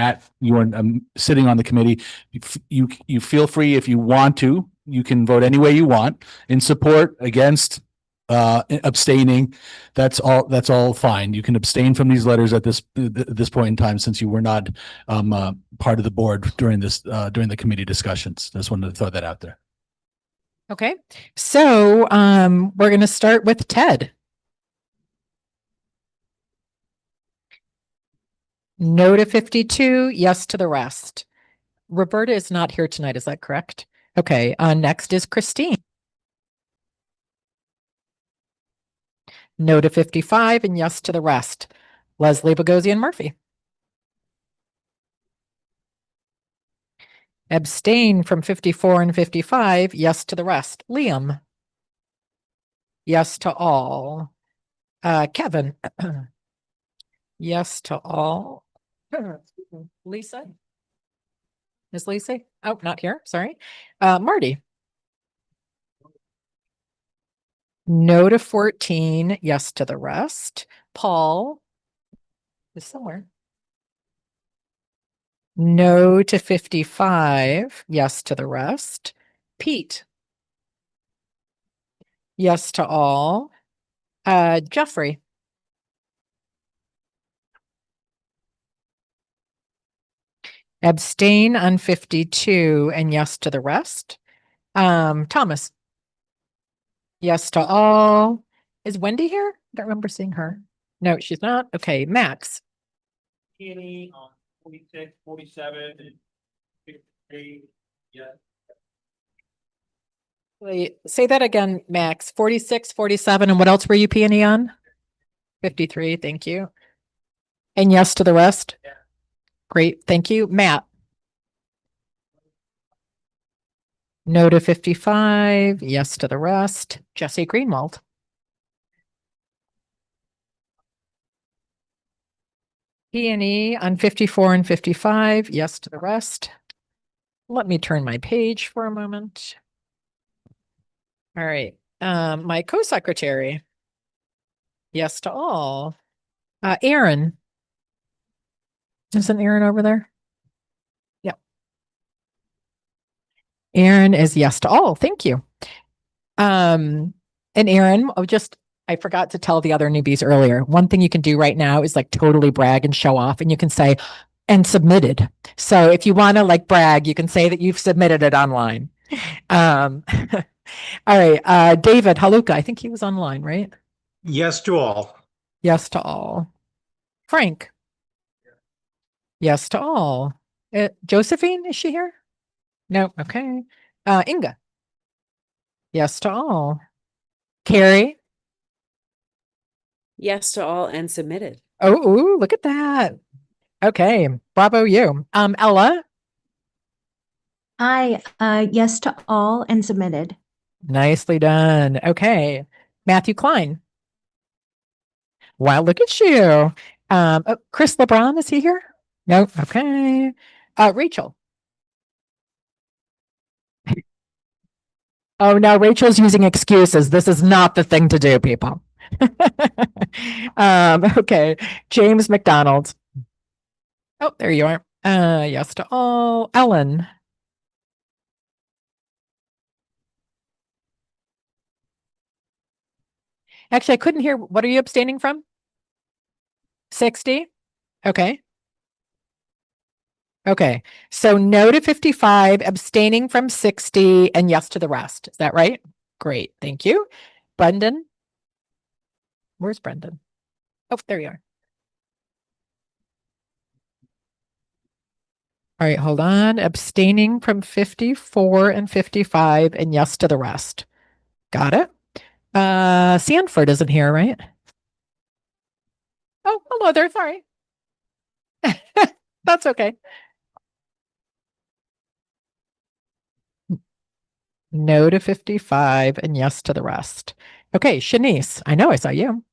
sitting on the committee. You feel free, if you want to, you can vote any way you want, in support, against, abstaining. That's all fine. You can abstain from these letters at this point in time, since you were not part of the board during the committee discussions. Just wanted to throw that out there.
Okay, so we're going to start with Ted. No to 52, yes to the rest. Roberta is not here tonight, is that correct? Okay, next is Christine. No to 55 and yes to the rest. Leslie Bogosian Murphy. Abstain from 54 and 55, yes to the rest. Liam. Yes to all. Kevin. Yes to all. Lisa. Is Lisa? Oh, not here. Sorry. Marty. No to 14, yes to the rest. Paul is somewhere. No to 55, yes to the rest. Pete. Yes to all. Jeffrey. Abstain on 52 and yes to the rest. Thomas. Yes to all. Is Wendy here? I don't remember seeing her. No, she's not. Okay, Max.
46, 47, 53, yeah.
Wait, say that again, Max. 46, 47, and what else were you P&E on? 53, thank you. And yes to the rest?
Yeah.
Great, thank you. Matt. No to 55, yes to the rest. Jesse Greenwald. P&E on 54 and 55, yes to the rest. Let me turn my page for a moment. All right, my co-secretary. Yes to all. Aaron. Isn't Aaron over there? Yep. Aaron is yes to all. Thank you. And Aaron, I forgot to tell the other newbies earlier. One thing you can do right now is like totally brag and show off, and you can say, and submitted. So if you want to like brag, you can say that you've submitted it online. All right. David Haluka, I think he was online, right?
Yes to all.
Yes to all. Frank. Yes to all. Josephine, is she here? No, okay. Inga. Yes to all. Carrie.
Yes to all and submitted.
Oh, ooh, look at that. Okay, bravo you. Ella.
Aye, yes to all and submitted.
Nicely done. Okay. Matthew Klein. Wow, look at you. Oh, Chris LeBron, is he here? No. Okay. Rachel. Oh, no, Rachel's using excuses. This is not the thing to do, people. Okay. James McDonald. Oh, there you are. Yes to all. Ellen. Actually, I couldn't hear. What are you abstaining from? 60? Okay. Okay. So no to 55, abstaining from 60, and yes to the rest. Is that right? Great. Thank you. Brendan. Where's Brendan? Oh, there you are. All right, hold on. Abstaining from 54 and 55, and yes to the rest. Got it. Sanford isn't here, right? Oh, hello there. Sorry. That's okay. No to 55 and yes to the rest. Okay, Shanice, I know I saw you.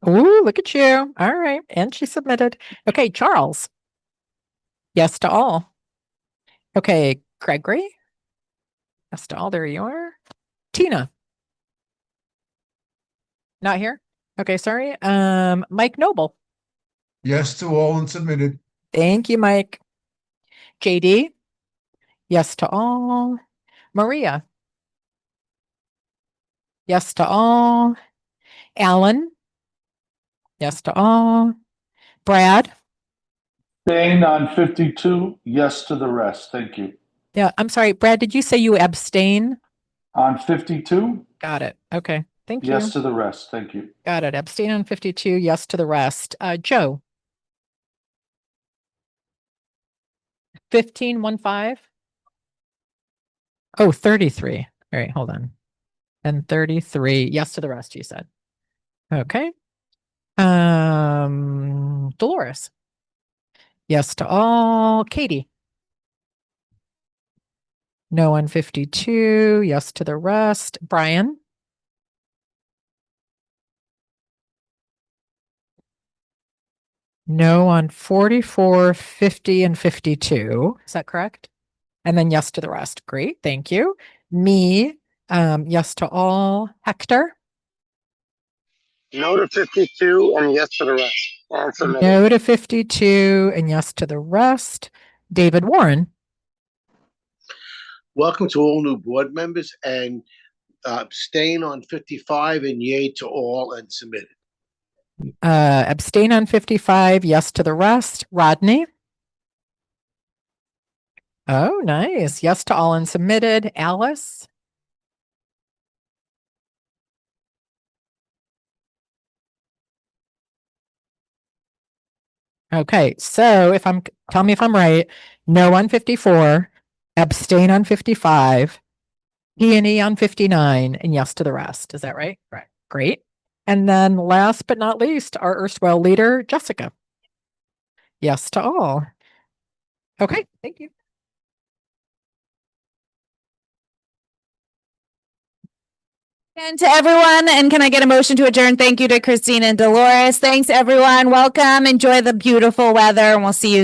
Ooh, look at you. All right. And she submitted. Okay, Charles. Yes to all. Okay, Gregory. Yes to all. There you are. Tina. Not here? Okay, sorry. Mike Noble.
Yes to all and submitted.
Thank you, Mike. JD. Yes to all. Maria. Yes to all. Alan. Yes to all. Brad.
Abstain on 52, yes to the rest. Thank you.
Yeah, I'm sorry. Brad, did you say you abstain?
On 52?
Got it. Okay. Thank you.
Yes to the rest. Thank you.
Got it. Abstain on 52, yes to the rest. Joe. 1515. Oh, 33. All right, hold on. And 33, yes to the rest, you said. Okay. Dolores. Yes to all. Katie. No on 52, yes to the rest. Brian. No on 44, 50, and 52. Is that correct? And then yes to the rest. Great. Thank you. Me, yes to all. Hector.
No to 52 and yes to the rest. And submitted.
No to 52 and yes to the rest. David Warren.
Welcome to all new board members, and abstain on 55 and yay to all and submitted.
Abstain on 55, yes to the rest. Rodney. Oh, nice. Yes to all and submitted. Alice. Okay, so tell me if I'm right. No on 54, abstain on 55, P&E on 59, and yes to the rest. Is that right? Right. Great. And then last but not least, our erstwhile leader, Jessica. Yes to all. Okay, thank you.
And to everyone, and can I get a motion to adjourn? Thank you to Christine and Dolores. Thanks, everyone. Welcome. Enjoy the beautiful weather, and we'll see you